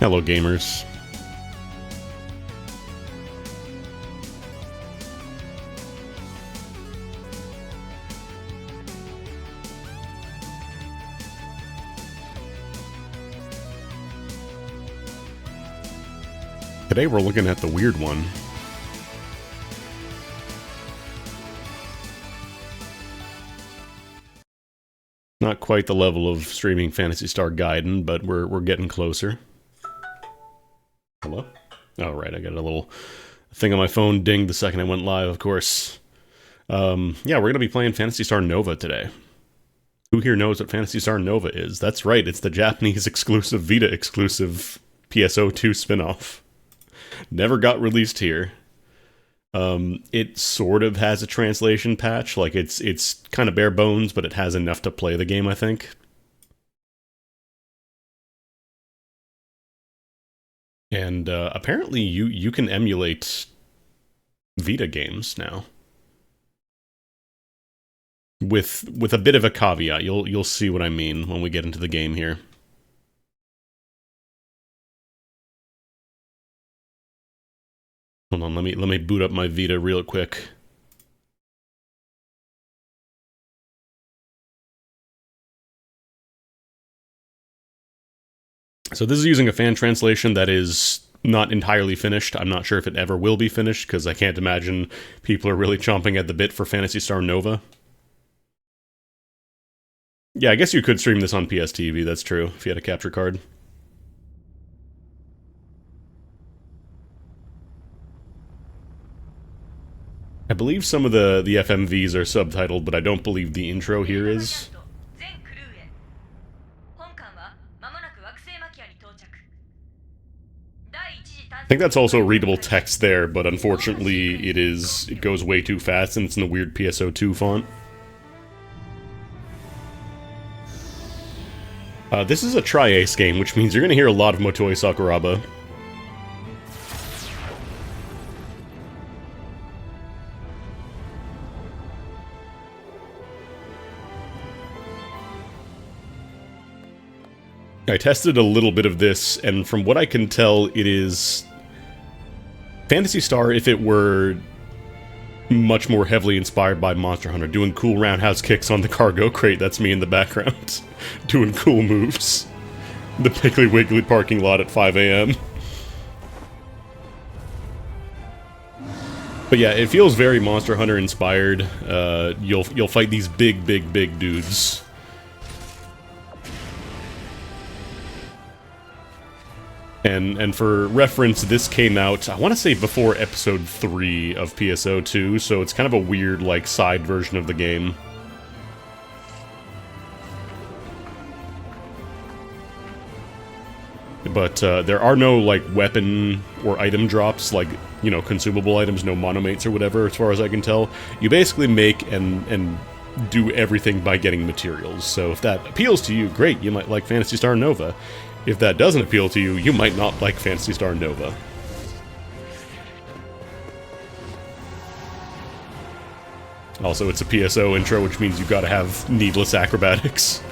Hello, gamers. Today we're looking at the weird one. Not quite the level of streaming Phantasy Star Gaiden, but we're getting closer. Hello? Oh, right, I got a little thing on my phone dinged the second I went live, of course. Yeah, we're going to be playing Phantasy Star Nova today. Who here knows what Phantasy Star Nova is? That's right, it's the Japanese exclusive, Vita exclusive PSO2 spin-off. Never got released here. It sort of has a translation patch, like it's kind of bare bones, but it has enough to play the game, I think. And apparently you can emulate Vita games now. With a bit of a caveat. You'll see what I mean when we get into the game here. Hold on, let me boot up my Vita real quick. So this is using a fan translation that is not entirely finished. I'm not sure if it ever will be finished, because I can't imagine people are really chomping at the bit for Phantasy Star Nova. Yeah, I guess you could stream this on PSTV, that's true, if you had a capture card. I believe some of the FMVs are subtitled, but I don't believe the intro here is. I think that's also readable text there, but unfortunately it goes way too fast and it's in the weird PSO2 font. This is a Tri-Ace game, which means you're going to hear a lot of Motoi Sakuraba. I tested a little bit of this, and from what I can tell, it is Phantasy Star if it were much more heavily inspired by Monster Hunter, doing cool roundhouse kicks on the cargo crate. That's me in the background, doing cool moves. The Piggly Wiggly parking lot at 5 a.m. But yeah, it feels very Monster Hunter inspired. You'll fight these big dudes. And for reference, this came out, I want to say before episode 3 of PSO2, so it's kind of a weird, like, side version of the game. But there are no, like, weapon or item drops, like, you know, consumable items, no monomates or whatever, as far as I can tell. You basically make and do everything by getting materials. So if that appeals to you, great, you might like Phantasy Star Nova. If that doesn't appeal to you, you might not like Phantasy Star Nova. Also, it's a PSO intro, which means you've got to have needless acrobatics.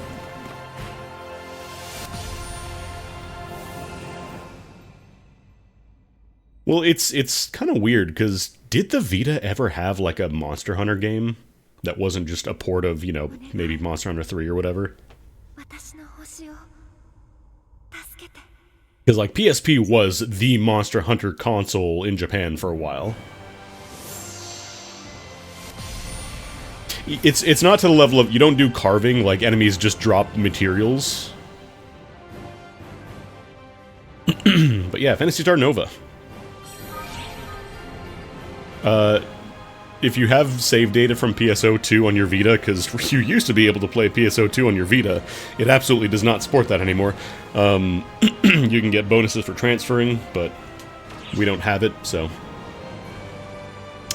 Well, it's kind of weird, because did the Vita ever have, like, a Monster Hunter game that wasn't just a port of, you know, maybe Monster Hunter 3 or whatever? Because, like, PSP was the Monster Hunter console in Japan for a while. It's not to the level of, you don't do carving, like, enemies just drop materials. But yeah, Phantasy Star Nova. If you have save data from PSO2 on your Vita, because you used to be able to play PSO2 on your Vita, it absolutely does not support that anymore. You can get bonuses for transferring, but we don't have it, so...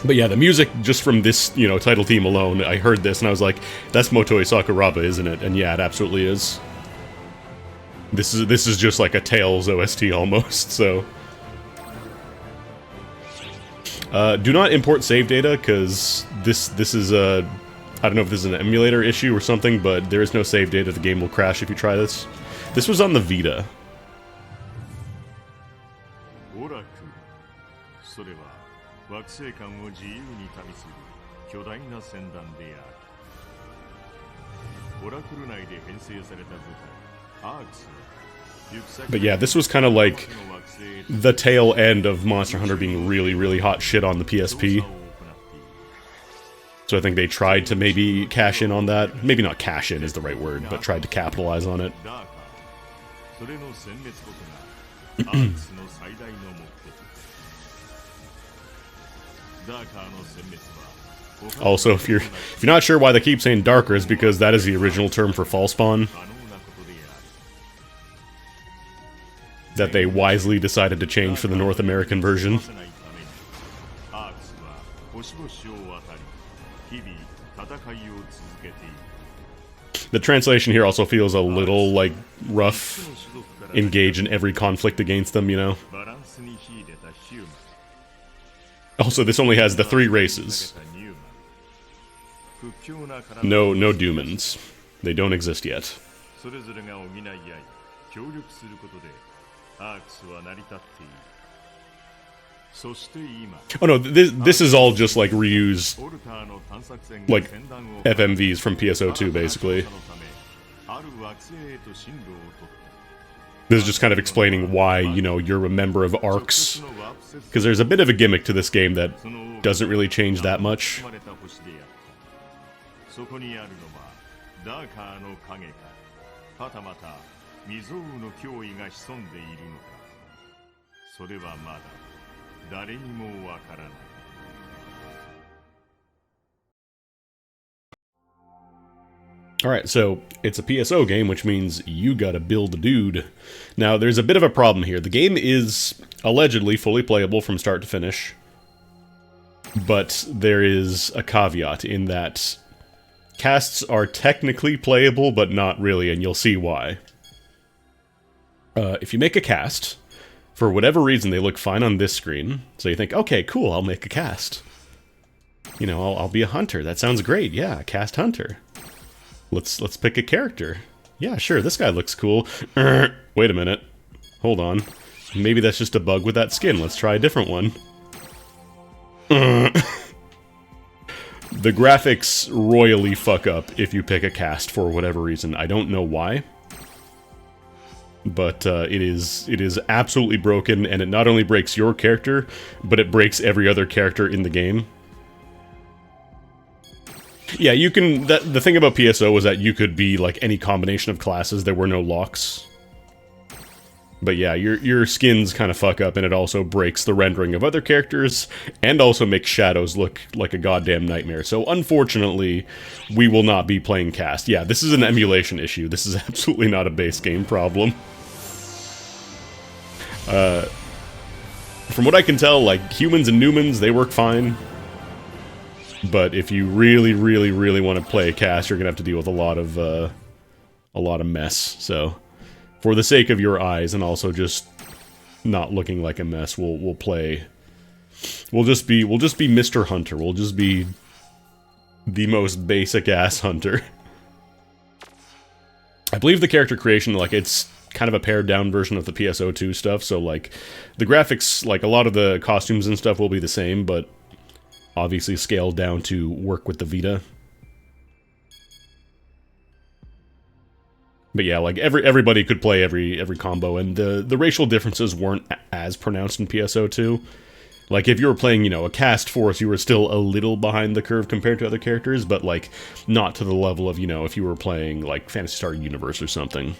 But yeah, the music, just from this, you know, title theme alone, I heard this and I was like, that's Motoi Sakuraba, isn't it? And yeah, it absolutely is. This is just like a Tales OST almost, so... do not import save data, because this is a... I don't know if this is an emulator issue or something, but there is no save data. The game will crash if you try this. This was on the Vita. But yeah, this was kind of like the tail end of Monster Hunter being really, really hot shit on the PSP. So I think they tried to maybe cash in on that. Maybe not cash in is the right word, but tried to capitalize on it. Also, if you're not sure why they keep saying darker, is because that is the original term for fall spawn that they wisely decided to change for the North American version. The translation here also feels a little, like, rough. Engage in every conflict against them, you know? Also, this only has the 3 races. No Dumans. They don't exist yet. Oh no, this is all just like reused, like, FMVs from PSO2, basically. This is just kind of explaining why, you know, you're a member of ARCs. Because there's a bit of a gimmick to this game that doesn't really change that much. Alright, so it's a PSO game, which means you gotta build a dude. Now, there's a bit of a problem here. The game is allegedly fully playable from start to finish, but there is a caveat in that casts are technically playable, but not really, and you'll see why. If you make a cast, for whatever reason they look fine on this screen, so you think, okay, cool, I'll make a cast. You know, I'll be a hunter. That sounds great. Yeah, cast hunter. Let's pick a character. Yeah, sure, this guy looks cool. Wait a minute. Hold on. Maybe that's just a bug with that skin. Let's try a different one. The graphics royally fuck up if you pick a cast for whatever reason. I don't know why. But it is absolutely broken, and it not only breaks your character, but it breaks every other character in the game. Yeah, you can... The thing about PSO was that you could be, like, any combination of classes. There were no locks. But yeah, your skins kind of fuck up, and it also breaks the rendering of other characters, and also makes shadows look like a goddamn nightmare. So, unfortunately, we will not be playing cast. Yeah, this is an emulation issue. This is absolutely not a base game problem. From what I can tell, like, humans and Newmans, they work fine. But if you really, really, really want to play a cast, you're gonna have to deal with a lot of mess. So, for the sake of your eyes and also just not looking like a mess, we'll play. We'll just be Mr. Hunter. We'll just be the most basic ass hunter. I believe the character creation, like, it's kind of a pared down version of the PSO2 stuff. So, like, the graphics, like, a lot of the costumes and stuff will be the same, but obviously scaled down to work with the Vita. But yeah, like, everybody could play every combo, and the racial differences weren't as pronounced in PSO2. Like, if you were playing, you know, a cast force, you were still a little behind the curve compared to other characters, but, like, not to the level of, you know, if you were playing, like, Phantasy Star Universe or something.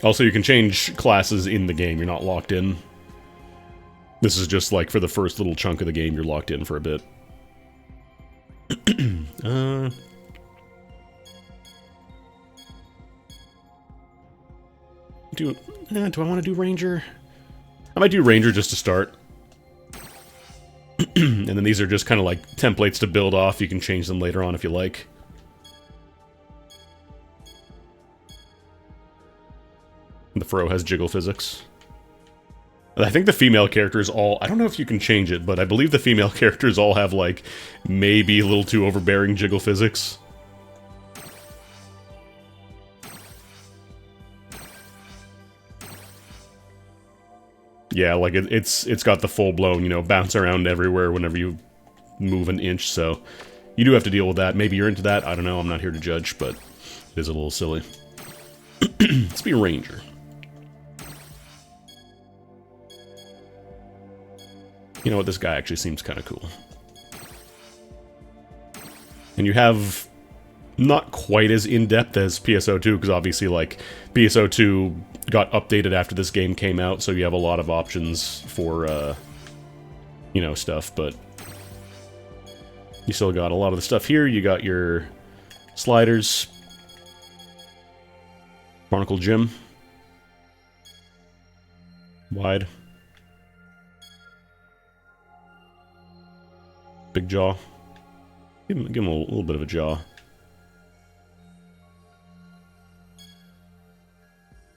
Also, you can change classes in the game, you're not locked in. This is just, like, for the first little chunk of the game, you're locked in for a bit. Do I want to do Ranger? I might do Ranger just to start. And then these are just kind of like templates to build off. You can change them later on if you like. The Fro has jiggle physics. I think the female characters all... I don't know if you can change it, but I believe the female characters all have, like, maybe a little too overbearing jiggle physics. Yeah, like it's got the full blown, you know, bounce around everywhere whenever you move an inch. So you do have to deal with that. Maybe you're into that. I don't know. I'm not here to judge, but it is a little silly. Let's be a ranger. You know what? This guy actually seems kind of cool. And you have not quite as in-depth as PSO2, because obviously, like, PSO2 got updated after this game came out, so you have a lot of options for, you know, stuff, but you still got a lot of the stuff here. You got your sliders, Barnacle Gym, wide, big jaw. Give him a little bit of a jaw.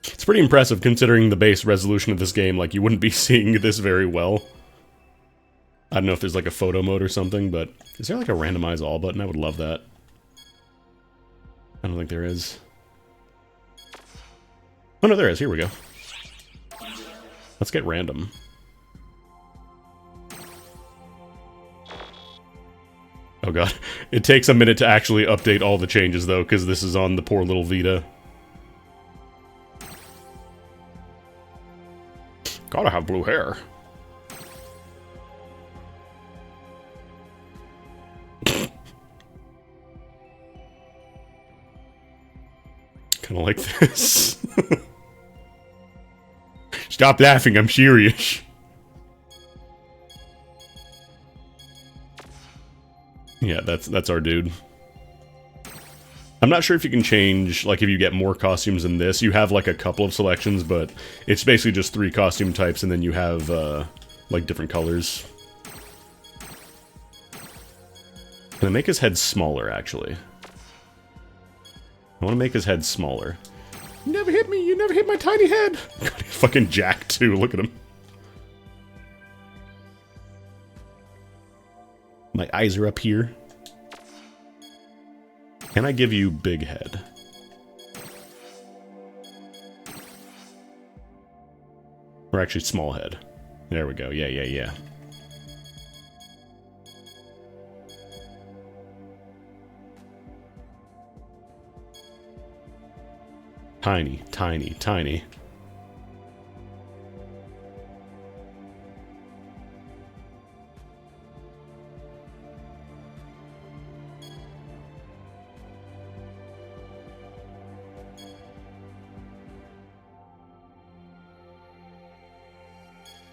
It's pretty impressive considering the base resolution of this game. Like, you wouldn't be seeing this very well. I don't know if there's like a photo mode or something, but is there like a randomize all button? I would love that. I don't think there is. Oh no, there is. Here we go. Let's get random. Oh god. It takes a minute to actually update all the changes though, because this is on the poor little Vita. Gotta have blue hair. Kinda like this. Stop laughing, I'm serious. Yeah, that's our dude. I'm not sure if you can change, like, if you get more costumes in this. You have, like, a couple of selections, but it's basically just 3 costume types, and then you have, like, different colors. Can I make his head smaller, actually? I want to make his head smaller. You never hit me! You never hit my tiny head! God, he's fucking jacked, too. Look at him. My eyes are up here. Can I give you big head? Or actually small head. There we go. Yeah. Tiny.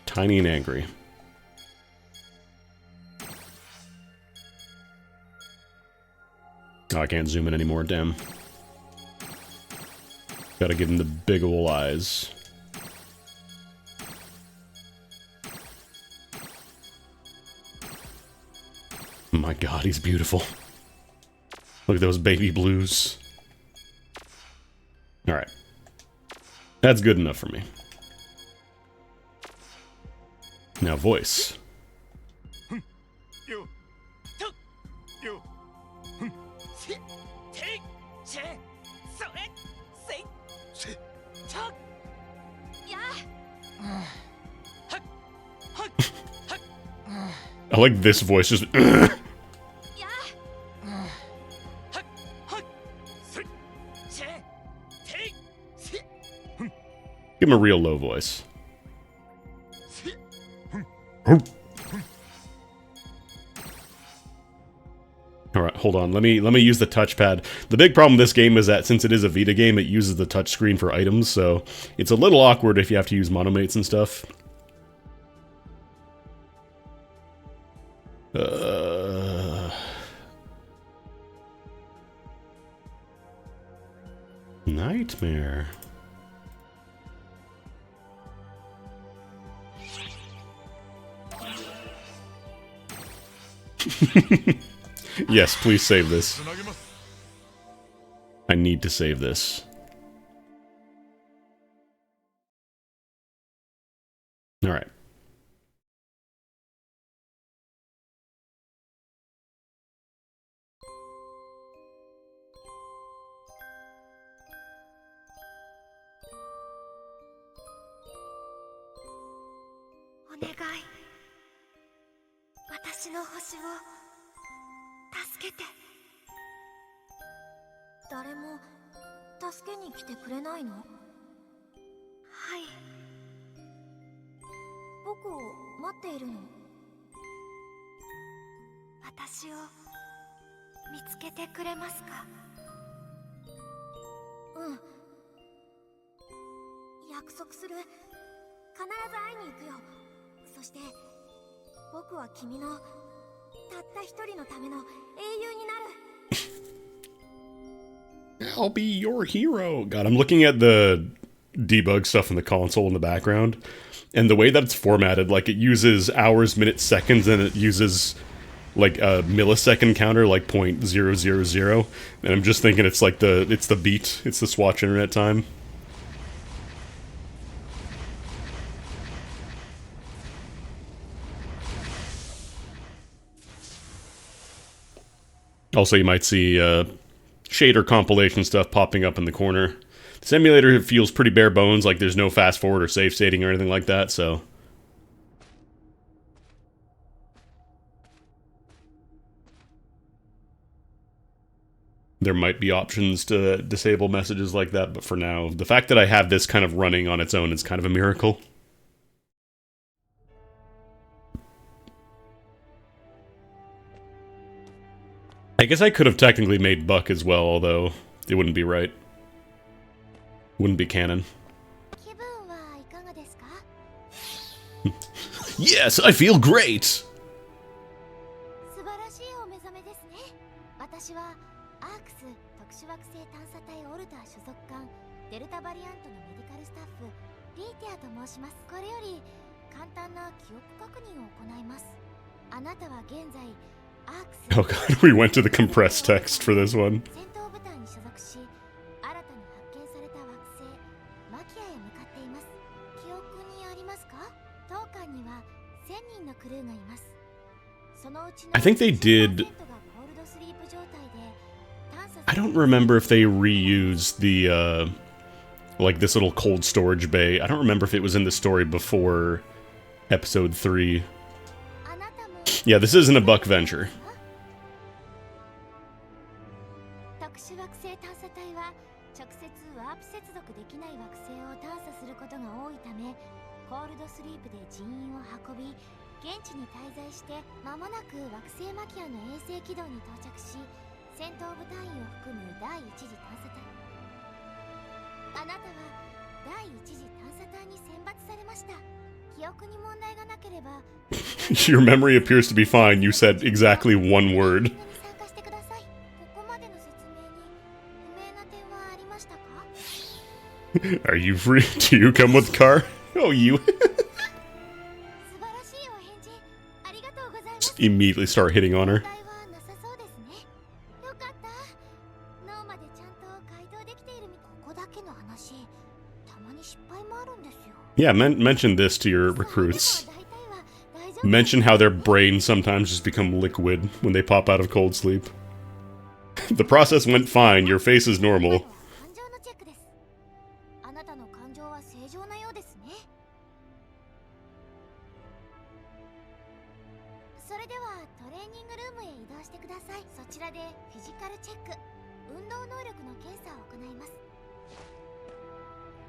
Tiny and angry. Oh, I can't zoom in anymore, damn. Gotta give him the big ol' eyes. Oh my god, he's beautiful. Look at those baby blues. Alright. That's good enough for me. Now voice. I like this voice, just give him a real low voice. Alright, hold on. Let me use the touchpad. The big problem with this game is that since it is a Vita game, it uses the touchscreen for items, so it's a little awkward if you have to use monomates and stuff. Nightmare. Yes, please save this. I need to save this. Alright. お願い、私の星を助けて。誰も助けに来てくれないの？はい、僕を待っているの？私を見つけてくれますか？うん、約束する。必ず会いに行くよ。そして僕は君のたった一人のための英雄になる。I'll be your hero. God, I'm looking at the debug stuff in the console in the background, and the way that it's formatted, like it uses hours, minutes, seconds, and it uses like a millisecond counter, like 0.000, and I'm just thinking it's like it's the beat, it's the Swatch internet time. Also, you might see shader compilation stuff popping up in the corner. This emulator feels pretty bare bones, like there's no fast forward or save stating or anything like that, so... there might be options to disable messages like that, but for now, the fact that I have this kind of running on its own is kind of a miracle. I guess I could have technically made Buck as well, although it wouldn't be right. Wouldn't be canon. Yes, I feel great! Oh god, we went to the compressed text for this one. I think they did... I don't remember if they reused the, like this little cold storage bay. I don't remember if it was in the story before episode 3. Yeah, this isn't a Buck venture. Your memory appears to be fine. You said exactly one word. Are you free? Do you come with the car? Oh, you. Just immediately start hitting on her. Yeah, mention this to your recruits. Mention how their brains sometimes just become liquid when they pop out of cold sleep. The process went fine, your face is normal.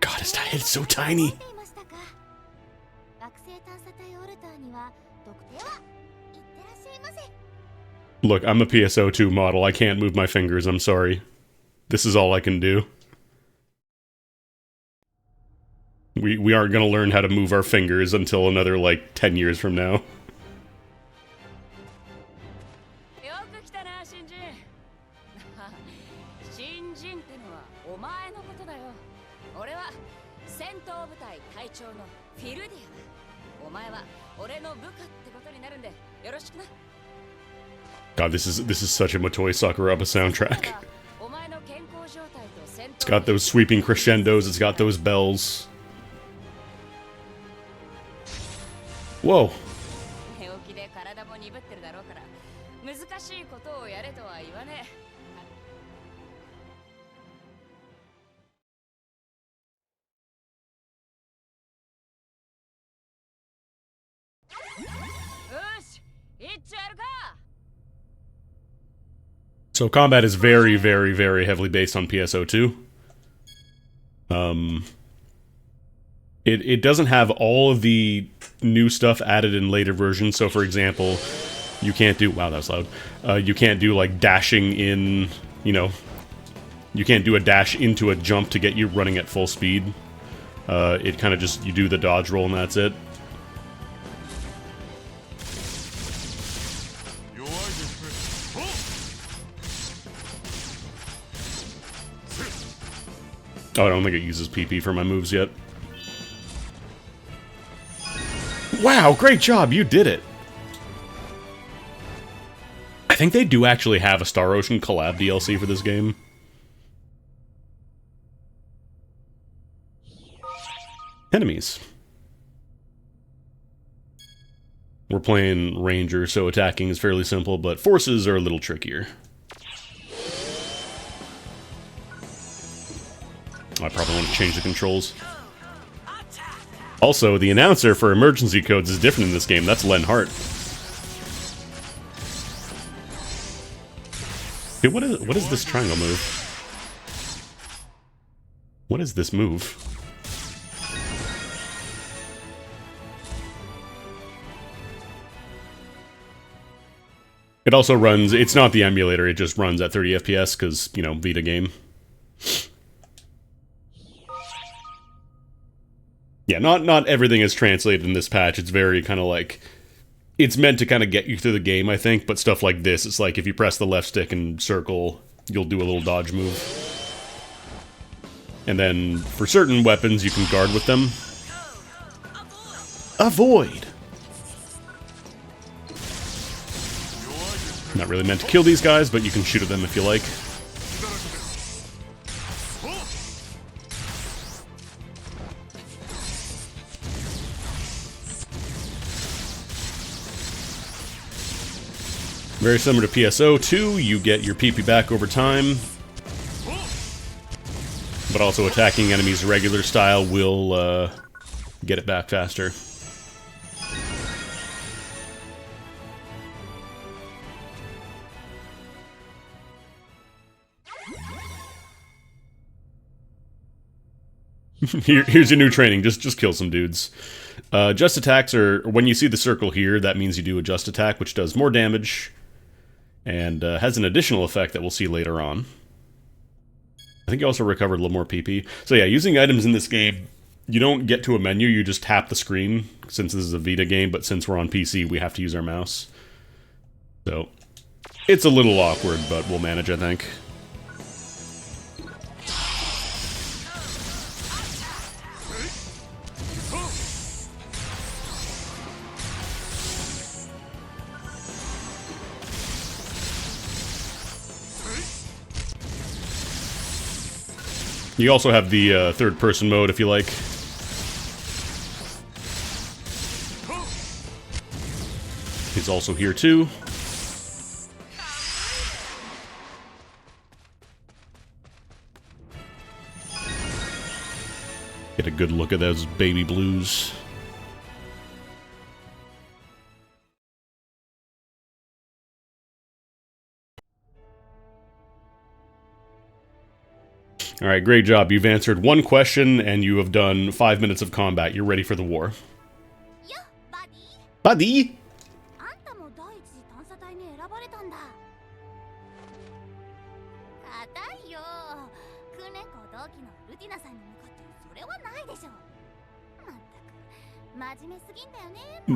God, his head's so tiny. Look, I'm a PSO2 model. I can't move my fingers, I'm sorry. This is all I can do. We aren't gonna learn how to move our fingers until another, like, 10 years from now. God, this is such a Motoi Sakuraba soundtrack. It's got those sweeping crescendos, it's got those bells. Whoa. So combat is very, very, very heavily based on PSO2. It doesn't have all of the new stuff added in later versions. So, for example, you can't do... Wow, that was loud. You can't do, like, dashing in, you know... You can't do a dash into a jump to get you running at full speed. It kind of just... You do the dodge roll and that's it. Oh, I don't think it uses PP for my moves yet. Wow, great job, you did it! I think they do actually have a Star Ocean collab DLC for this game. Enemies. We're playing Ranger, so attacking is fairly simple, but forces are a little trickier. I probably want to change the controls. Also, the announcer for emergency codes is different in this game. That's Len Hart. Dude, what is this triangle move? What is this move? It also runs... It's not the emulator, it just runs at 30 FPS, because, you know, Vita game. Yeah, not everything is translated in this patch. It's very kind of like... It's meant to kind of get you through the game, I think, but stuff like this, it's like if you press the left stick and circle, you'll do a little dodge move. And then, for certain weapons, you can guard with them. Avoid! Not really meant to kill these guys, but you can shoot at them if you like. Very similar to PSO2, you get your PP back over time. But also attacking enemies regular style will get it back faster. Here's your new training, just kill some dudes. Just attacks are, when you see the circle here, that means you do a just attack, which does more damage. And has an additional effect that we'll see later on. I think you also recovered a little more PP. So yeah, using items in this game, you don't get to a menu, you just tap the screen, since this is a Vita game, but since we're on PC, we have to use our mouse. So, it's a little awkward, but we'll manage, I think. You also have the third-person mode, if you like. He's also here, too. Get a good look at those baby blues. Alright, great job. You've answered one question, and you have done 5 minutes of combat. You're ready for the war. Yeah, buddy. Buddy!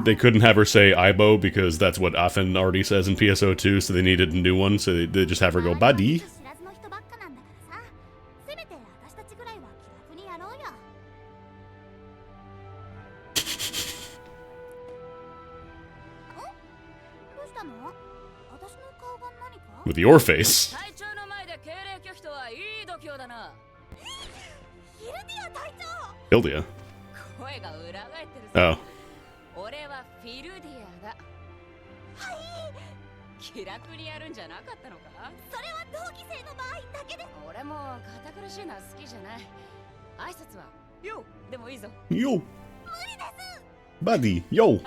They couldn't have her say Aibo because that's what Afen already says in PSO2, so they needed a new one, so they just have her go, Buddy. With your face. Hildia. Oh. Yo. Buddy, yo.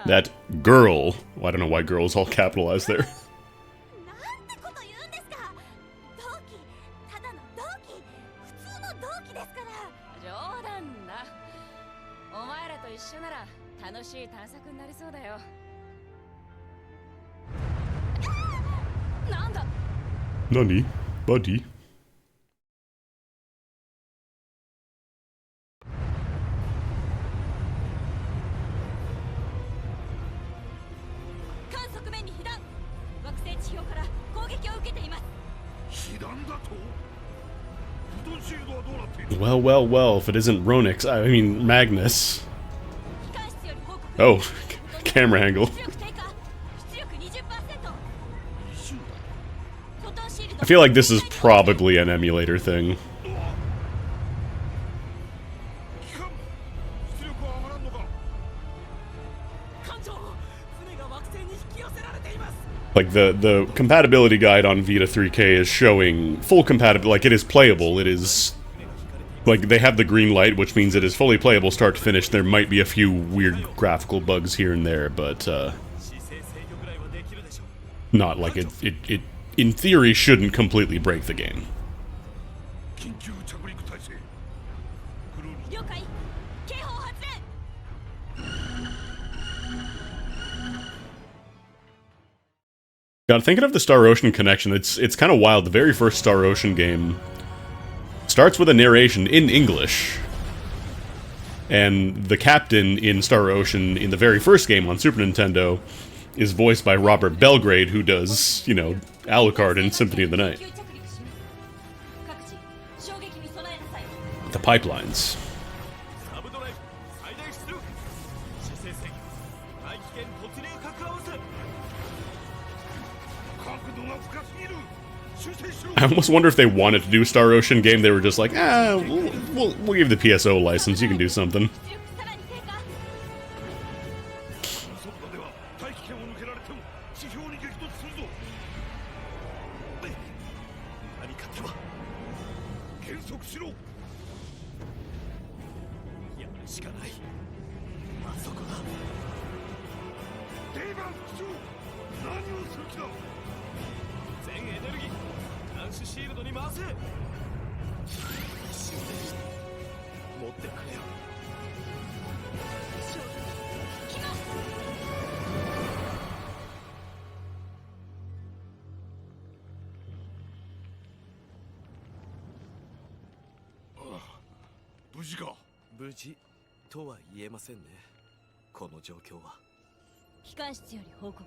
That girl. Well, I don't know why girl is all capitalized there. なんてこと言うんですか。同期、ただの同期、普通の同期ですから。冗談だ。お前らと一緒なら楽しい探索になりそうだよ。なんだ。Nani? Buddy? 観測面に被弾。惑星地表から攻撃を受けています。被弾だと？ブドンシールドはどうなっている？ Well, well, well, if it isn't Ronix, I mean Magnus. 機関室より報告。 Oh, camera angle. 出力低下。出力 20%。フォトンシールド。 I feel like this is probably an emulator thing. 機関出力は上がらんのか？艦長、船が惑星に引き寄せられています。 Like the compatibility guide on Vita 3K is showing full compatibility. Like it is playable. It is like they have the green light, which means it is fully playable start to finish. There might be a few weird graphical bugs here and there, but 姿勢制御ぐらいはできるでしょう。 not like it in theory shouldn't completely break the game. 緊急着陸態勢。クルーに了解。警報発令。 God, thinking of the Star Ocean connection, it's kind of wild. The very first Star Ocean game starts with a narration in English. And the captain in Star Ocean in the very first game on Super Nintendo is voiced by Robert Belgrade, who does, you know, Alucard in Symphony of the Night. 各自衝撃に備えなさい。 The pipelines. サブドライブ最大出力。姿勢制御。大気圏突入核合わせ。角度が深すぎる。修正しろ。 I almost wonder if they wanted to do a Star Ocean game. They were just like, we'll give the PSO license. You can do something. 出力さらに低下。速度では大気圏を抜けられても地表に激突するぞ。何か手は減速しろ。やるしかない。あそこだ。デイバン副長、何をする気だ？全エネルギー監視シールドに回せ。一瞬で持ってくれよ。機能。 無事か？無事とは言えませんね。この状況は。機関室より報告。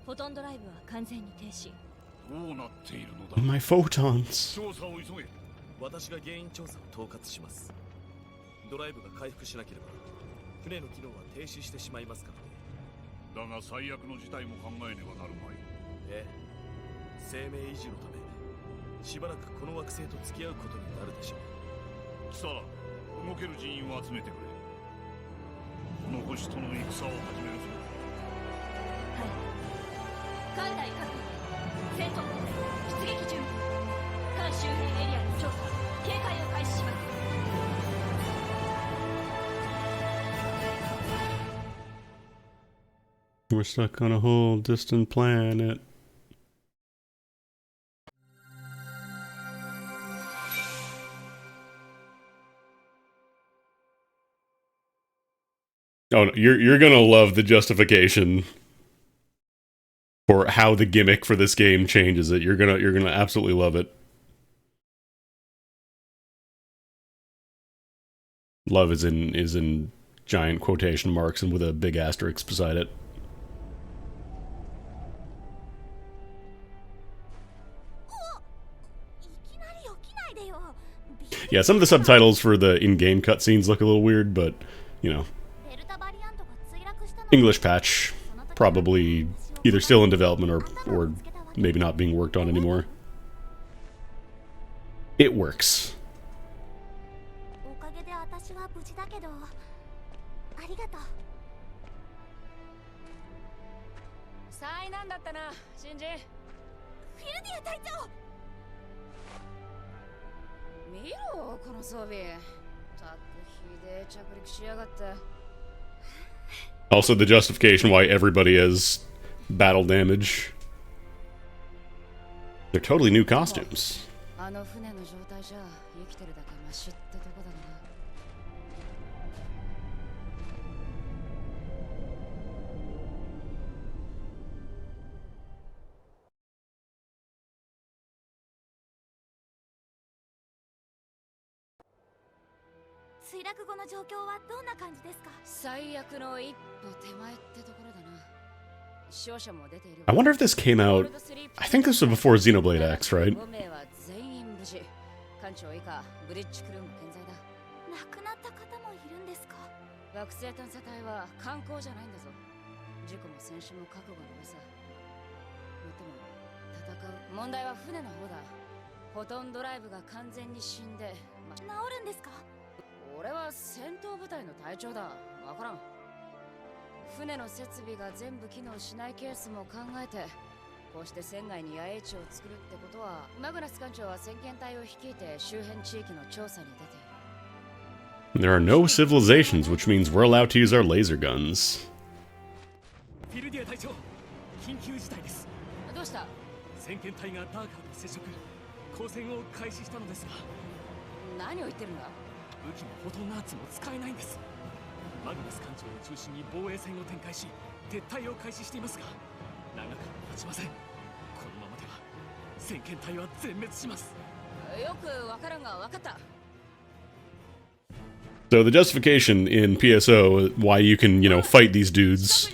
フォトンドライブは完全に停止。どうなっているのだ？ My photons. 調査を急げ。私が原因調査を統括します。ドライブが回復しなければ船の機能は停止してしまいますからね。だが最悪の事態も考えねばなるまい。ええ、生命維持のためしばらくこの惑星と付き合うことになるでしょう。キサラ、動ける人員を集めてくれ。この星との戦を始めるぞ。はい。艦隊確保。戦闘出撃準備。艦周辺エリアの調査警戒を開始します。 We're stuck on a whole distant planet. Oh, no, you're gonna love the justification for how the gimmick for this game changes it. You're gonna absolutely love it. Love is in giant quotation marks and with a big asterisk beside it. Yeah, some of the subtitles for the in-game cutscenes look a little weird, but, you know, English patch, probably either still in development or maybe not being worked on anymore. It works. おかげで私は無事だけど、ありがとう。災難だったな、シンジ。フィルディア隊長。見ろ、この装備。たくひでえ着陸しやがって。Also, the justification why everybody has battle damage. They're totally new costumes. あの船の状態じゃ生きてるだけマシってとこだな。墜落後の状況はどんな感じですか？最悪の一歩手前ってところだな。死傷者も出ている。 I wonder if this came out. I think this was before Xenoblade X, right? 5名は全員無事。艦長以下ブリッジクルーも健在だ。亡くなった方もいるんですか？惑星探査隊は観光じゃないんだぞ。事故も戦死も覚悟の上さ。もっとも戦う問題は船の方だ。フォトンドライブが完全に死んで、治るんですか？俺は戦闘部隊の隊長だ。わからん。船の設備が全部機能しないケースも考えて、こうして船外に野営地を作るってことは、マグナス艦長は先遣隊を率いて周辺地域の調査に出ている。 There are no civilizations, which means we're allowed to use our laser guns. フィルディア隊長、緊急事態です。どうした？先遣隊がダーカーと接触、交戦を開始したのですが、何を言ってるんだ？武器もフォトンアーツも使えないんです。マグナス艦長を中心に防衛線を展開し、撤退を開始していますが、長くは持ちません。このままでは先遣隊は全滅します。よくわからんがわかった。 So the justification in PSO why you can, fight these dudes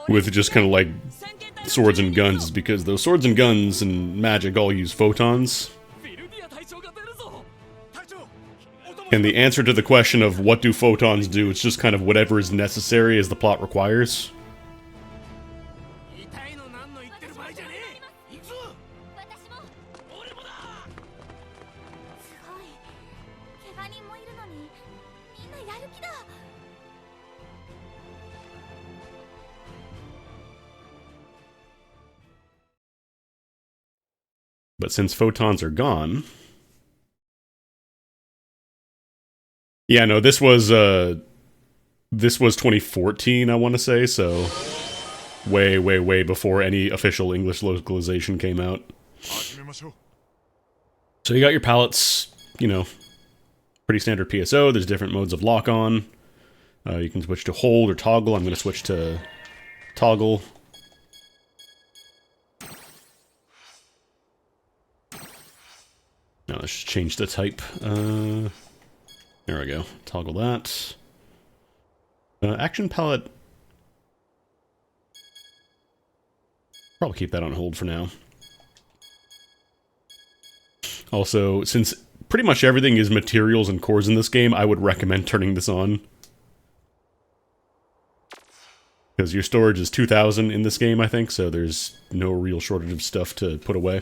with just kind of like swords and guns is because those swords and guns and magic all use photons. And the answer to the question of what do photons do, it's just kind of whatever is necessary as the plot requires. すごい。怪我人もいるのにみんなやる気だ。 But since photons are gone... Yeah, no, this was 2014, I want to say, so way, way, way before any official English localization came out. So you got your palettes, pretty standard PSO. There's different modes of lock-on. You can switch to hold or toggle. I'm going to switch to toggle. Now let's just change the type. There we go. Toggle that. Action palette. Probably keep that on hold for now. Also, since pretty much everything is materials and cores in this game, I would recommend turning this on. Because your storage is 2,000 in this game, I think, so there's no real shortage of stuff to put away.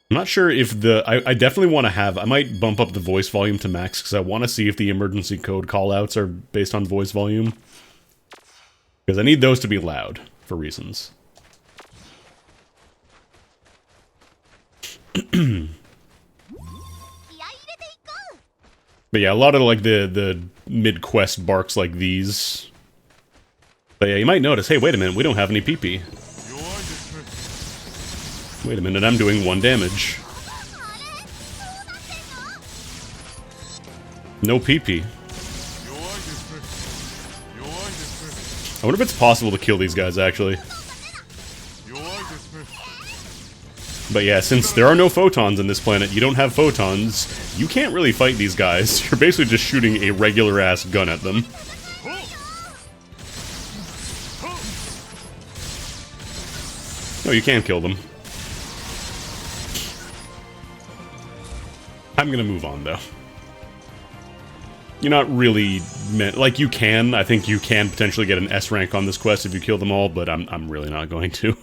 I'm not sure if I definitely want to have... I might bump up the voice volume to max, because I want to see if the emergency code callouts are based on voice volume. Because I need those to be loud, for reasons. But yeah, a lot of, like, the mid-quest barks like these. But yeah, you might notice, hey, wait a minute, we don't have any PP. Wait a minute, I'm doing 1 damage. No PP. I wonder if it's possible to kill these guys, actually. But yeah, since there are no photons in this planet, you don't have photons, you can't really fight these guys. You're basically just shooting a regular-ass gun at them. No, you can kill them. I'm gonna move on, though. You're not really meant... Like, you can. I think you can potentially get an S rank on this quest if you kill them all, but I'm really not going to.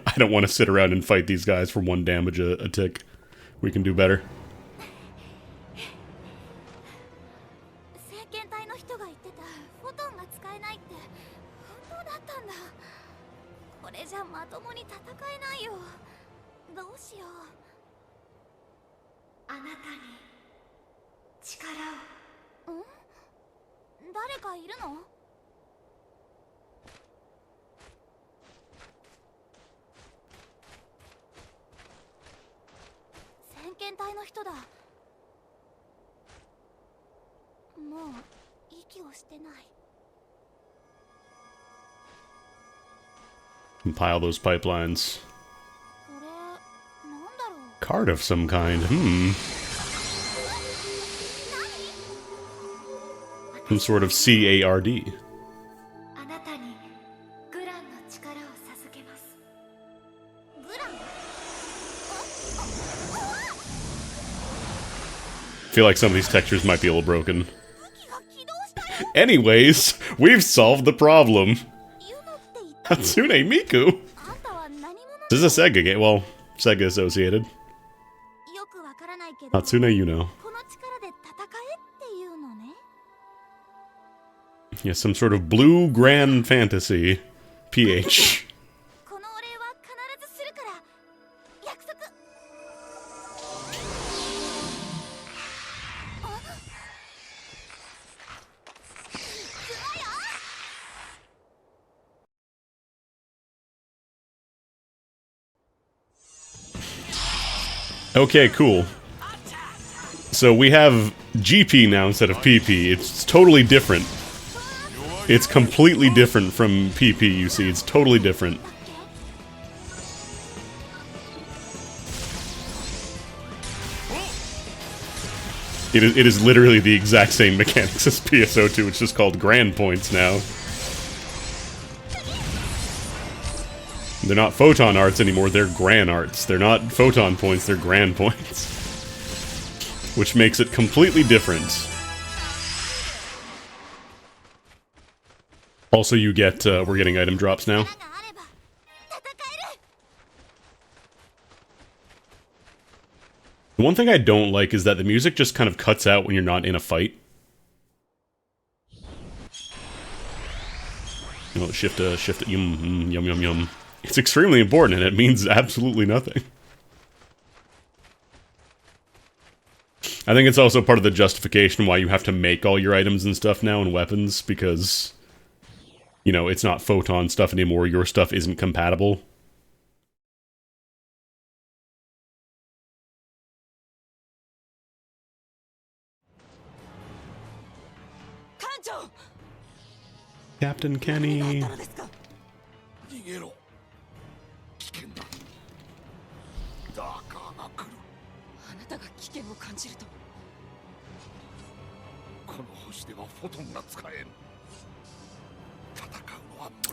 I don't want to sit around and fight these guys for 1 damage a tick. We can do better. 先遣隊の人が言ってたフォトンが使えないって本当だったんだ。これじゃまともに戦えないよ。どうしよう。あなたに力を誰かいるの？先遣隊の人だ。もう息をしてない。 Compile those pipelines. これなんだろう。 Card of some kind. Some sort of CARD. あなたにグランの力を授けます。グラン？ I feel like some of these textures might be a little broken. Anyways, we've solved the problem. Hatsune Miku? This is a Sega game. Well, Sega associated. Hatsune Yuno. Yeah, some sort of blue grand fantasy. PH. Okay, cool. So we have GP now instead of PP. It's totally different. It's completely different from PP, you see. It's totally different. It is literally the exact same mechanics as PSO2. It's just called Grand Points now. They're not photon arts anymore, they're gran arts. They're not photon points, they're gran points. Which makes it completely different. Also, you get, we're getting item drops now. The one thing I don't like is that the music just kind of cuts out when you're not in a fight. Oh, shift, yum, yum, yum, yum. It's extremely important, and it means absolutely nothing. I think it's also part of the justification why you have to make all your items and stuff now and weapons, because, you know, it's not photon stuff anymore, your stuff isn't compatible. Captain Kenny.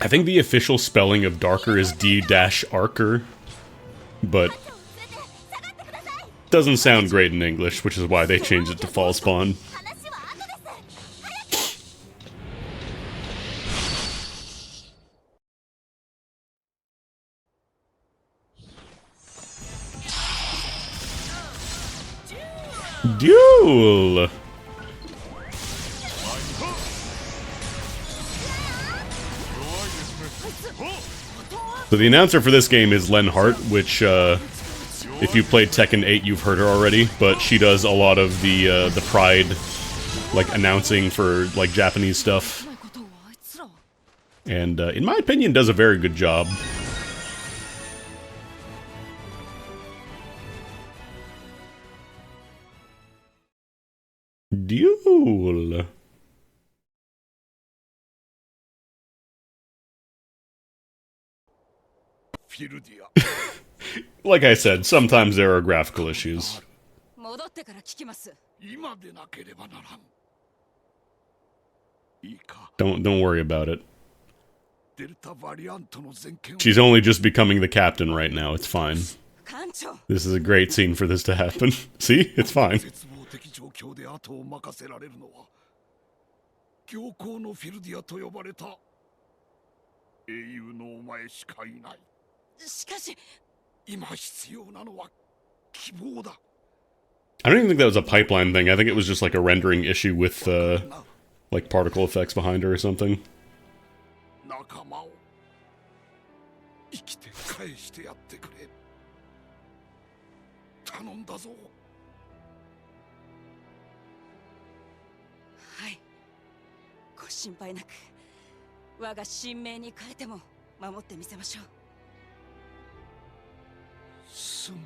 I think the official spelling of Darker is D-Arker, but doesn't sound great in English, which is why they changed it to Fall Spawn. Duel! So the announcer for this game is Len Hart, which, if you played Tekken 8, you've heard her already, but she does a lot of the Pride, like, announcing for, like, Japanese stuff. And, in my opinion, does a very good job. Duel. Like I said, sometimes there are graphical issues. Don't worry about it. She's only just becoming the captain right now, it's fine. This is a great scene for this to happen. See? It's fine. I don't even think that was a pipeline thing. I think it was just like a rendering issue with, like particle effects behind her or something. 心配なく我が神明に変えても守ってみせましょう。すまん。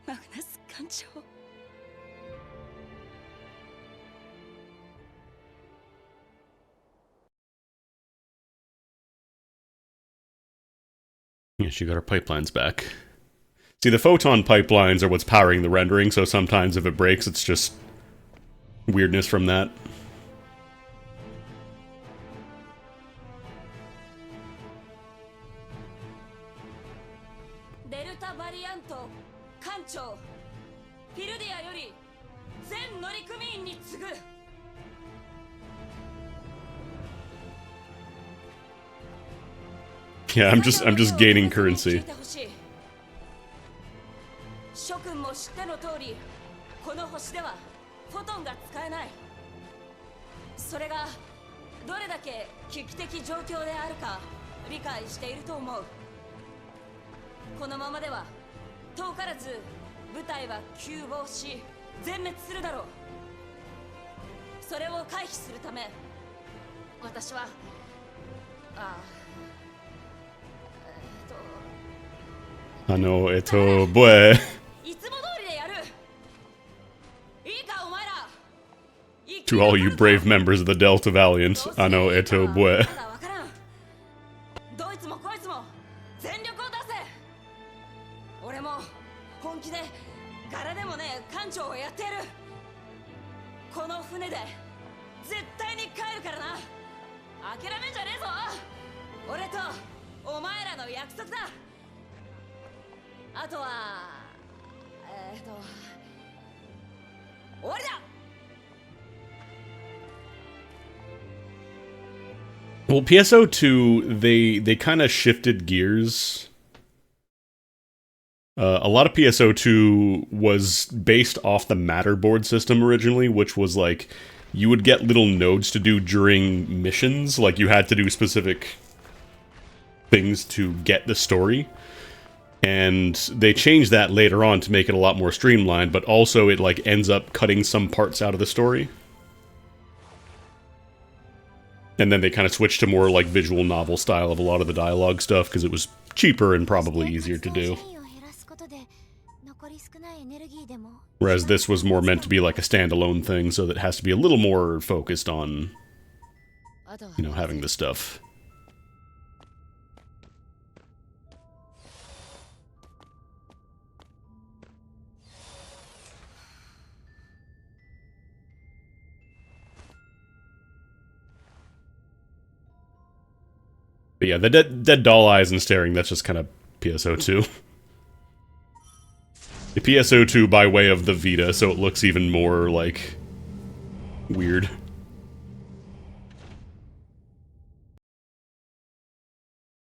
マグナス艦長。Yeah, she got her pipelines back. See, the photon pipelines are what's powering the rendering, so sometimes if it breaks, it's just weirdness from that. デルタバリアント艦長フィルディアより全乗組員に告ぐ。 Yeah, I'm just gaining currency. 諸君も知っての通り、この星ではフォトンが使えない。それがどれだけ危機的状況であるか理解していると思う。このままでは遠からず部隊は急亡し全滅するだろう。それを回避するため、私はboy. いつも通りでやる。いいかお前ら。 To all you brave members of the Delta Valiant, ano eto bue. どいつもこいつも全力を出せ。俺も本気で柄でもね艦長をやってやる。この船で絶対に帰るからな。諦めんじゃねえぞ。俺とお前らの約束だ。あとは終わりだ。 Well, PSO2, they kind of shifted gears. A lot of PSO2 was based off the Matterboard system originally, which was like, you would get little nodes to do during missions, like you had to do specific things to get the story. And they changed that later on to make it a lot more streamlined, but also it like ends up cutting some parts out of the story. And then they kind of switched to more like visual novel style of a lot of the dialogue stuff because it was cheaper and probably easier to do. Whereas this was more meant to be like a standalone thing, so that it has to be a little more focused on, you know, having this stuff. But yeah, the dead doll eyes and staring, that's just kind of PSO2. The PSO2 by way of the Vita, so it looks even more, like, weird.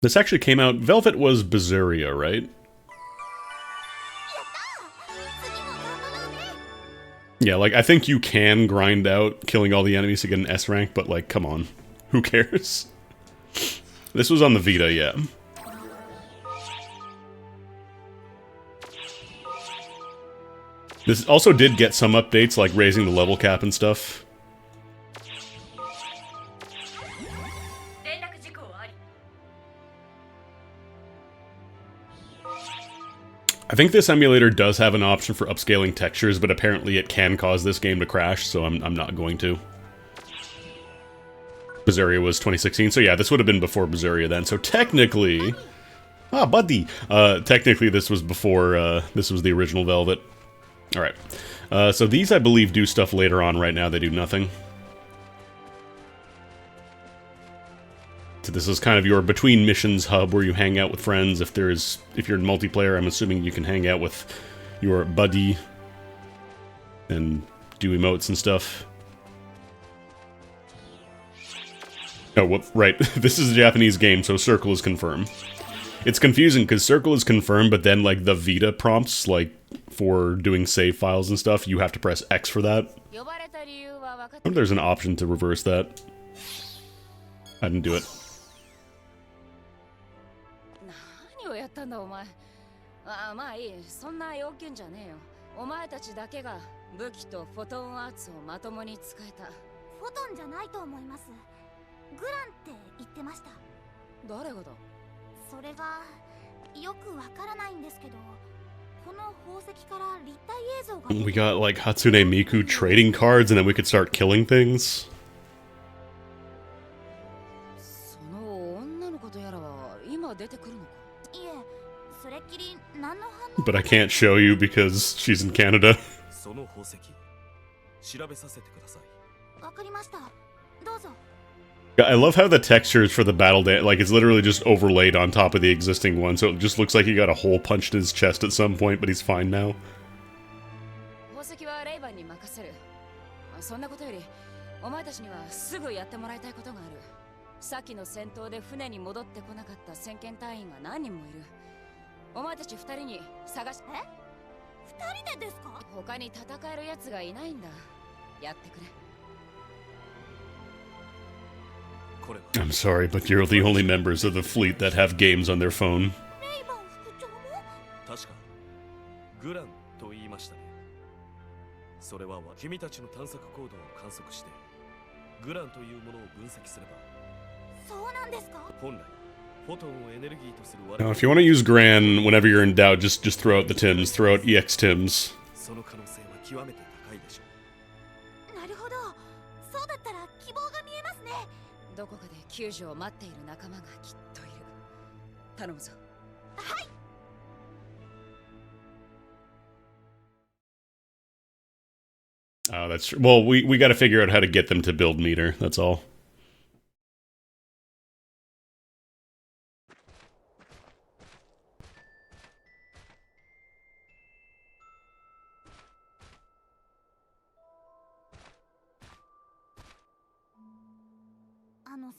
This actually came out... Velvet was Berseria, right? Yeah, like, I think you can grind out killing all the enemies to get an S rank, but, like, come on. Who cares? This was on the Vita, yeah. This also did get some updates, like raising the level cap and stuff. I think this emulator does have an option for upscaling textures, but apparently it can cause this game to crash, so I'm not going to. Berseria was 2016, so yeah, this would have been before Berseria then, so technically... Ah, buddy! Technically this was before, this was the original Velvet. Alright. So these, I believe, do stuff later on. Right now, they do nothing. So this is kind of your between missions hub where you hang out with friends. If you're in multiplayer, I'm assuming you can hang out with your buddy and do emotes and stuff. Oh, right. This is a Japanese game, so circle is confirmed. It's confusing because circle is confirmed, but then, like, the Vita prompts, like, for doing save files and stuff, you have to press X for that. I wonder if there's an option to reverse that. I didn't do it. ったんだお前。ああ、まあいい、そんな要件じゃねえよ。お前たちだけが武器とフォトンアーツをまともに使えた。フォトンじゃないと思います。グランって言ってました。誰がだ？それがよくわからないんですけど、この宝石から立体映像が We got like Hatsune Miku trading cards, and then we could start killing things. その女の子とやらは今出てくるのか？いえ、それっきり何の反応 But I can't show you because she's in Canada. その宝石調べさせてください。わかりました。どうぞ。 I love how the textures for the battle like it's literally just overlaid on top of the existing one, so it just looks like he got a hole punched in his chest at some point, but he's fine now. 宝石はレイバンに任せる。そんなことより、お前たちにはすぐやってもらいたいことがある。さっきの戦闘で船に戻ってこなかった先遣隊員が何人もいる。お前たち二人に探し。え？二人でですか？他に戦える奴がいないんだ。やってくれ。 I'm sorry, but you're the only members of the fleet that have games on their phone. レイバン副長も？確かグランと言いましたね。それは君たちの探索行動を観測してグランというものを分析すれば、そうなんですか？本来フォトンをエネルギーとする Now, if you want to use Gran whenever you're in doubt, just throw out the Tims. Throw out EX Tims. その可能性は極めて高いでしょう。なるほど。そうだったら希望が見えますね。どこかで救助を待っている仲間がきっといる。頼むぞ。はい。 Oh, that's true. Well, we got to figure out how to get them to build meter. That's all.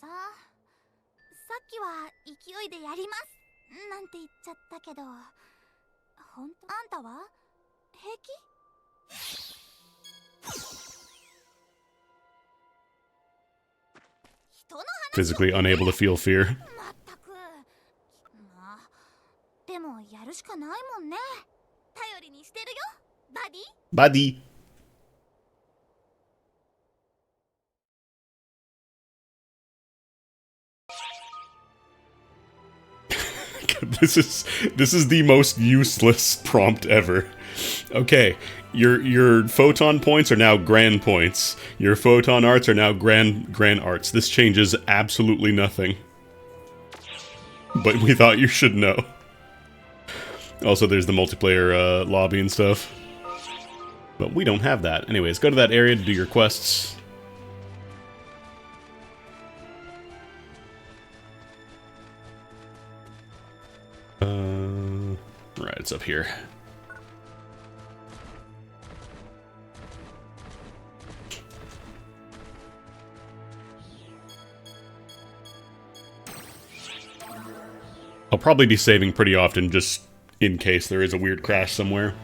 Sa, さっきは勢いでやりますなんて言っちゃったけど、本当あんたは平気？ Physically unable to feel fear. まったく。まあ、でもやるしかないもんね。頼りにしてるよ、バディ。 Buddy. This is the most useless prompt ever. Okay, your photon points are now Gran points. Your photon arts are now Gran arts. This changes absolutely nothing. But we thought you should know. Also, there's the multiplayer lobby and stuff. But we don't have that. Anyways, go to that area to do your quests. Right, it's up here. I'll probably be saving pretty often just in case there is a weird crash somewhere.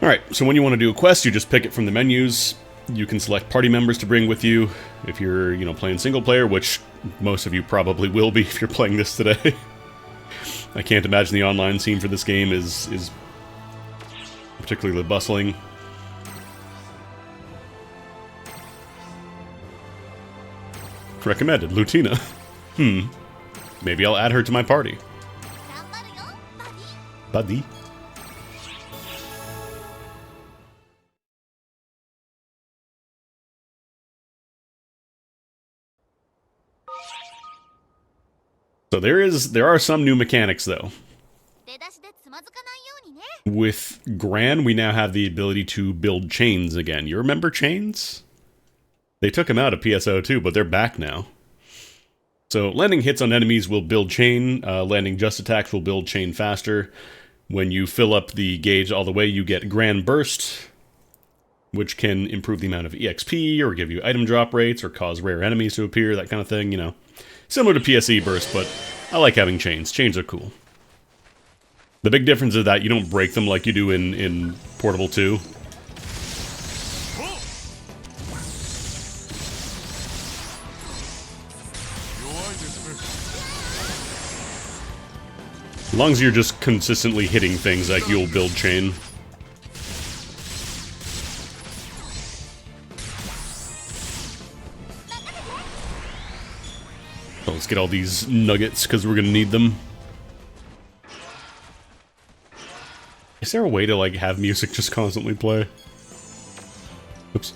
Alright, so when you want to do a quest, you just pick it from the menus. You can select party members to bring with you if you're, playing single player, which most of you probably will be if you're playing this today. I can't imagine the online scene for this game is particularly bustling. Recommended, Lutina. Maybe I'll add her to my party. 頑張るよ、バディ。 Buddy. So there are some new mechanics though. 出だしでつまずかないようにね。 With Gran, we now have the ability to build chains again. You remember chains? They took them out of PSO2, but they're back now. So landing hits on enemies will build chain. Landing just attacks will build chain faster. When you fill up the gauge all the way, you get Gran Burst, which can improve the amount of EXP, or give you item drop rates, or cause rare enemies to appear, that kind of thing, Similar to PSE Burst, but I like having chains. Chains are cool. The big difference is that you don't break them like you do in Portable 2. As long as you're just consistently hitting things, like you'll build chain. So let's get all these nuggets, because we're gonna need them. Is there a way to, like, have music just constantly play? Oops.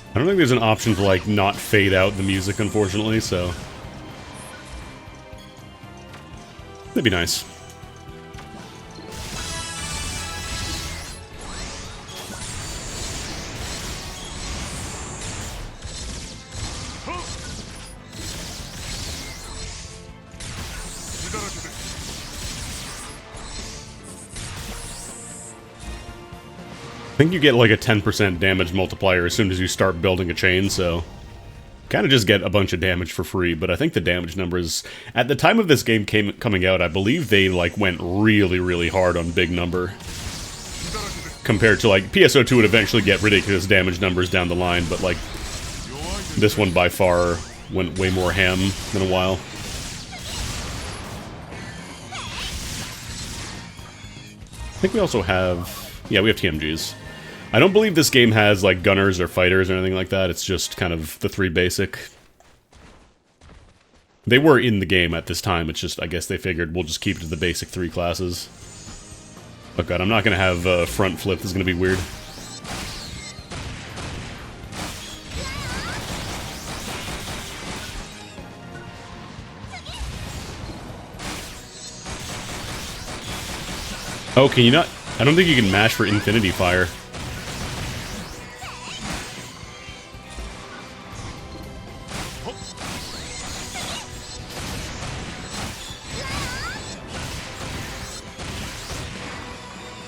I don't think there's an option to, like, not fade out the music, unfortunately, so... that'd be nice. I think you get like a 10% damage multiplier as soon as you start building a chain, so... kind of just get a bunch of damage for free, but I think the damage numbers... at the time of this game coming out, I believe they like went really, really hard on big number. Compared to like, PSO2 would eventually get ridiculous damage numbers down the line, but like... this one by far went way more ham than a while. I think we also have... yeah, we have TMGs. I don't believe this game has, like, gunners or fighters or anything like that. It's just kind of the three basic. They were in the game at this time. It's just, I guess they figured we'll just keep it to the basic three classes. Oh god, I'm not gonna have front flip. This is gonna be weird. Oh, can you not? I don't think you can mash for Infinity Fire.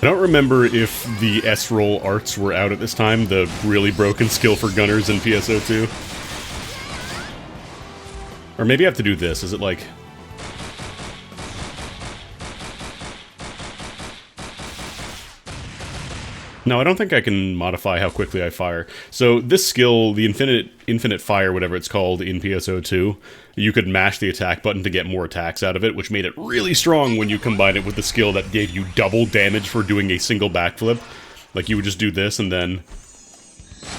I don't remember if the S-roll arts were out at this time, the really broken skill for gunners in PSO2. Or maybe I have to do this, is it like... no, I don't think I can modify how quickly I fire. So this skill, the infinite fire, whatever it's called in PSO2, you could mash the attack button to get more attacks out of it, which made it really strong when you combine it with the skill that gave you double damage for doing a single backflip. Like you would just do this and then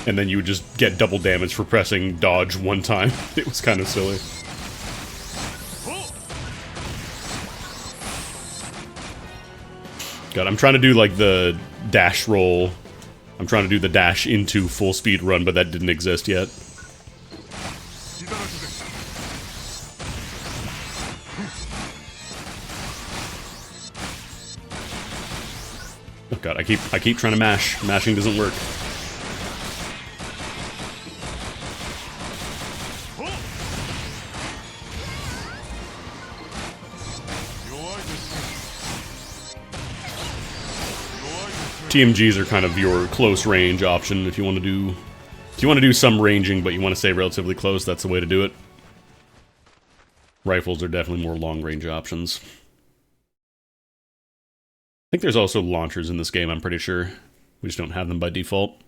you would just get double damage for pressing dodge one time. It was kind of silly. God, I'm trying to do like the dash roll. I'm trying to do the dash into full speed run, but that didn't exist yet. Oh god, I keep trying to mash. Mashing doesn't work. TMGs are kind of your close range option if you want to do some ranging, but you want to stay relatively close. That's the way to do it. Rifles are definitely more long range options. I think there's also launchers in this game, I'm pretty sure. We just don't have them by default.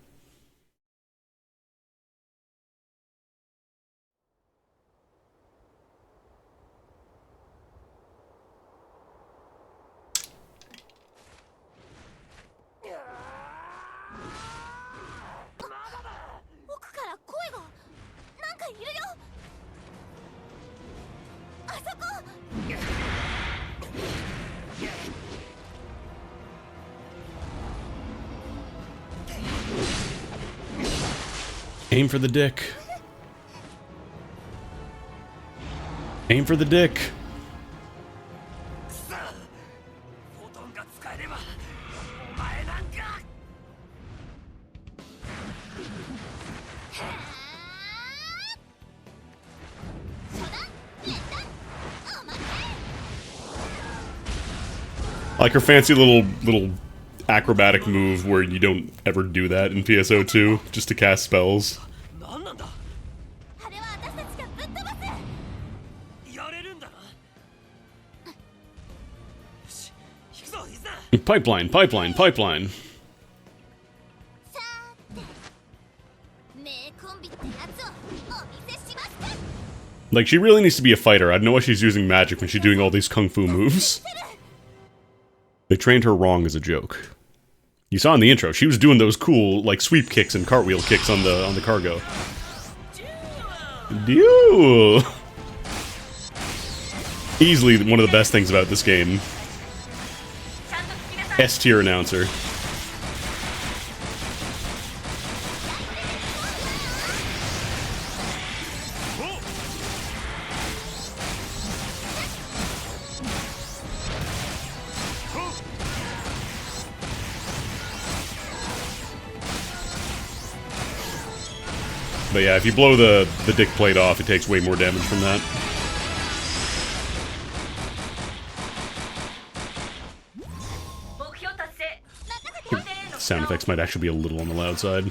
Aim for the dick. Aim for the dick. Like her fancy little acrobatic move where you don't ever do that in PSO2, just to cast spells. Pipeline, pipeline, pipeline. Like, she really needs to be a fighter. I don't know why she's using magic when she's doing all these kung fu moves. They trained her wrong as a joke. You saw in the intro, she was doing those cool, like, sweep kicks and cartwheel kicks on the cargo. Duel! Easily one of the best things about this game. S-tier announcer. But yeah, if you blow the dick plate off, it takes way more damage from that. Sound effects might actually be a little on the loud side.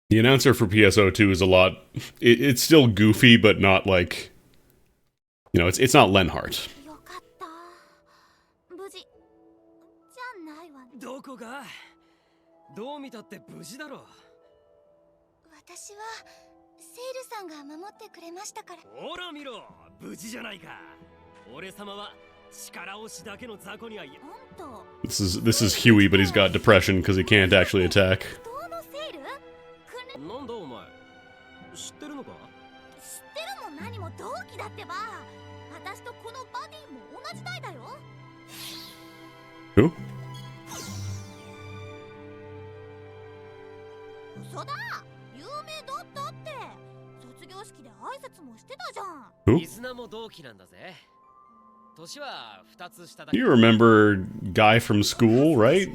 The announcer for PSO2 is a lot... It's still goofy, but not like... You know, it's not Lenhart. どこがどう見たって無事だろう。私はセイルさんが守ってくれましたから。ほら見ろ、無事じゃないか。俺様は力押しだけの雑魚には。This is Huey, but he's got depression because he can't actually attack. なんだお前、知ってるのか？知ってるも何も同期だってば。私とこのバディも同じ代だよ。Who? 嘘だ、有名だったって。卒業式で挨拶もしてたじゃん。水菜も同期なんだぜ。年は2つ下だ。You remember guy from school, right? はい、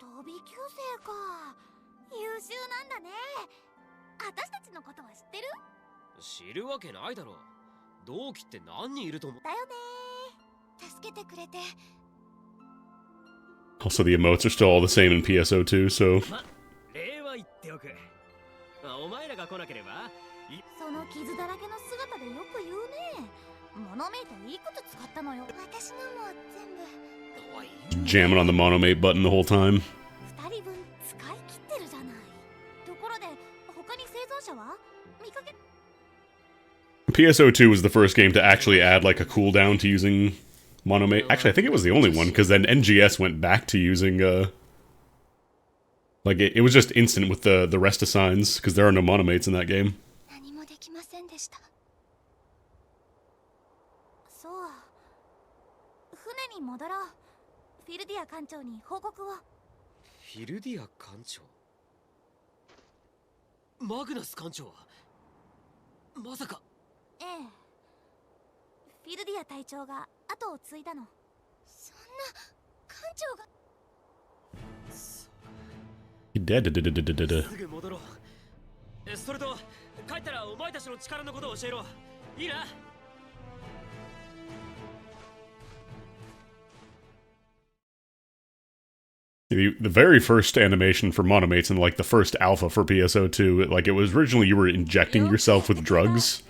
同期級生か。優秀なんだね。私たちのことは知ってる？知るわけないだろう。同期って何人いると思う？だよね。助けてくれて。Also, the emotes are still all the same in PSO2, so... 礼は言っておく。お前らが来なければ。その傷だらけの姿でよく言うね。モノメイトいくつ使ったのよ。私のも全部。Jamming on the monomate button the whole time. 2人分使い切ってるじゃない。ところで他に生存者は見かけ。PSO2 was the first game to actually add like a cooldown to using monomate. Actually, I think it was the only one because then NGS went back to using like it was just instant with the rest of signs because there are no monomates in that game. 何もできませんでした。そう。船に戻ろう。フィルディア艦長に報告を。フィルディア艦長。マグナス艦長はまさか。ええ。フィルディア隊長が後を継いだの。そんな艦長が。すぐ戻ろう。それと帰ったらお前たちの力のことを教えろ。いいな。The very first animation for monomates in like the first alpha for PSO2, like it was originally you were injecting yourself with drugs,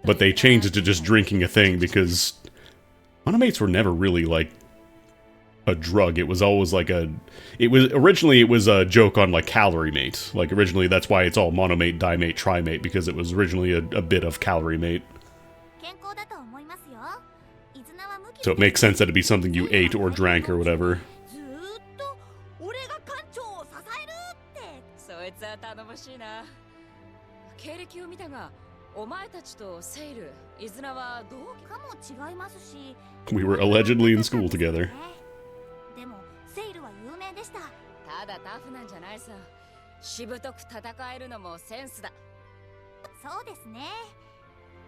but they changed it to just drinking a thing because monomates were never really like a drug. It was always like originally it was a joke on like calorie mate. Like originally that's why it's all monomate, dimate, trimate because it was originally a bit of calorie mate. So it makes sense that it'd be something you ate or drank or whatever. そいつは頼もしいな。経歴を見たが、お前たちとセイル、イズナは同期かも違いますし。We were allegedly in school together. でもセイルは有名でした。ただタフなんじゃないさ。しぶとく戦えるのもセンスだ。そうですね。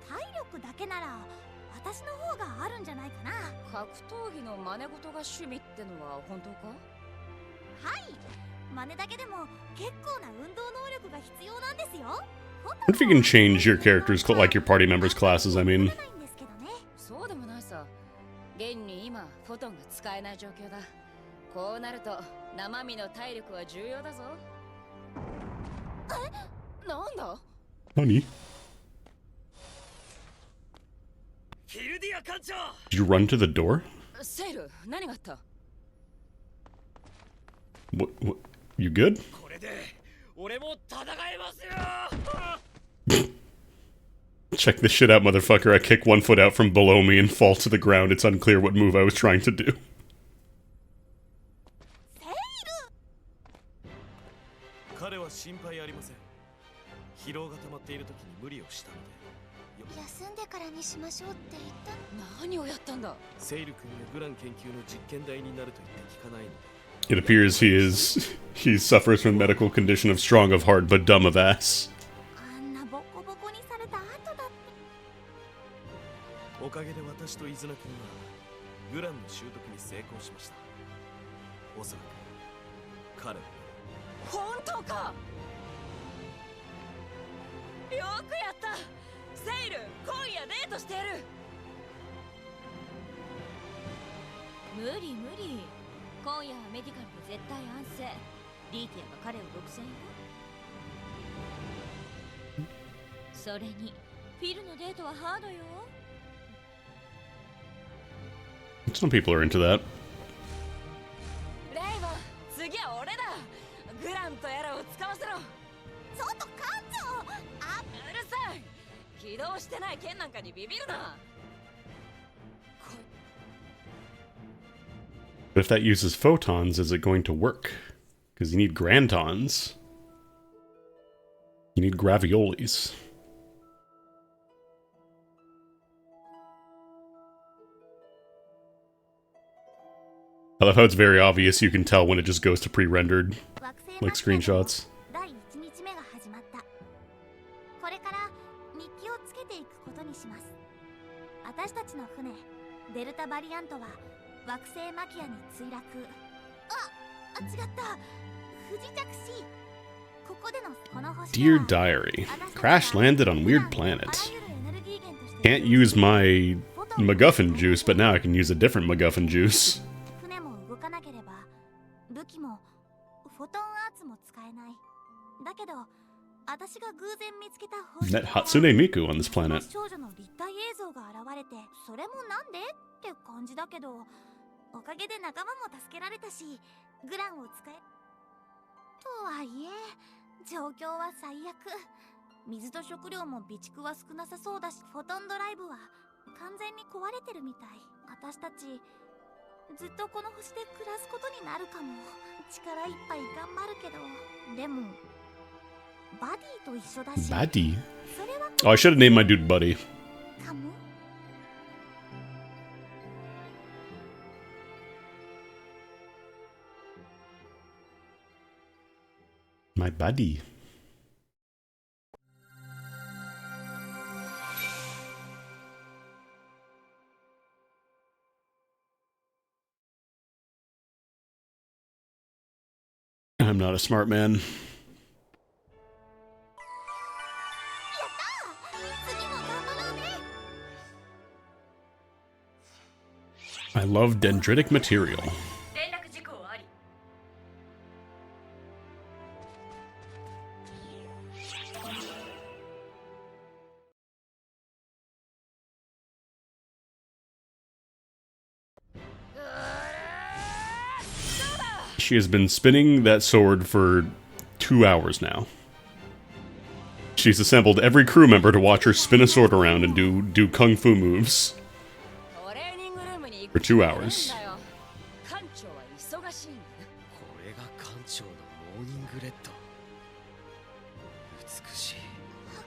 体力だけなら私の方があるんじゃないかな。格闘技の真似事が趣味ってのは本当か？はい。真似だけでも結構な運動能力が必要なんですよ。 What if you can change your characters, like your party members' classes, I mean? そうでもないさ。現に今フォトンが使えない状況だ。こうなると生身の体力は重要だぞ。なんだ Honey, ヒルディア艦長 did you run to the door? セイル、何があった？ What? You good? これで俺も戦えますよ Check this shit out, motherfucker. I kick one foot out from below me and fall to the ground. It's unclear what move I was trying to do. 彼は心配ありません。疲労が溜まっている時に無理をしたので。休んでからにしましょうって言ったの。何をやったんだ？セイル君がグラン研究の実験台になると言って聞かないので。 It appears he suffers from medical condition of strong of heart but dumb of ass. あんなボコボコにされた後だって。おかげで私とイズナ君はグランの習得に成功しました。おそらく彼は本当か？よくやった。セイル、今夜デートしてやる。無理無理。今夜はメディカルで絶対安静。リーティアが彼を独占よ。それにフィルのデートはハードよ。 Some people are into that. レイバン、次は俺だ。グランとやらを使わせろ。ちょっと艦長。あ、うるさい。起動してない剣なんかにビビるな。 But if that uses photons, is it going to work? Because you need grantons. You need graviolis. I love how it's very obvious you can tell when it just goes to pre-rendered, like screenshots. 第1日目が始まった。これから日記をつけていくことにします。私たちの船デルタバリアントは惑星マキアに墜落。違った。不時着し。ここでのこの星 Dear Diary, crash landed on weird planet. Can't use my MacGuffin juice, but now I can use a different MacGuffin juice. 船も動かなければ武器もフォトンアーツも使えない。だけど私が偶然見つけた星 Met Hatsune Miku on this planet. 少女の立体映像が現れて、それもなんでって感じだけど、おかげで仲間も助けられたし、グランを使えとはいえ状況は最悪。水と食料も備蓄は少なさそうだし、フォトンドライブは完全に壊れてるみたい。私たちずっとこの星で暮らすことになるかも。力いっぱい頑張るけど、でもバディと一緒だし。 Buddy? それは Oh, I should have named my dude Buddy. かも。My buddy. I'm not a smart man. 次も頑張ろうね。 I love dendritic material. 連絡事項あり。 She has been spinning that sword for 2 hours now. She's assembled every crew member to watch her spin a sword around and do kung fu moves トレーニングルームに行 for く 2 hours. 艦長は忙しいんだ。これが艦長のモーニングレッド。美しい。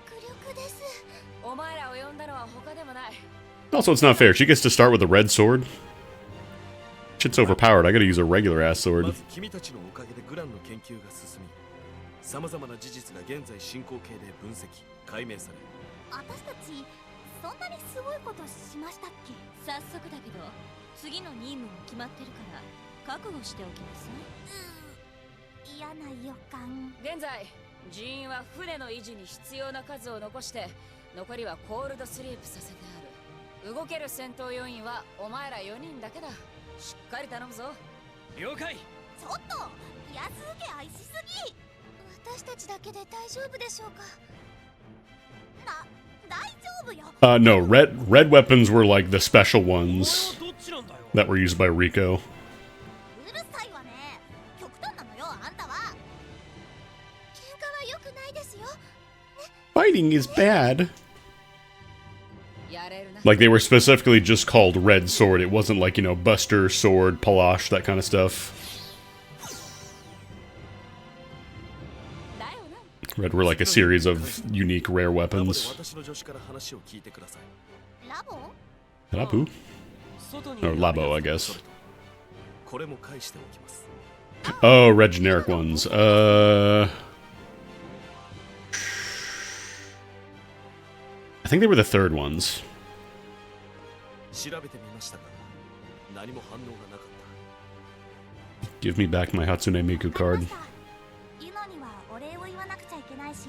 迫力です。お前らを呼んだのは他でもない。 Also, it's not fair. She gets to start with a red sword. Shit's overpowered. I gotta use a regular ass ま sword. ず君たちのおかげでグランの研究が進み、さまざまな事実が現在進行形で分析解明され、私たちそんなにすごいことしましたっけ？早速だけど次の任務も決まってるから覚悟しておきなさい。嫌な予感。現在人員は船の維持に必要な数を残して、残りはコールドスリープさせてある。動ける戦闘要員はお前ら4人だけだ。しっかり頼むぞ。了解。ちょっと安請け合いしすぎ。私たちだけで大丈夫でしょうか。大丈夫よ。No, red weapons were like the special ones that were used by Rico. うるさいわね。極端なのよ、あんたは。喧嘩は良くないですよ。 Fighting is bad. やれるな。 Like, they were specifically just called Red Sword. It wasn't like, you know, Buster, Sword, Palash, that kind of stuff. だよな。 Red were like a series of unique rare ラボで weapons. 私の助手から話を聞いてください。ラボ Labu? 外に Or Labo, I guess. これも返しておきます。 Oh, red generic ones. I think they were the third ones. 調べてみましたが、何も反応がなかっ Give me back my Hatsune Miku わかり card. ました。ユノにはお礼を言わなくちゃいけないし。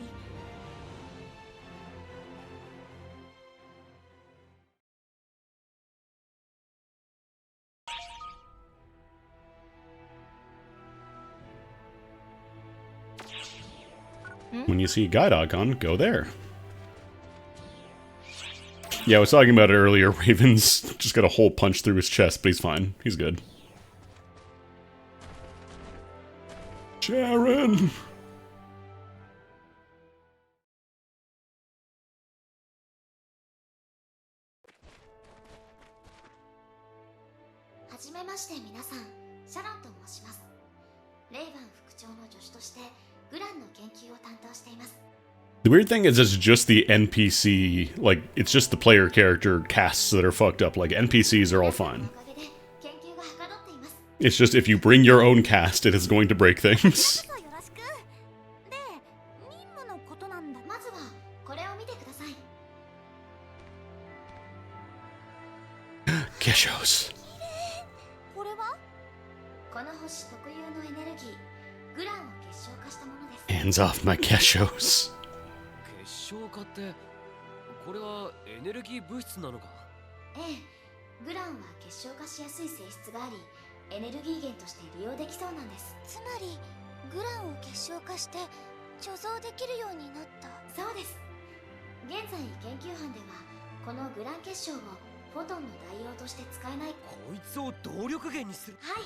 When you see Gaidakon, go there. Yeah, I was talking about it earlier. Raven's just got a hole punched through his chest, but he's fine. He's good. Sharon! はじめまして皆さん、シャロンと申します。レイバン副長の助手としてグランの研究を担当しています。 The weird thing is it's just the NPC, like, it's just the player character casts that are fucked up. Like, NPCs are all お fine. かげで研究がはかどっています。 It's just if you bring your own cast, it is going to break things. どうぞよろしく。で、任務のことなんだ。まずはこれを見てください。 Keshos. これはこの星特有のエネルギー、グランを結晶化したものです。 Hands off my Keshos. た。結晶化って、これはエネルギー物質なのか？ええ、グランは結晶化しやすい性質があり、エネルギー源として利用できそうなんです。つまり、グランを結晶化して貯蔵できるようになった。そうです。現在研究班ではこのグラン結晶をフォトンの代用として使えない。こいつを動力源にする。はい。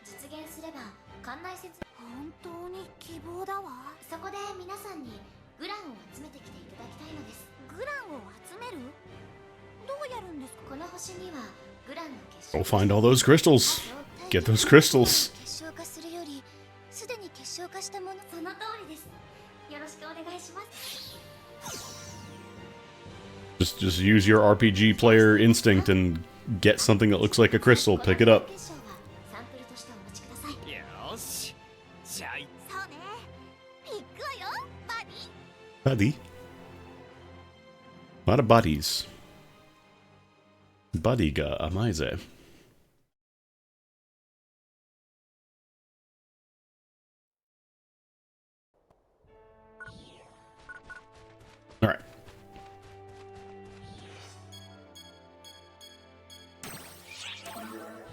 実現すれば館内設本当に希望だわ。そこで皆さんにグランを集めてきていただきたいのです。グランを集める？どうやるんですか？この星にはグランの結晶 Go find all those crystals. Get those crystals. 結晶化するよりすでに結晶化したもの。その通りです。よろしくお願いします。 Just use your RPG player instinct and get something that looks like a crystal. Pick it up. 結晶はサンプルとしてお持ちください。よし。じゃあ、そうね。行くわよ、バディ。 Buddy. A lot of buddies. Buddy ga amaize. Alright.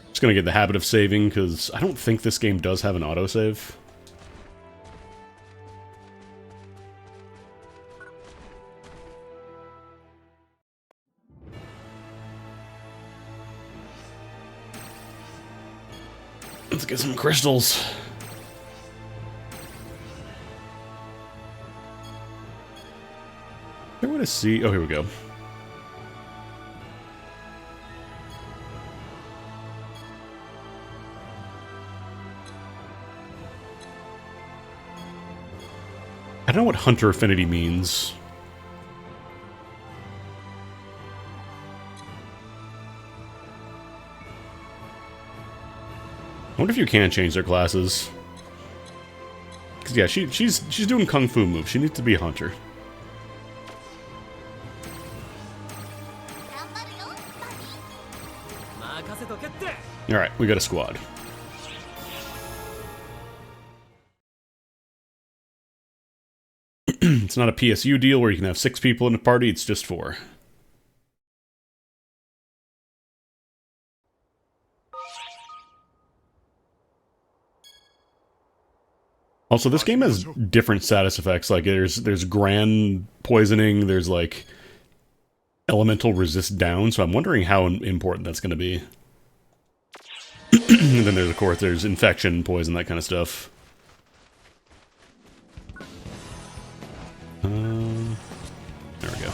Just gonna get the habit of saving, because I don't think this game does have an autosave. Let's get some crystals. I want to see. Oh, here we go. I don't know what Hunter Affinity means. I wonder if you can change their classes. Cause yeah, she's doing kung fu moves. She needs to be a hunter. 頑張るよ、バディ。任せとけって。 All right, we got a squad. It's not a PSU deal where you can have 6 people in a party. It's just 4. Also, this game has different status effects. Like, there's grand poisoning, there's, like, elemental resist down, so I'm wondering how important that's going to be. And then there's, of course, there's infection, poison, that kind of stuff. There we go.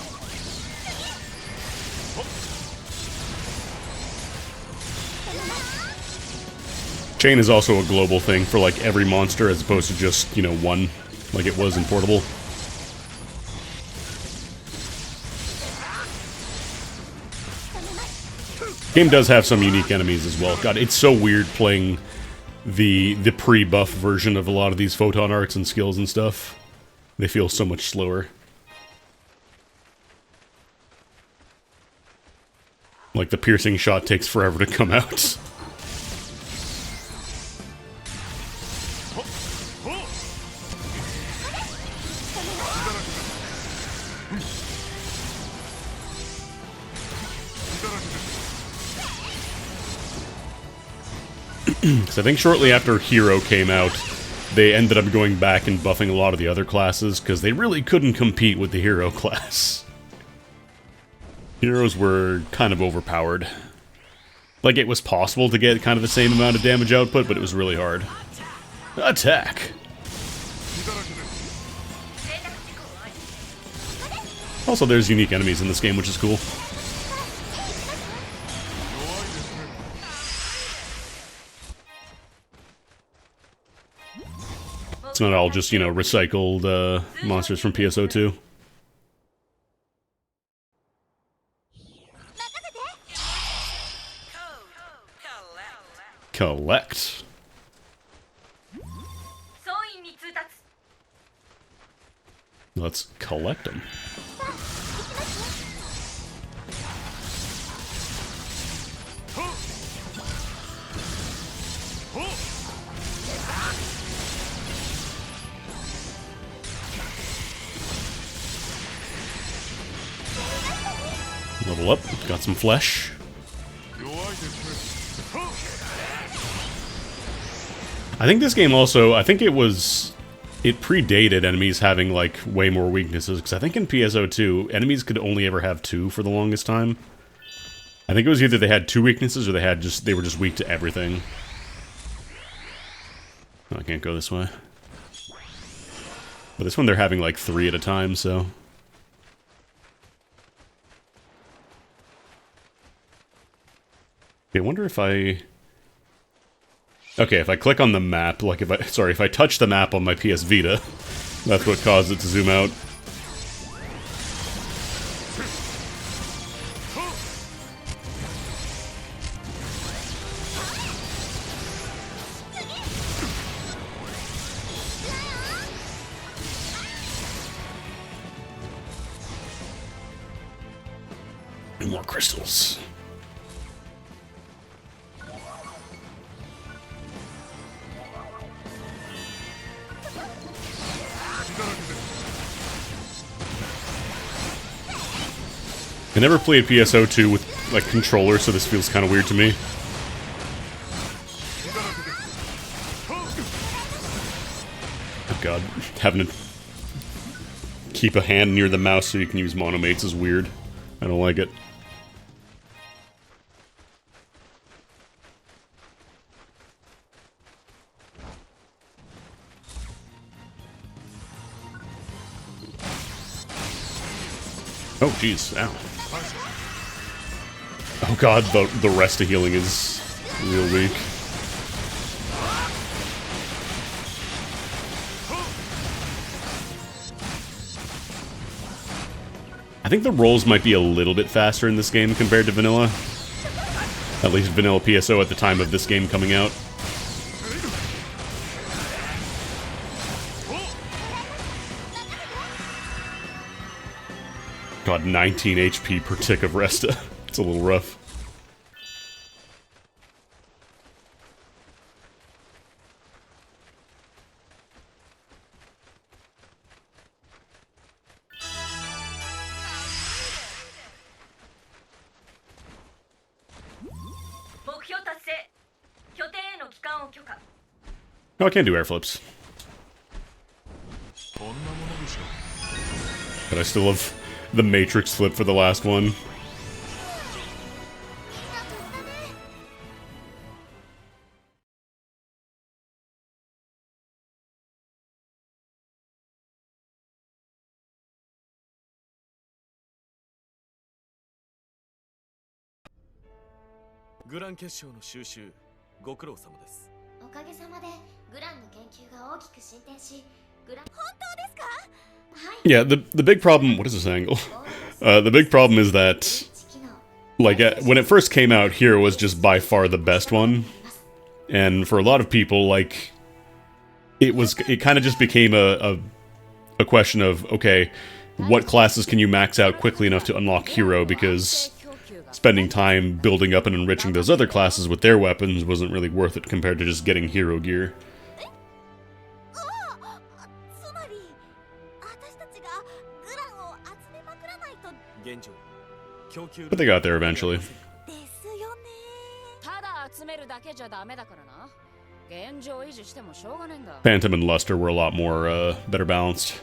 Chain is also a global thing for, like, every monster as opposed to just, you know, one, like it was in Portable. Game does have some unique enemies as well. God, it's so weird playing the pre-buff version of a lot of these photon arts and skills and stuff. They feel so much slower. Like, the piercing shot takes forever to come out. Because I think shortly after Hero came out, they ended up going back and buffing a lot of the other classes, because they really couldn't compete with the Hero class. Heroes were kind of overpowered. Like, it was possible to get kind of the same amount of damage output, but it was really hard. Attack! Also, there's unique enemies in this game, which is cool. It's not all just, you know, recycled monsters from PSO2. Collect. Let's collect them. Level up, got some flesh. I think this game also, it predated enemies having, like, way more weaknesses, because I think in PSO2, enemies could only ever have 2 for the longest time. I think it was either they had 2 weaknesses, or they were just weak to everything. Oh, I can't go this way. But this one they're having, like, 3 at a time, so... I wonder if I... Okay, if I click on the map, like if I touch the map on my PS Vita, that's what caused it to zoom out. And more crystals. I never played PSO2 with, like, controller, so this feels kind of weird to me. Oh god, having to keep a hand near the mouse so you can use monomates is weird. I don't like it. Oh jeez, ow. Oh god, the rest of healing is real weak. I think the rolls might be a little bit faster in this game compared to vanilla. At least vanilla PSO at the time of this game coming out. God, 19 HP per tick of Resta. It's a little rough. Oh, I can't do air flips. but I still have the Matrix flip for the last one. Gran 決勝の収集ご苦労様です。おかげさまでグランの研究が大きく進展し、グラン本当ですか？はい。Yeah, the big problem. What is this angle? The big problem is that, like, when it first came out, Hero was just by far the best one, and for a lot of people, like, it kind of just became a question of, okay, what classes can you max out quickly enough to unlock Hero, because spending time building up and enriching those other classes with their weapons wasn't really worth it compared to just getting hero gear. But they got there eventually. Phantom and Luster were a lot more, better balanced.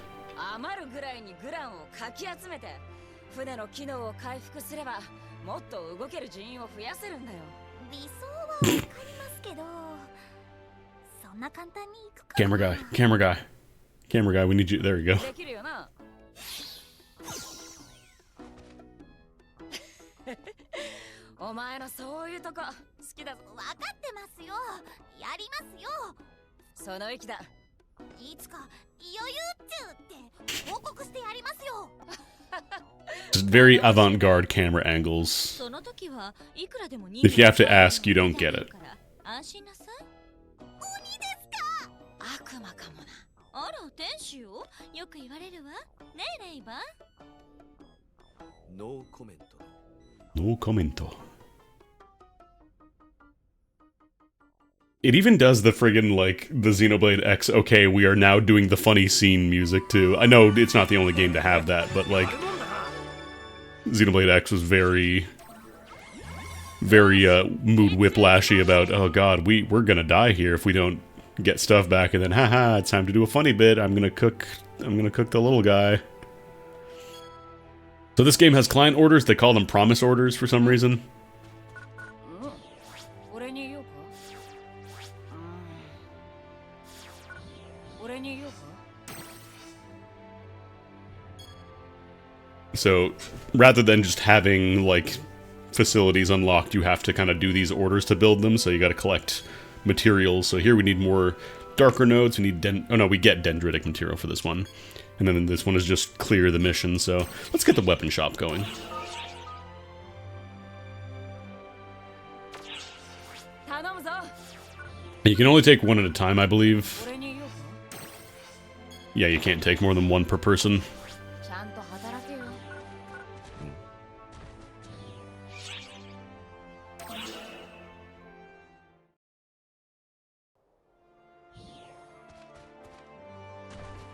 船の機能を回復すればもっと動ける人員を増やせるんだよ。理想はわかりますけど、そんな簡単にいくか。Camera guy, camera guy, camera guy. We need you. There you go. できるよな。お前のそういうとこ好きだぞ。わかってますよ。やりますよ。その意気だ。いつか余裕っちゅうって報告してやりますよ。Just very avant-garde camera angles. If you have to ask, you don't get it. 鬼ですか？悪魔かもな。あら、天使よ。よく言われるわ。ねえ、レイバー。ノーコメント。No commento. It even does the friggin', like, the Xenoblade X, okay, we are now doing the funny scene music, too. I know it's not the only game to have that, but, like, Xenoblade X was very, mood whiplashy about, oh god, we're gonna die here if we don't get stuff back, and then, haha, it's time to do a funny bit, I'm gonna cook the little guy. So this game has client orders, they call them promise orders for some reason. So, rather than just having, like, facilities unlocked, you have to kind of do these orders to build them, so you gotta collect materials. So here we need more darker nodes, we need we get dendritic material for this one. And then this one is just clear the mission, so let's get the weapon shop going. You can only take one at a time, I believe. Yeah, you can't take more than one per person.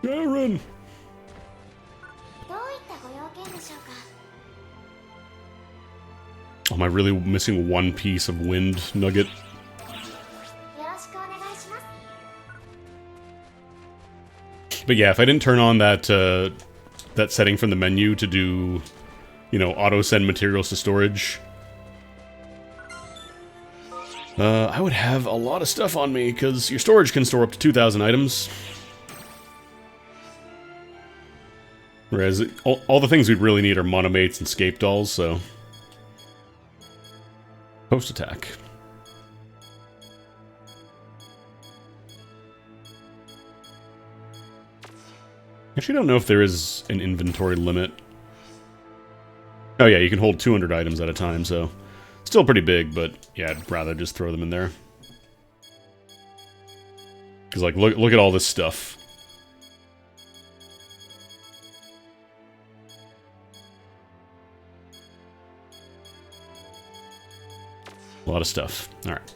Aaron! Am I really missing one piece of wind nugget? But yeah, if I didn't turn on that that setting from the menu to do, you know, auto send materials to storage, I would have a lot of stuff on me, because your storage can store up to 2,000 items. Whereas all the things we'd really need are monomates and scape dolls, so... Post-attack. Actually, I don't know if there is an inventory limit. Oh yeah, you can hold 200 items at a time, so... Still pretty big, but yeah, I'd rather just throw them in there. Because, like, look at all this stuff. A lot of stuff. Alright.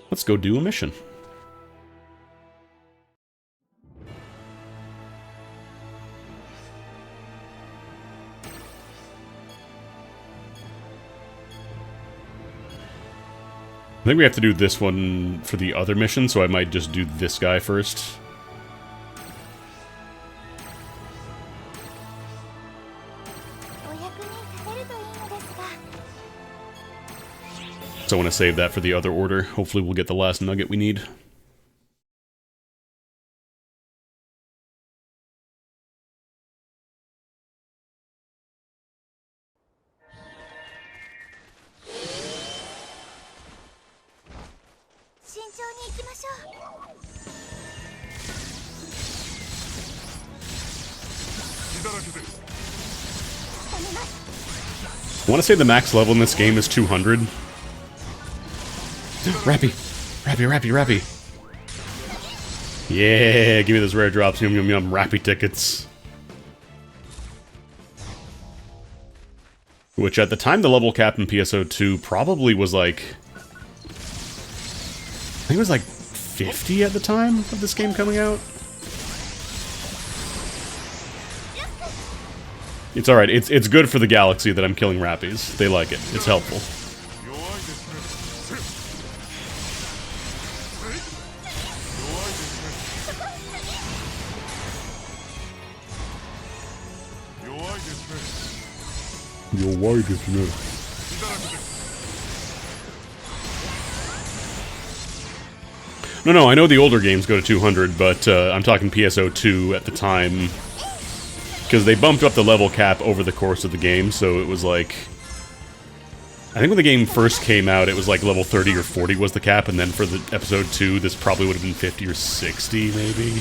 Let's go do a mission. I think we have to do this one for the other mission, so I might just do this guy first. So I want to save that for the other order. Hopefully we'll get the last nugget we need. I want to say the max level in this game is 200. Rappy! Rappy, Rappy, Rappy! Yeah, give me those rare drops, yum yum yum, Rappy tickets. Which at the time the level cap in PSO2 probably was like... I think it was like 50 at the time of this game coming out. It's alright, it's good for the galaxy that I'm killing Rappies. They like it, it's helpful. Your widest net. No, I know the older games go to 200, but I'm talking PSO2 at the time. Because they bumped up the level cap over the course of the game, so it was like... I think when the game first came out, it was like level 30 or 40 was the cap, and then for the episode 2, this probably would have been 50 or 60, maybe?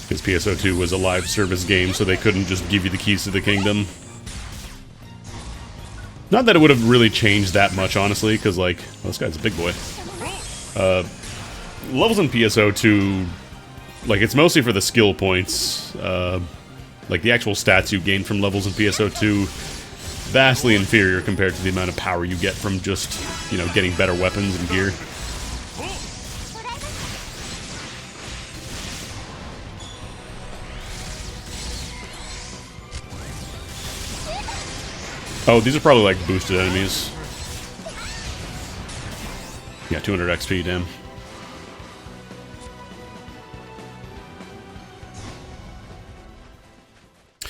Because PSO2 was a live service game, so they couldn't just give you the keys to the kingdom. Not that it would have really changed that much, honestly, because, like, well, this guy's a big boy. Levels in PSO2... Like, it's mostly for the skill points. Like, the actual stats you gain from levels in PSO2, vastly inferior compared to the amount of power you get from just, you know, getting better weapons and gear. Oh, these are probably, like, boosted enemies. Yeah, 200 XP, damn.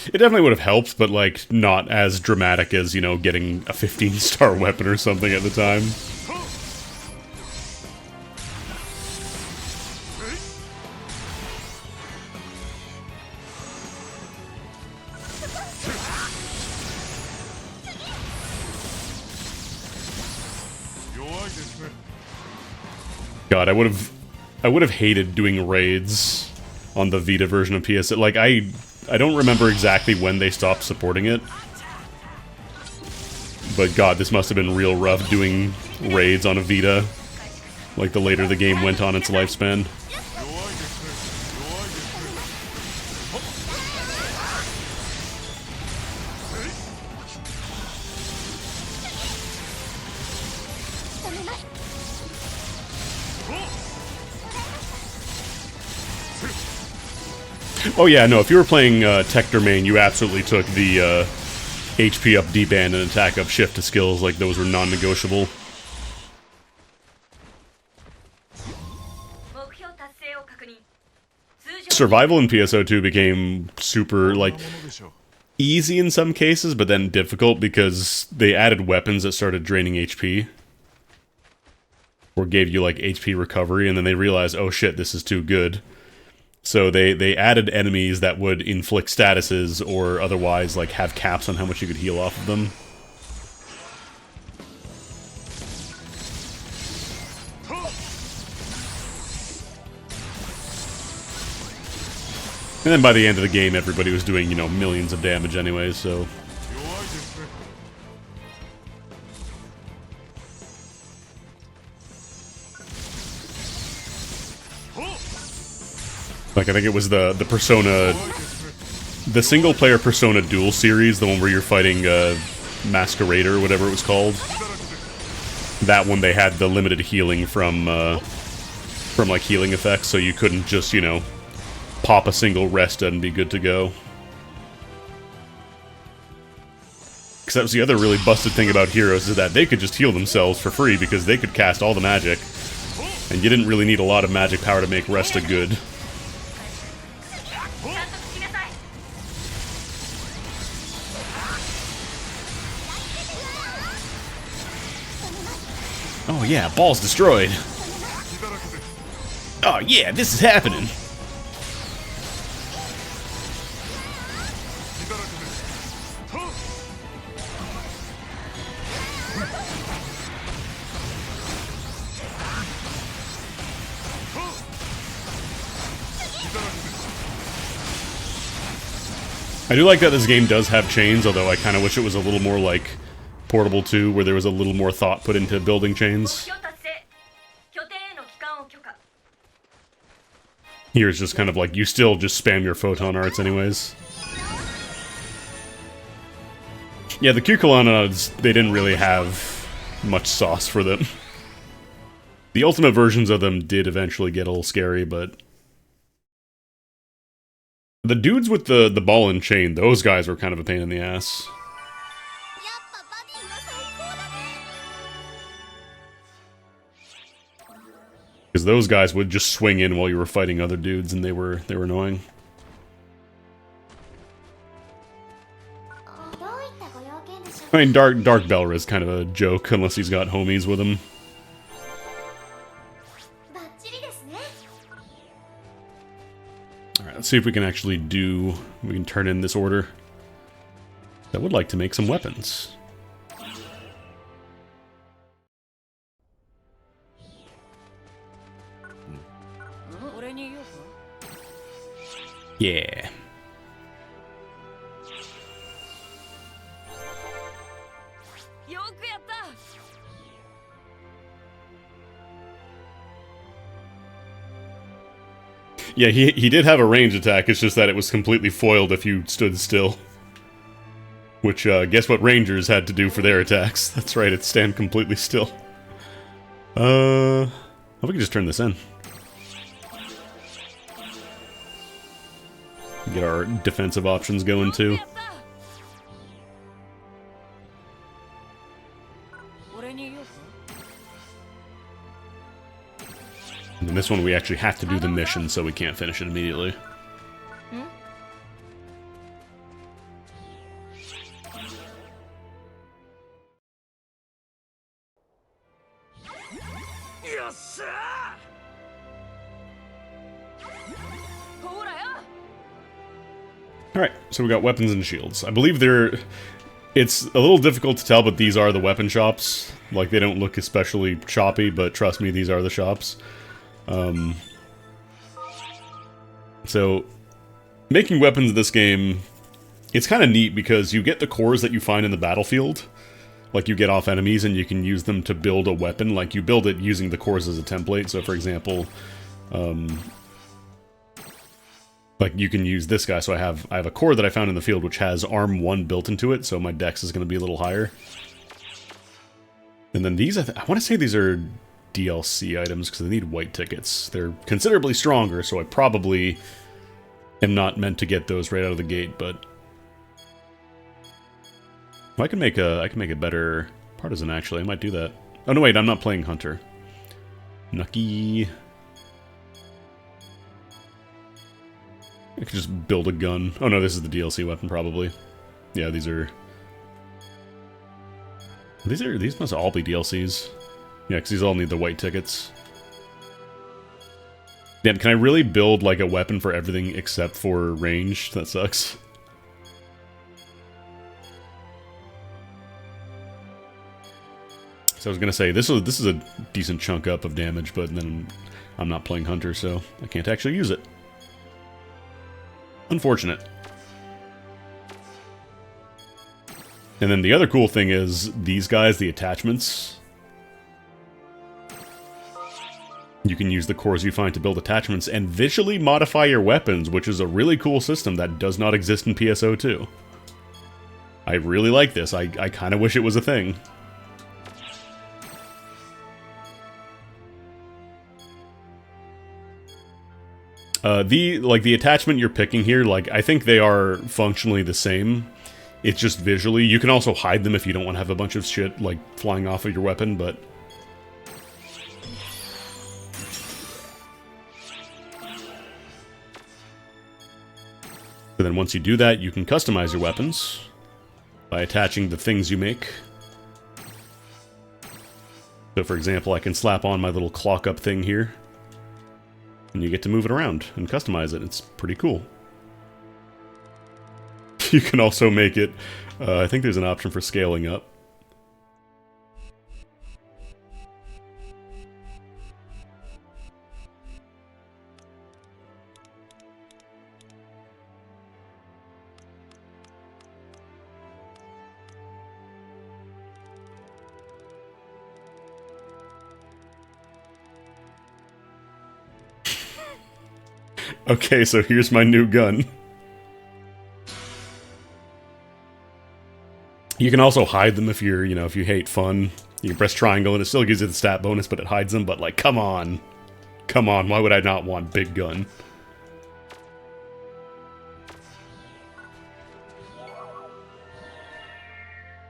It definitely would have helped, but, like, not as dramatic as, you know, getting a 15-star weapon or something at the time. God, I would have hated doing raids on the Vita version of PS. Like, I don't remember exactly when they stopped supporting it. But god, this must have been real rough doing raids on a Vita. Like, the later the game went on its lifespan. Oh yeah, no, if you were playing Tector main, you absolutely took the HP up D-band and attack up shift to skills, like those were non-negotiable. Survival in PSO2 became super, like, easy in some cases, but then difficult because they added weapons that started draining HP. Or gave you, like, HP recovery, and then they realized, oh shit, this is too good. So they added enemies that would inflict statuses or otherwise, like, have caps on how much you could heal off of them. And then by the end of the game, everybody was doing, you know, millions of damage anyway, so... Like, I think it was the Persona... The single-player Persona Duel series, the one where you're fighting Masquerader, or whatever it was called. That one, they had the limited healing from like, healing effects, so you couldn't just, you know, pop a single rest and be good to go. Because that was the other really busted thing about Heroes, is that they could just heal themselves for free, because they could cast all the magic. And you didn't really need a lot of magic power to make Resta good. Oh yeah, ball's destroyed. Oh yeah, this is happening. I do like that this game does have chains, although I kind of wish it was a little more like Portable 2, where there was a little more thought put into building chains. Here it's just kind of like, you still just spam your photon arts anyways. Yeah, the Q-Colonnades, they didn't really have much sauce for them. The ultimate versions of them did eventually get a little scary, but... the dudes with the ball and chain, those guys were kind of a pain in the ass. Because those guys would just swing in while you were fighting other dudes, and they were annoying. I mean, Dark Belra is kind of a joke, unless he's got homies with him. Alright, let's see if we can actually we can turn in this order. I would like to make some weapons. Yeah. Yeah, he did have a range attack, it's just that it was completely foiled if you stood still. Which, guess what Rangers had to do for their attacks? That's right, it's stand completely still. We can just turn this in. Get our defensive options going, too. And in this one, we actually have to do the mission, so we can't finish it immediately. Alright, so we got weapons and shields. I believe it's a little difficult to tell, but these are the weapon shops. Like, they don't look especially choppy, but trust me, these are the shops. So, making weapons in this game, it's kind of neat because you get the cores that you find in the battlefield. Like, you get off enemies and you can use them to build a weapon. Like, you build it using the cores as a template. So, for example, like, you can use this guy. So I have a core that I found in the field which has Arm 1 built into it, so my dex is going to be a little higher. And then these, I want to say these are DLC items because they need white tickets. They're considerably stronger, so I probably am not meant to get those right out of the gate, but... well, I can make a better partisan, actually. I might do that. Oh, no, wait, I'm not playing Hunter. Nucky... I could just build a gun. Oh no, this is the DLC weapon, probably. Yeah, these must all be DLCs. Yeah, because these all need the white tickets. Damn, can I really build, like, a weapon for everything except for range? That sucks. So I was gonna say, this is a decent chunk up of damage, but then I'm not playing Hunter, so I can't actually use it. Unfortunate. And then the other cool thing is, these guys, the attachments. You can use the cores you find to build attachments and visually modify your weapons, which is a really cool system that does not exist in PSO2. I really like this. I kind of wish it was a thing. The attachment you're picking here, like, I think they are functionally the same. It's just visually. You can also hide them if you don't want to have a bunch of shit, like, flying off of your weapon, but... so then once you do that, you can customize your weapons by attaching the things you make. So for example, I can slap on my little clock up thing here, and you get to move it around and customize it. It's pretty cool. You can also make it, I think there's an option for scaling up. Okay, so here's my new gun. You can also hide them if you're, if you hate fun. You can press triangle and it still gives you the stat bonus, but it hides them. But like, come on. Come on, why would I not want big gun?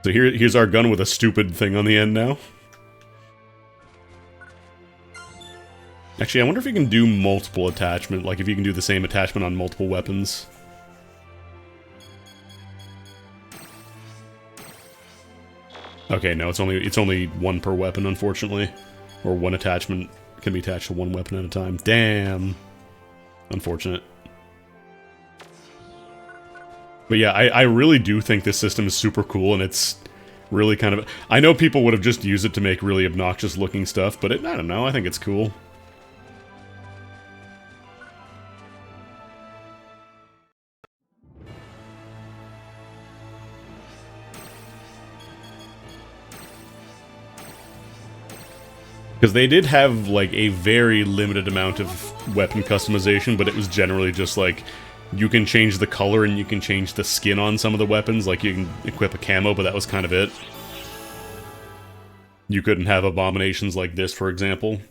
So here's our gun with a stupid thing on the end now. Actually, I wonder if you can do multiple attachment, like if you can do the same attachment on multiple weapons. Okay, no, it's only one per weapon, unfortunately. Or one attachment can be attached to one weapon at a time. Damn. Unfortunate. But yeah, I really do think this system is super cool, and it's really kind of... I know people would have just used it to make really obnoxious looking stuff, but I don't know, I think it's cool. Because they did have, like, a very limited amount of weapon customization, but it was generally just, like, you can change the color and you can change the skin on some of the weapons. Like, you can equip a camo, but that was kind of it. You couldn't have abominations like this, for example.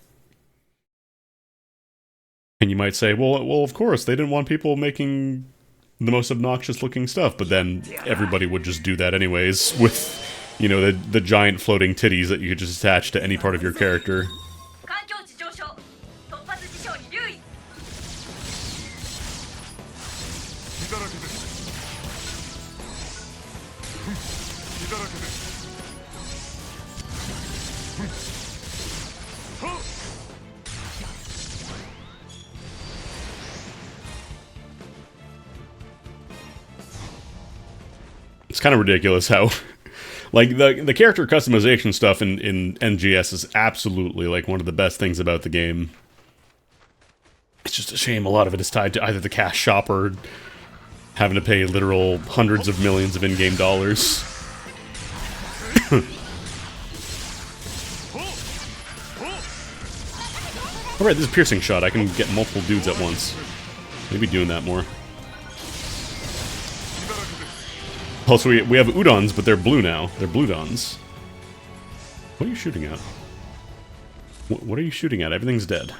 And you might say, well, of course, they didn't want people making the most obnoxious-looking stuff, but then everybody would just do that anyways, with... You know, the giant floating titties that you could just attach to any part of your character. It's kind of ridiculous how... Like, the character customization stuff in NGS is absolutely, like, one of the best things about the game. It's just a shame a lot of it is tied to either the cash shop or having to pay literal hundreds of millions of in-game dollars. Alright, this is a piercing shot. I can get multiple dudes at once. Maybe doing that more. Also, we have udons, but they're blue now. They're blue dons. What are you shooting at? What are you shooting at? Everything's dead.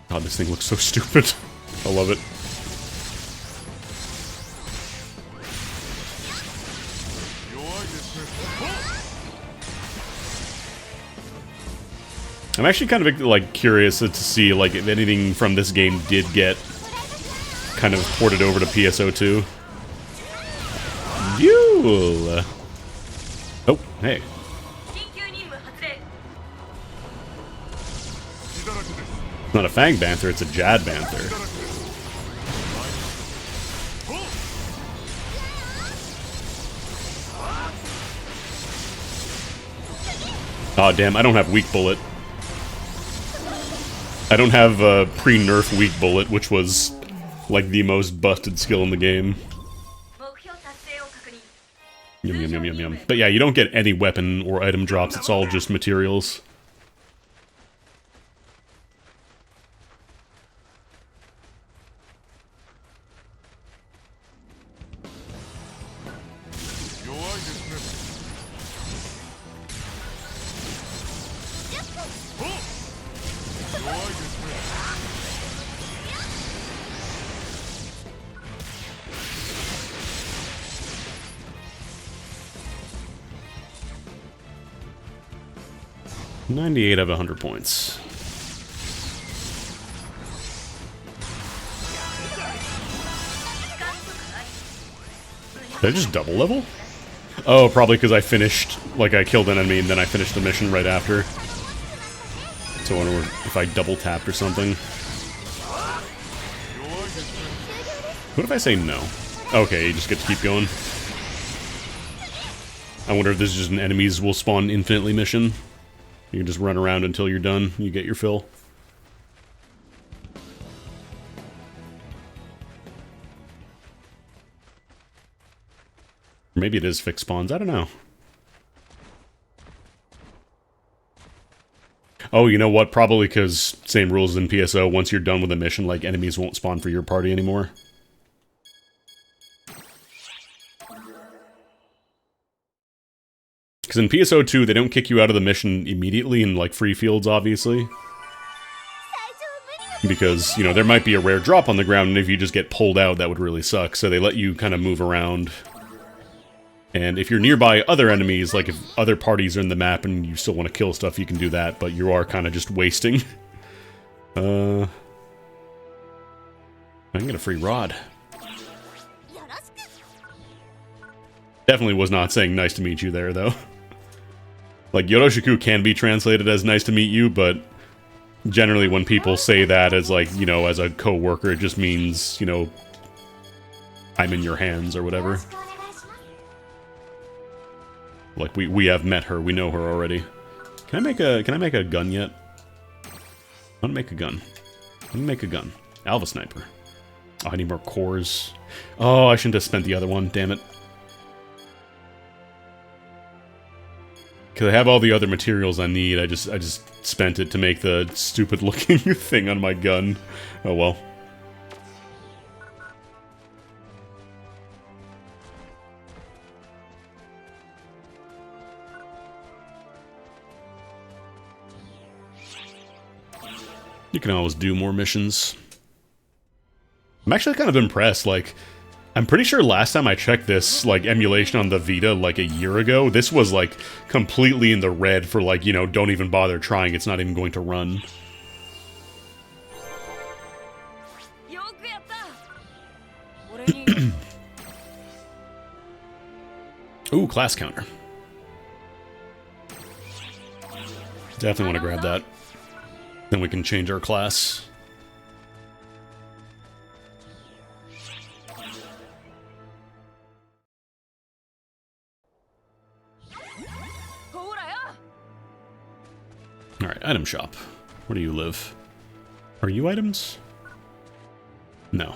God, this thing looks so stupid. I love it. I'm actually kind of, like, curious to see, like, if anything from this game did get kind of ported over to PSO2. Yule! Oh, hey. It's not a Fang Banther, it's a Jad Banther. Aw, damn, I don't have Weak Bullet. I don't have pre-nerf Weak Bullet, which was, like, the most busted skill in the game. Yum, yum, yum, yum, yum. But yeah, you don't get any weapon or item drops, it's all just materials. $98 of 100 points. Did I just double level? Oh, probably because I finished, like I killed an enemy and then I finished the mission right after. So I wonder if I double tapped or something. What if I say no? Okay, you just get to keep going. I wonder if this is just an enemies will spawn infinitely mission. You can just run around until you're done, you get your fill. Maybe it is fixed spawns, I don't know. Oh, you know what? Probably because same rules in PSO. Once you're done with a mission, like, enemies won't spawn for your party anymore. Because in PSO2, they don't kick you out of the mission immediately in, like, free fields, obviously. Because, you know, there might be a rare drop on the ground, and if you just get pulled out, that would really suck. So they let you kind of move around. And if you're nearby other enemies, like if other parties are in the map and you still want to kill stuff, you can do that, but you are kind of just wasting. I can get a free rod. Definitely was not saying nice to meet you there, though. Like, Yoroshiku can be translated as nice to meet you, but generally when people say that as, like, you know, as a co-worker, it just means, you know, I'm in your hands or whatever. Like, we have met her, we know her already. Can I make a gun yet? I want to make a gun. Let me make a gun. Alva Sniper. Oh, I need more cores. Oh, I shouldn't have spent the other one, damn it. Because I have all the other materials I need, I just spent it to make the stupid looking thing on my gun. Oh well. You can always do more missions. I'm actually kind of impressed, like, I'm pretty sure last time I checked this, like, emulation on the Vita, like, a year ago, this was, like, completely in the red for, like, you know, don't even bother trying, it's not even going to run. Ooh, class counter. Definitely want to grab that. Then we can change our class. Alright, item shop. Where do you live? Are you items? No.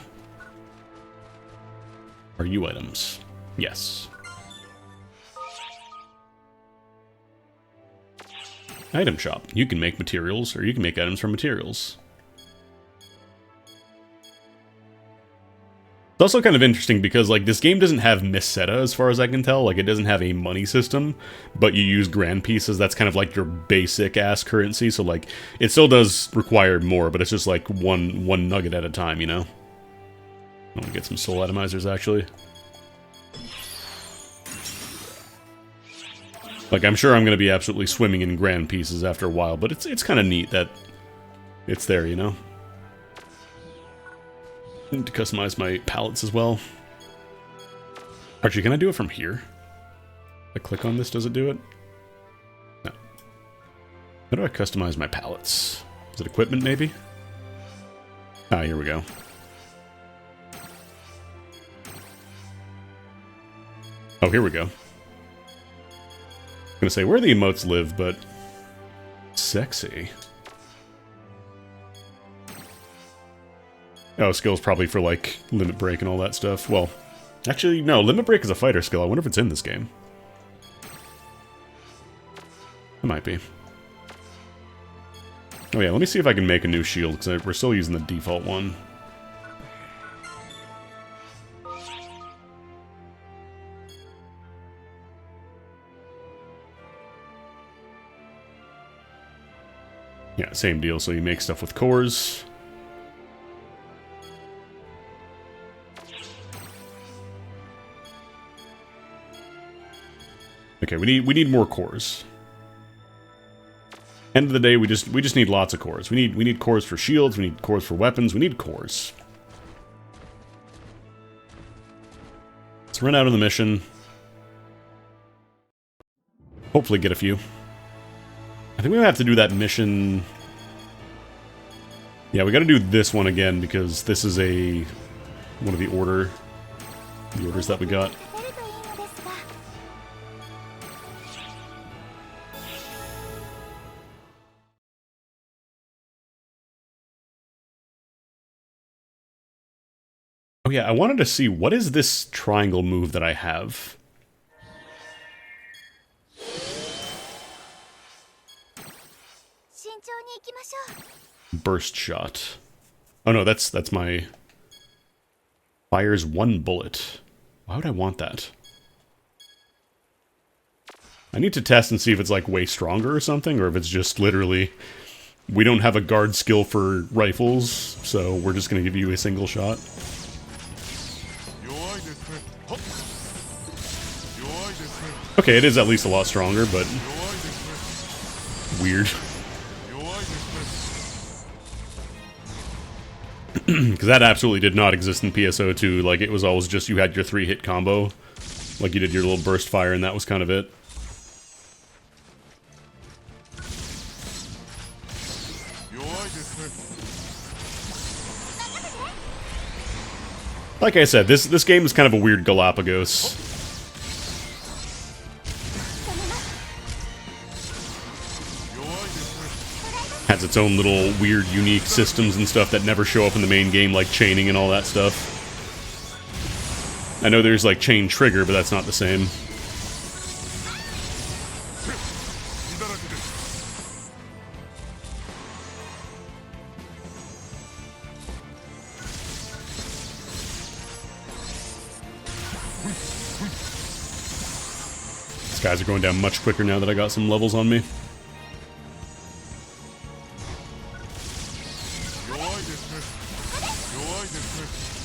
Are you items? Yes. Item shop. You can make materials, or you can make items from materials. It's also kind of interesting because, like, this game doesn't have Miseta as far as I can tell. Like, it doesn't have a money system, but you use grand pieces. That's kind of like your basic-ass currency, so, like, it still does require more, but it's just, like, one nugget at a time, you know? I want to get some soul atomizers, actually. Like, I'm sure I'm going to be absolutely swimming in grand pieces after a while, but it's kind of neat that it's there, you know? I need to customize my palettes as well. Actually, can I do it from here? If I click on this, does it do it? No. How do I customize my palettes? Is it equipment, maybe? Ah, here we go. Oh, here we go. I'm gonna say where the emotes live, but sexy. Oh, skill's probably for, like, limit break and all that stuff. Well, actually, no, limit break is a fighter skill. I wonder if it's in this game. It might be. Oh yeah, let me see if I can make a new shield, because we're still using the default one. Yeah, same deal. So you make stuff with cores. Okay, we need more cores. End of the day, we just need lots of cores. We need cores for shields. We need cores for weapons. We need cores. Let's run out of the mission. Hopefully get a few. I think we have to do that mission... Yeah, we gotta do this one again, because this is one of the orders that we got. Oh yeah, I wanted to see, what is this triangle move that I have? Burst shot. Oh no, that's my... Fires 1 bullet. Why would I want that? I need to test and see if it's like way stronger or something, or if it's just literally... We don't have a guard skill for rifles, so we're just gonna give you a single shot. Okay, it is at least a lot stronger, but... Weird. Because that absolutely did not exist in PSO2. Like, it was always just you had your 3-hit combo. Like, you did your little burst fire, and that was kind of it. Like I said, this game is kind of a weird Galapagos. Has its own little weird, unique systems and stuff that never show up in the main game, like chaining and all that stuff. I know there's like chain trigger, but that's not the same. These guys are going down much quicker now that I got some levels on me.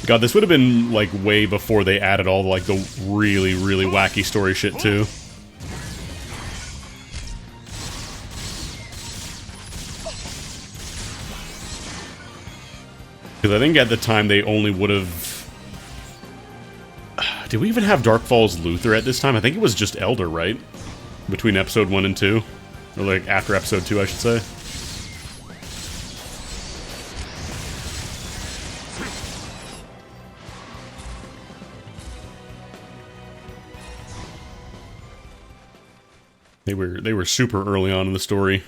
God, this would have been, like, way before they added all, like, the really, really wacky story shit, too. Because I think at the time they only would have... Did we even have Dark Falls Luther at this time? I think it was just Elder, right? Between episode 1 and 2. Or, like, after episode 2, I should say. They were super early on in the story.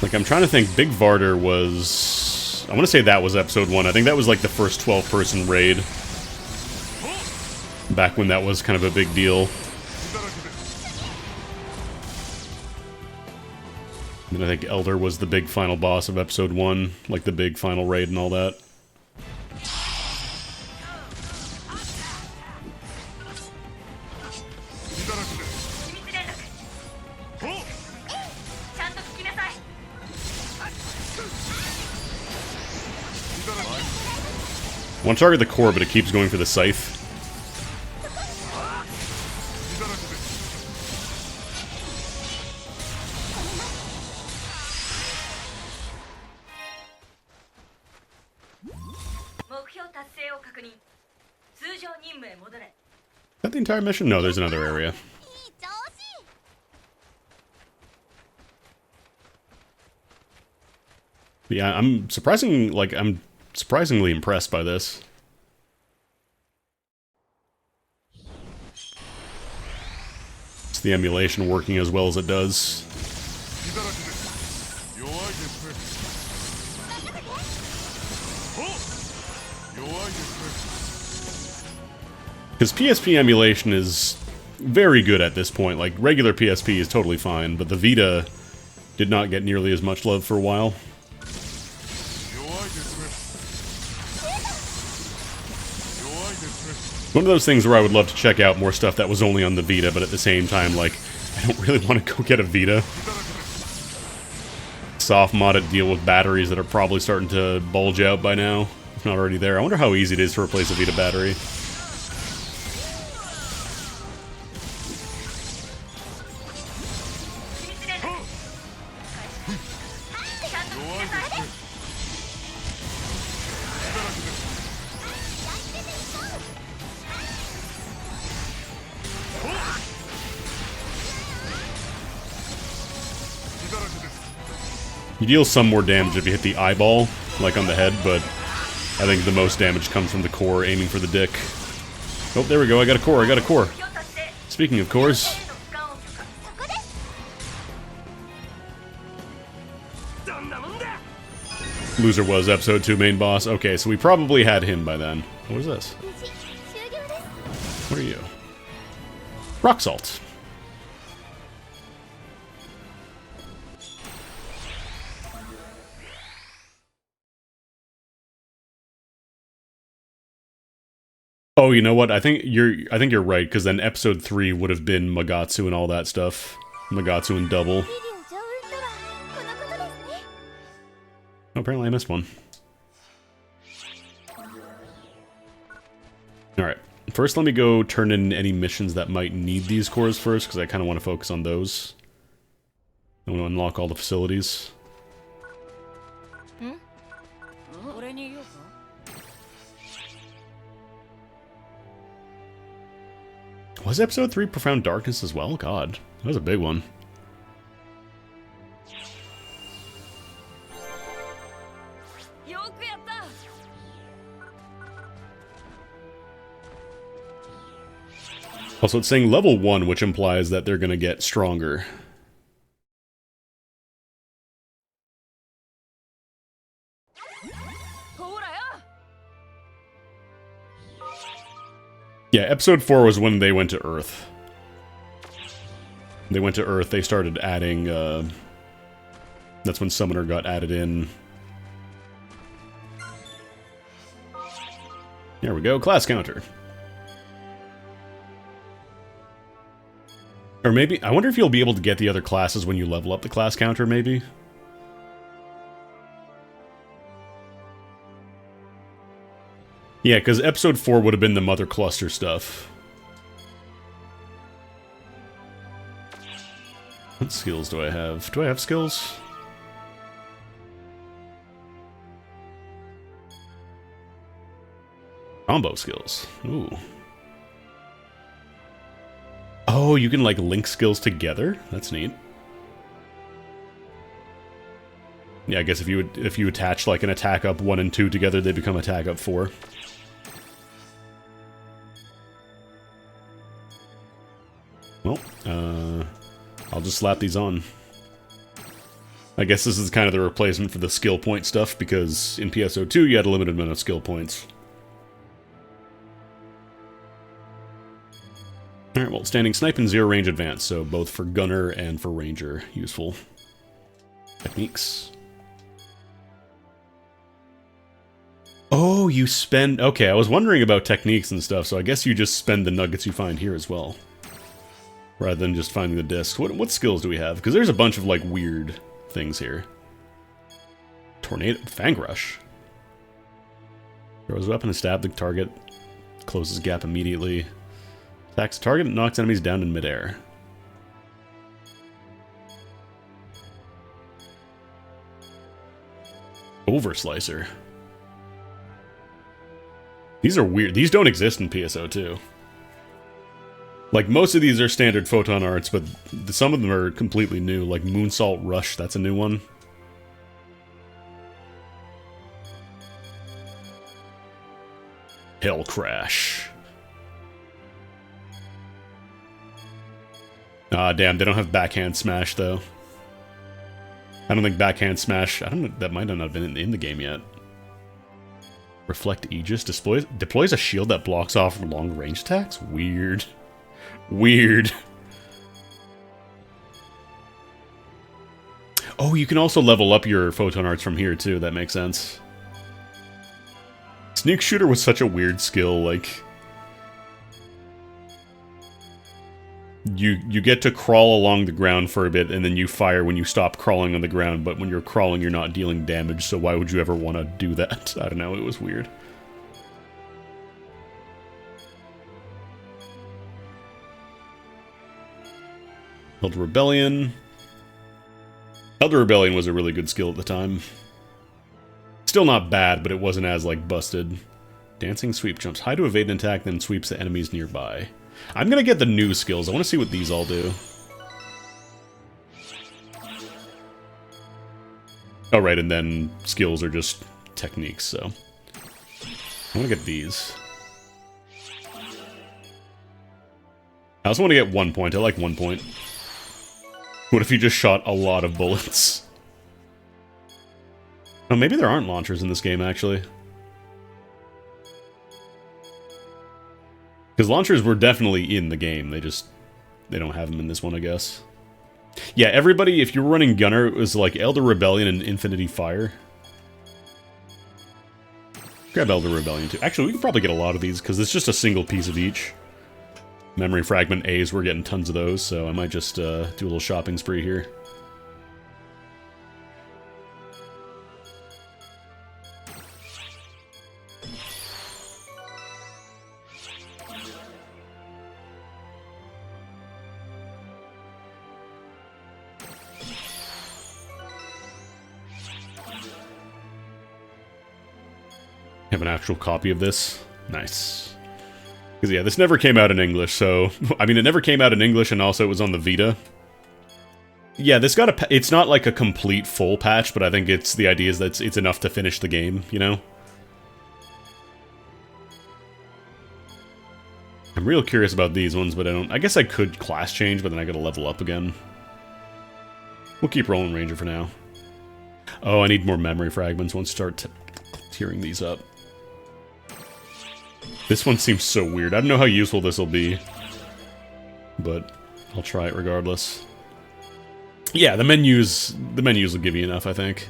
Like, I'm trying to think, Big Varder was... I want to say that was episode 1. I think that was like the first 12-person raid. Back when that was kind of a big deal. And I think Elder was the big final boss of episode 1, like the big final raid and all that. I want to target the core, but it keeps going for the scythe. Is that the entire mission? No, there's another area. Yeah, I'm surprisingly impressed by this. It's the emulation working as well as it does. Because PSP emulation is very good at this point. Like, regular PSP is totally fine, but the Vita did not get nearly as much love for a while. One of those things where I would love to check out more stuff that was only on the Vita, but at the same time, like, I don't really want to go get a Vita. Soft modded deal with batteries that are probably starting to bulge out by now, if not already there. I wonder how easy it is to replace a Vita battery. You deal some more damage if you hit the eyeball, like on the head, but I think the most damage comes from the core aiming for the dick. Oh, there we go, I got a core, I got a core. Speaking of cores... Loser was episode 2 main boss. Okay, so we probably had him by then. What is this? What are you? Rock salt. Oh, you know what? I think you're right, because then episode 3 would have been Magatsu and all that stuff. Magatsu and Double. Oh, apparently I missed one. Alright. First, let me go turn in any missions that might need these cores first, because I kind of want to focus on those. I want to unlock all the facilities. Was episode 3 Profound Darkness as well? God, that was a big one. Also, it's saying level 1, which implies that they're gonna get stronger. Yeah, episode 4 was when they went to Earth. They went to Earth, they started adding, that's when Summoner got added in. There we go, class counter. Or maybe, I wonder if you'll be able to get the other classes when you level up the class counter, maybe? Yeah, because episode 4 would have been the Mother Cluster stuff. What skills do I have? Do I have skills? Combo skills. Ooh. Oh, you can, like, link skills together? That's neat. Yeah, I guess if you attach, like, an attack up 1 and 2 together, they become attack up 4. Well, I'll just slap these on. I guess this is kind of the replacement for the skill point stuff, because in PSO2 you had a limited amount of skill points. Alright, well, standing snipe and zero range advance, so both for gunner and for ranger, useful. Techniques. Oh, you spend... Okay, I was wondering about techniques and stuff, so I guess you just spend the nuggets you find here as well. Rather than just finding the discs. What skills do we have? Because there's a bunch of, like, weird things here. Tornado... Fang Rush. Throws a weapon to stab the target. Closes gap immediately. Attacks the target and knocks enemies down in midair. Overslicer. These are weird. These don't exist in PSO2. Like, most of these are standard photon arts, but some of them are completely new. Like Moonsault Rush, that's a new one. Hell Crash. Ah, damn, they don't have Backhand Smash, though. I don't think Backhand Smash... I don't know, that might not have been in the game yet. Reflect Aegis deploys a shield that blocks off long-range attacks? Weird. Weird. Oh, you can also level up your photon arts from here, too. That makes sense. Sneak Shooter was such a weird skill, like... You get to crawl along the ground for a bit, and then you fire when you stop crawling on the ground, but when you're crawling, you're not dealing damage, so why would you ever want to do that? I don't know, it was weird. Elder Rebellion. Elder Rebellion was a really good skill at the time. Still not bad, but it wasn't as, like, busted. Dancing sweep jumps high to evade an attack, then sweeps the enemies nearby. I'm gonna get the new skills. I want to see what these all do. Oh, right, and then skills are just techniques, so... I want to get these. I also want to get 1 point. I like 1 point. What if you just shot a lot of bullets? Oh, maybe there aren't launchers in this game, actually. Because launchers were definitely in the game. They don't have them in this one, I guess. Yeah, everybody, if you were running Gunner, it was like Elder Rebellion and Infinity Fire. Grab Elder Rebellion, too. Actually, we could probably get a lot of these, because it's just a single piece of each. Memory Fragment A's, we're getting tons of those, so I might just do a little shopping spree here. Have an actual copy of this. Nice. Because, yeah, this never came out in English, so... I mean, it never came out in English, and also it was on the Vita. Yeah, this got a... It's not like a complete full patch, but I think the idea is that it's enough to finish the game, you know? I'm real curious about these ones, but I don't... I guess I could class change, but then I gotta level up again. We'll keep rolling Ranger for now. Oh, I need more memory fragments once I start tearing these up. This one seems so weird. I don't know how useful this will be, but I'll try it regardless. Yeah, the menus will give you enough, I think.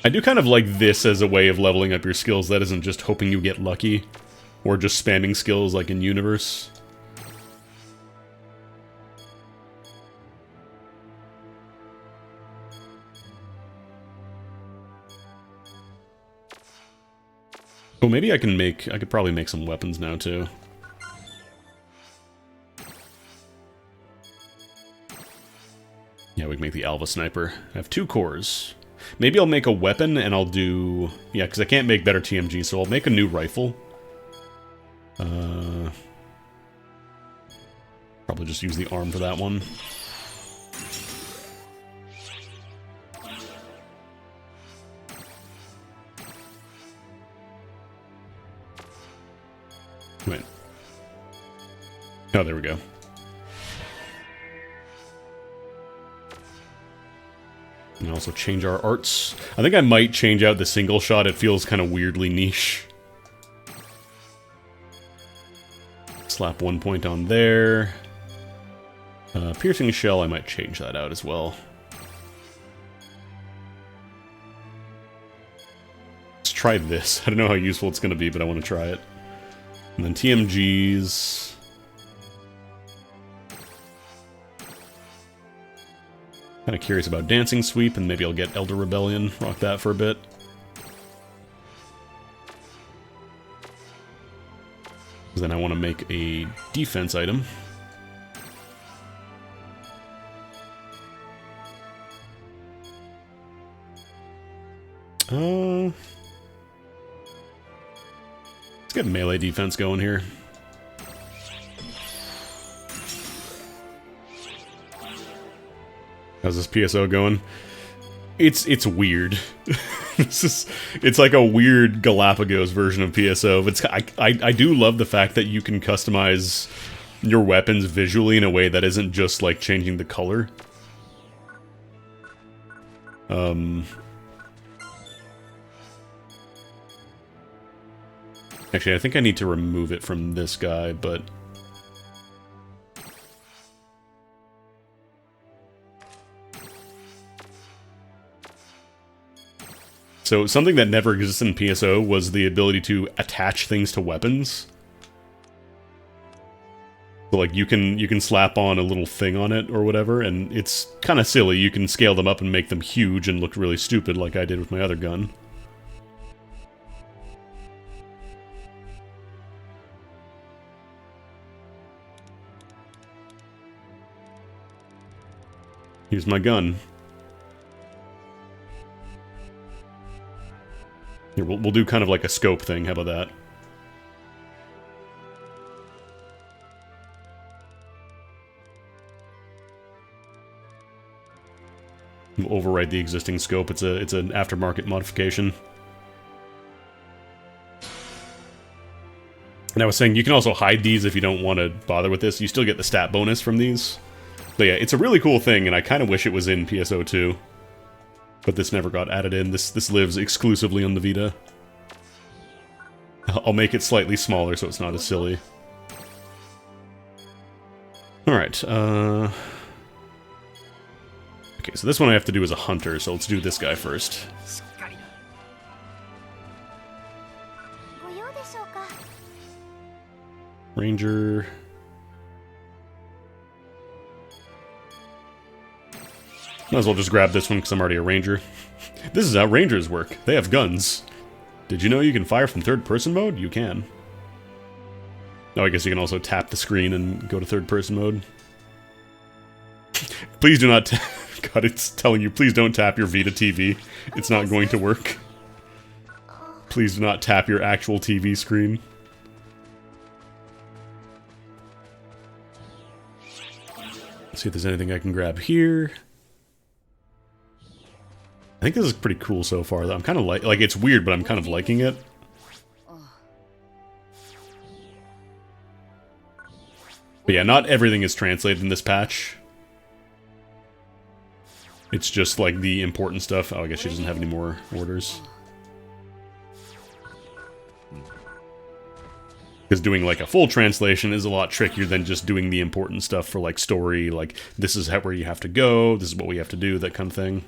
I do kind of like this as a way of leveling up your skills that isn't just hoping you get lucky, or just spamming skills like in Universe. Oh, maybe I could probably make some weapons now, too. Yeah, we can make the Alva Sniper. I have 2 cores. Maybe I'll make a weapon and I'll do... Yeah, because I can't make better TMG, so I'll make a new rifle. Probably just use the arm for that one. Wait. Oh, there we go. And also change our arts. I think I might change out the single shot. It feels kind of weirdly niche. Slap 1 point on there. Piercing shell, I might change that out as well. Let's try this. I don't know how useful it's going to be, but I want to try it. And then TMGs. Kind of curious about Dancing Sweep, and maybe I'll get Elder Rebellion. Rock that for a bit. Then I want to make a defense item. Let's get melee defense going here. How's this PSO going? It's weird. It's like a weird Galapagos version of PSO. I do love the fact that you can customize your weapons visually in a way that isn't just like changing the color. Actually, I think I need to remove it from this guy, but... So, something that never existed in PSO was the ability to attach things to weapons. So, like, you can slap on a little thing on it or whatever, and it's kind of silly. You can scale them up and make them huge and look really stupid like I did with my other gun. Here's my gun. Here, we'll do kind of like a scope thing. How about that? We'll override the existing scope. It's an aftermarket modification. And I was saying you can also hide these if you don't want to bother with this. You still get the stat bonus from these. But yeah, it's a really cool thing, and I kind of wish it was in PSO2. But this never got added in. This lives exclusively on the Vita. I'll make it slightly smaller so it's not as silly. Alright, okay, so this one I have to do as a hunter, so let's do this guy first. Ranger. Might as well just grab this one because I'm already a ranger. This is how rangers work. They have guns. Did you know you can fire from third-person mode? You can. Oh, I guess you can also tap the screen and go to third-person mode. Please do not God, it's telling you, please don't tap your Vita TV. It's not going to work. Please do not tap your actual TV screen. Let's see if there's anything I can grab here. I think this is pretty cool so far, though. I'm kind of like it's weird, but I'm kind of liking it. But yeah, not everything is translated in this patch. It's just like the important stuff. Oh, I guess she doesn't have any more orders. Because doing like a full translation is a lot trickier than just doing the important stuff for like story, like this is where you have to go, this is what we have to do, that kind of thing.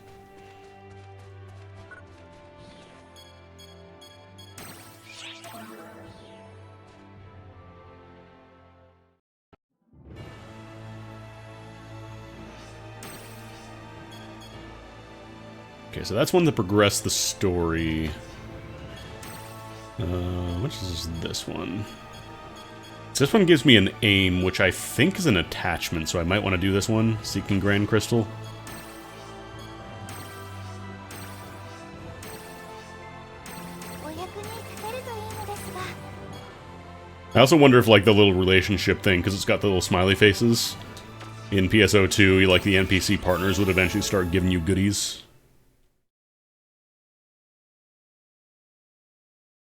Okay, so that's one to progress the story. Which is this one? So this one gives me an aim, which I think is an attachment, so I might want to do this one, Seeking Grand Crystal. I also wonder if, like, the little relationship thing, because it's got the little smiley faces, in PSO2, like, the NPC partners would eventually start giving you goodies.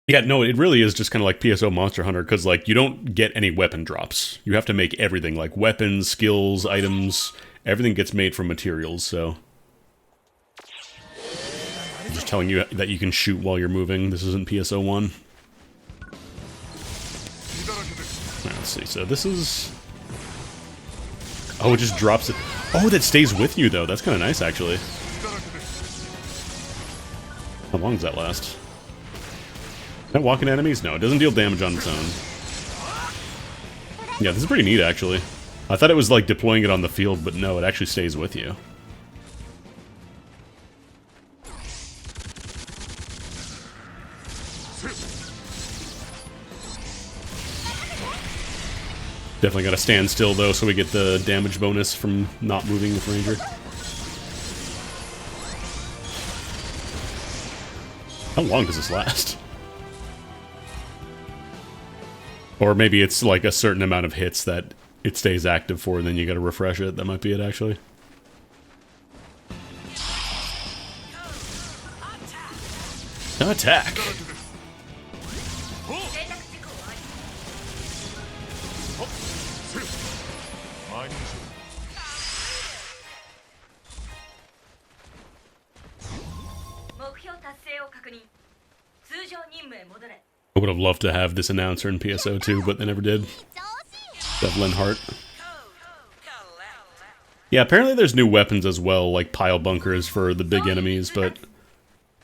Yeah, no, it really is just kind of like PSO Monster Hunter, because, like, you don't get any weapon drops. You have to make everything, like weapons, skills, items, everything gets made from materials, so... I'm just telling you that you can shoot while you're moving. This isn't PSO 1. Alright, let's see, so this is... Oh, it just drops it. Oh, that stays with you, though. That's kind of nice, actually. How long does that last? Can I walk into enemies? No, it doesn't deal damage on its own. Yeah, this is pretty neat, actually. I thought it was like deploying it on the field, but no, it actually stays with you. Definitely gotta stand still, though, so we get the damage bonus from not moving with Ranger. How long does this last? Or maybe it's like a certain amount of hits that it stays active for, and then you gotta refresh it. That might be it, actually. Attack! I would have loved to have this announcer in PSO2, but they never did. Devlin Hart. Yeah, apparently there's new weapons as well, like pile bunkers for the big enemies, but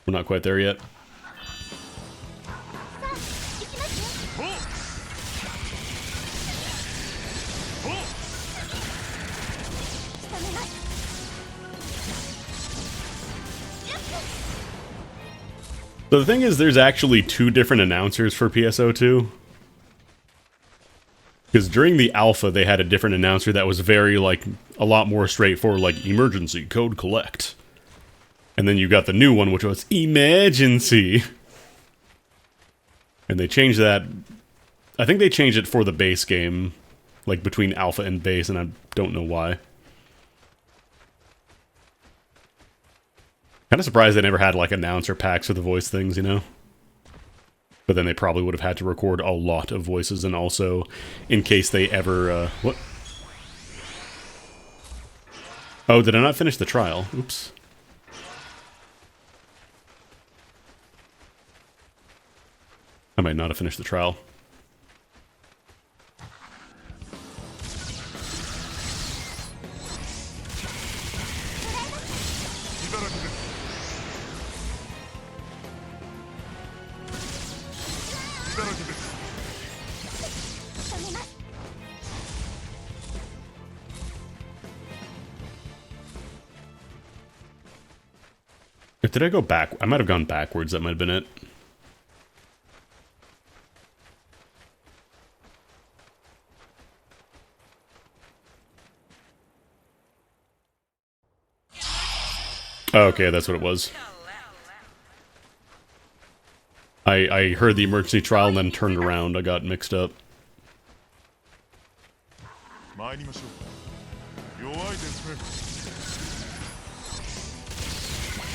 we're not quite there yet. So the thing is, there's actually two different announcers for PSO2. Because during the alpha, they had a different announcer that was very, like, a lot more straightforward, like, emergency, code collect. And then you got the new one, which was emergency. And they changed that. I think they changed it for the base game, like, between alpha and base, and I don't know why. Kind of surprised they never had, like, announcer packs for the voice things, you know? But then they probably would have had to record a lot of voices, and also, in case they ever, what? Oh, did I not finish the trial? Oops. I might not have finished the trial. Did I go back? I might have gone backwards. That might have been it. Okay, that's what it was. I heard the emergency trial and then turned around. I got mixed up.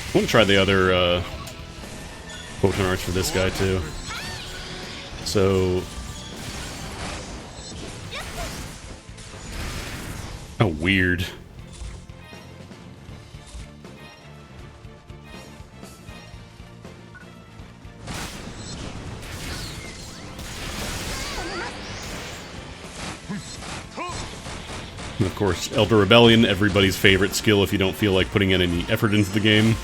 I want to try the other Photon Arts for this guy too. So... oh, weird. And of course, Elder Rebellion, everybody's favorite skill if you don't feel like putting in any effort into the game.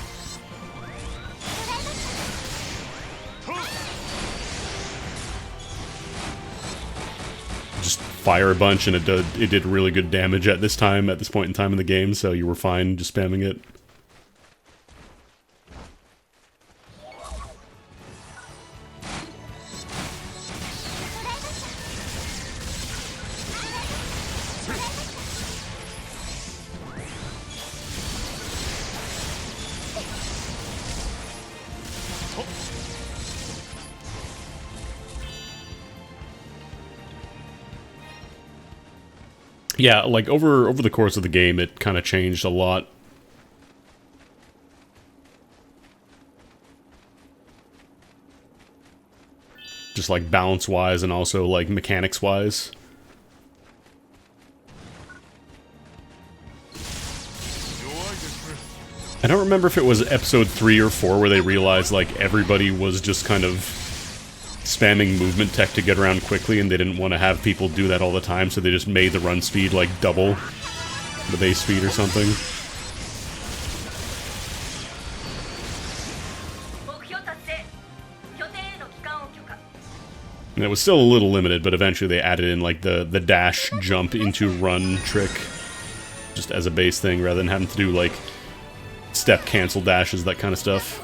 Just fire a bunch and it did really good damage at this point in time in the game, so you were fine just spamming it. Yeah, like over the course of the game, it kind of changed a lot. Just like balance-wise and also like mechanics-wise. I don't remember if it was episode 3 or 4 where they realized like everybody was just kind of spamming movement tech to get around quickly, and they didn't want to have people do that all the time, so they just made the run speed like double the base speed or something. And it was still a little limited, but eventually they added in like the dash jump into run trick just as a base thing rather than having to do like step cancel dashes, that kind of stuff.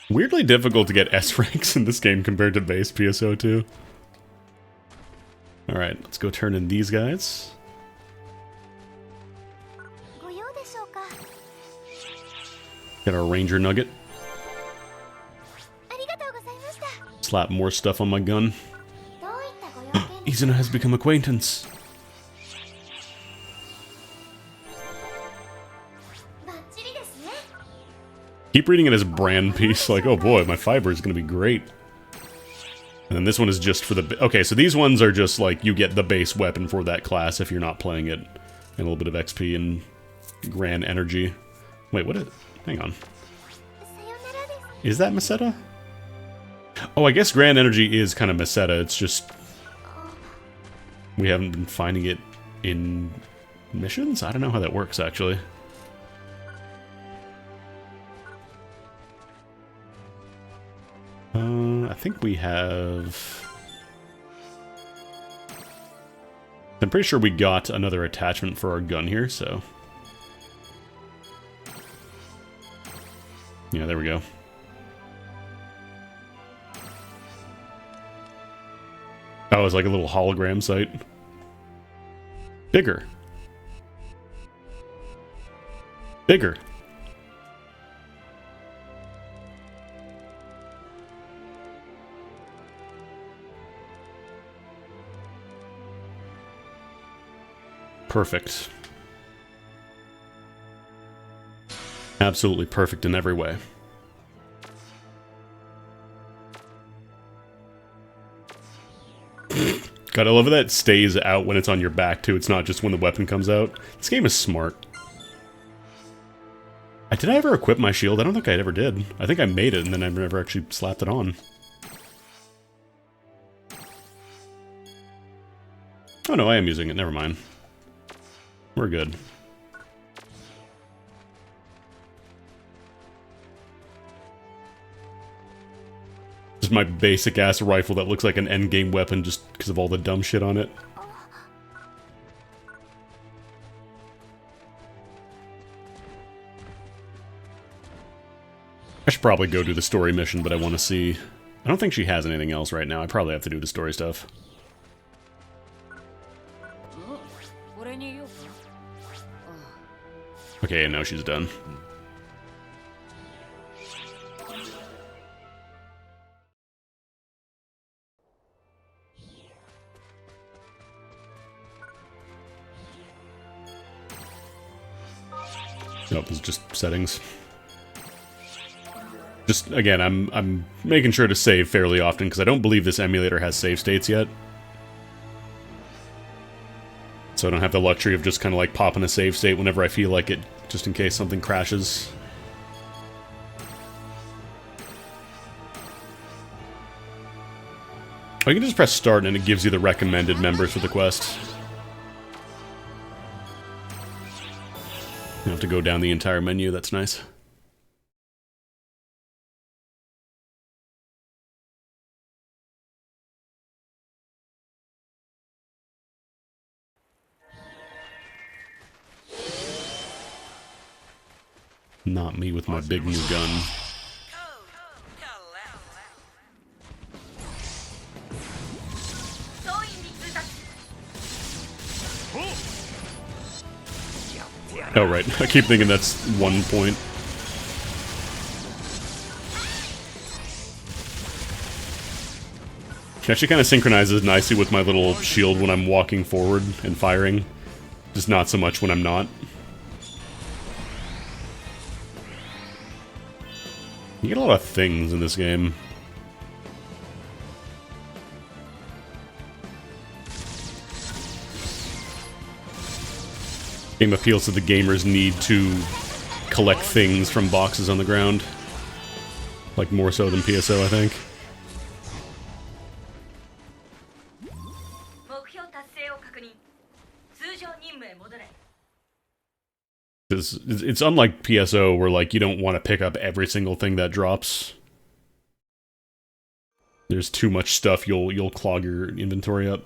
Weirdly difficult to get S ranks in this game compared to base PSO2. Alright, let's go turn in these guys. Get our Ranger Nugget. Slap more stuff on my gun. Izuna has become acquaintance. Keep reading it as brand piece, like, oh boy, my fiber is going to be great. And then this one is just for the... okay, so these ones are just like, you get the base weapon for that class if you're not playing it. And a little bit of XP and grand energy. Wait, what is... hang on. Is that Meseta? Oh, I guess grand energy is kind of Meseta, it's just... we haven't been finding it in missions? I don't know how that works, actually. I think we have... I'm pretty sure we got another attachment for our gun here, so... Yeah, there we go. Oh, it's like a little hologram sight. Bigger. Bigger. Perfect. Absolutely perfect in every way. God, I love that it stays out when it's on your back, too. It's not just when the weapon comes out. This game is smart. Did I ever equip my shield? I don't think I ever did. I think I made it, and then I never actually slapped it on. Oh no, I am using it. Never mind. We're good. Just my basic-ass rifle that looks like an endgame weapon just because of all the dumb shit on it. I should probably go do the story mission, but I want to see... I don't think she has anything else right now. I probably have to do the story stuff. Okay, and now she's done. Nope, it's just settings. Just, again, I'm making sure to save fairly often, because I don't believe this emulator has save states yet. So I don't have the luxury of just kind of like popping a save state whenever I feel like it, just in case something crashes. Oh, you can just press start and it gives you the recommended members for the quest. You don't have to go down the entire menu, that's nice. Not me with my big new gun. Oh, right. I keep thinking that's 1 point. It actually kind of synchronizes nicely with my little shield when I'm walking forward and firing. Just not so much when I'm not. You get a lot of things in this game. Game appeals to the gamer's need to collect things from boxes on the ground. Like, more so than PSO, I think. It's unlike PSO, where, like, you don't want to pick up every single thing that drops. There's too much stuff, you'll clog your inventory up.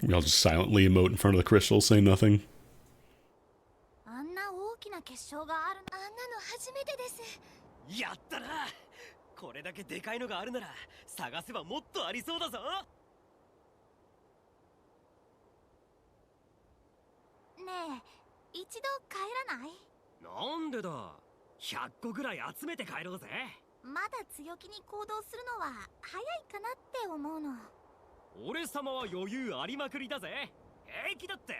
We all just silently emote in front of the crystal, say nothing.やったな。これだけでかいのがあるなら探せばもっとありそうだぞ。ねえ、一度帰らない？なんでだ。100個ぐらい集めて帰ろうぜ。まだ強気に行動するのは早いかなって思うの。俺様は余裕ありまくりだぜ。平気だって。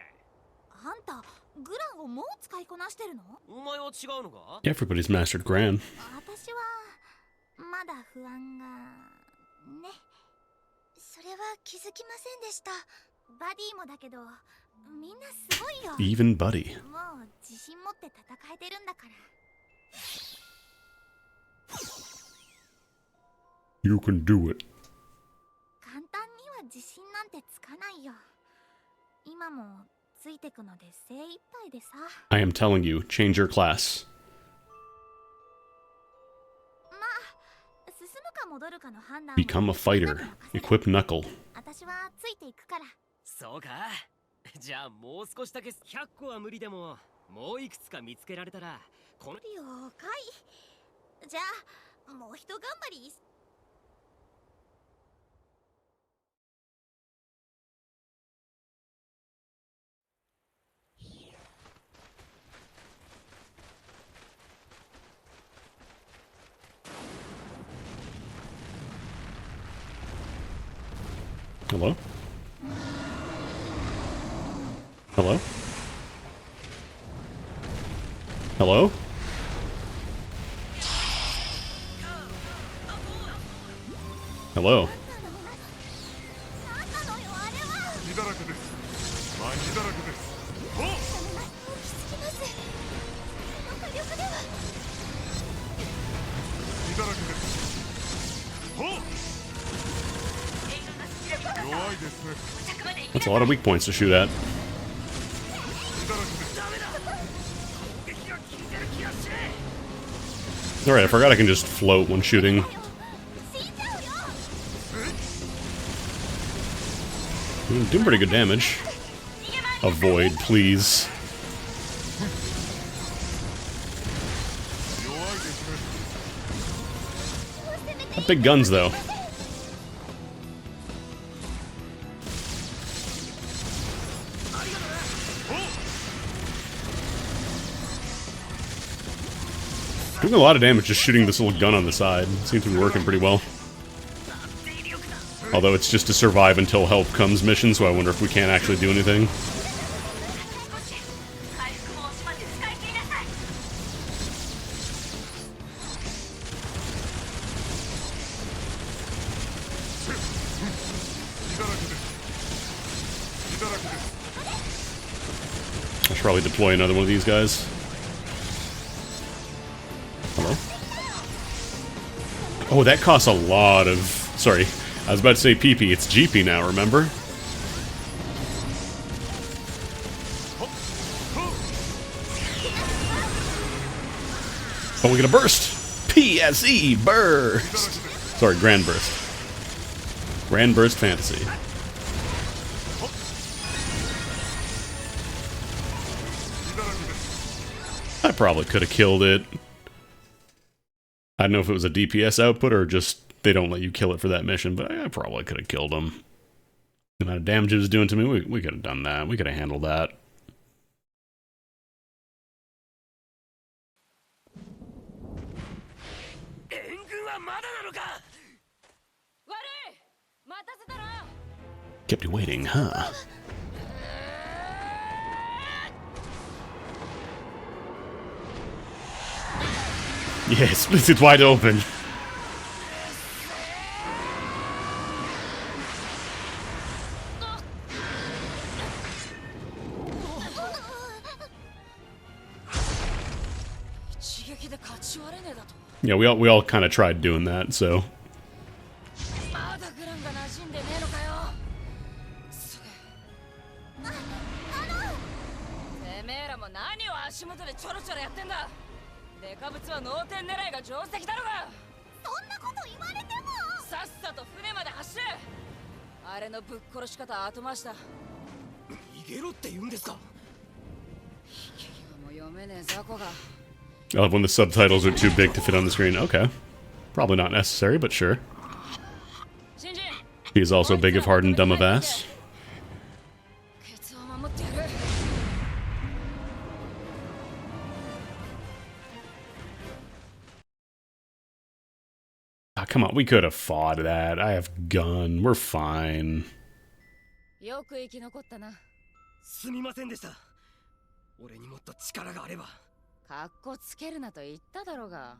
あんた、グランをもう使いこなしてるの？お前は違うのか？ Everybody's mastered Gran. 私はまだ不安がね。それは気づきませんでした。バディもだけど、みんなすごいよ。Even Buddy. もう自信持って戦えてるんだから。You can do it. 簡単には自信なんてつかないよ。今らもついてくので精一杯でさ。 I am telling you, change your class. まあ進むか戻るかの判断は Become a fighter. Equip Knuckle. 私はついていくから。そうか。じゃあもう少しだけ100個は無理でももういくつか見つけられたらこの了解。じゃあもう一頑張り。 Hello? Hello? Hello? Hello? なんなのよあれは。血だらけです。血だらけです。おっ。落ち着きます。この火力では。血だらけです。おっ。弱いですね。 That's a lot of weak points to shoot at. 血だらけです。 Alright, I forgot I can just float when shooting. 死んじゃうよ。 Doing pretty good damage. Avoid, please. 弱いですね。 Got big guns, though. Doing a lot of damage just shooting this little gun on the side. Seems to be working pretty well. Although it's just to survive until help comes mission, so I wonder if we can't actually do anything. I should probably deploy another one of these guys. Hello? Oh, that costs a lot of... Sorry, I was about to say PP. It's GP now, remember? Oh, we get a burst! PSE burst! Sorry, Grand Burst. Grand Burst Fantasy. I probably could have killed it. I don't know if it was a DPS output or just they don't let you kill it for that mission, but I probably could have killed him. The amount of damage it was doing to me, we could have done that. We could have handled that. Kept you waiting, huh? Yeah, it splits it wide open. Yeah, we all kind of tried doing that, so. I love when the subtitles are too big to fit on the screen. Okay. Probably not necessary, but sure. He's also big of heart and dumb of ass. Ah, come on, we could have fought that. I have gun. We're fine. よく生き残ったな。すみませんでした。俺にもっと力があれば。かっこつけるなと言っただろうが。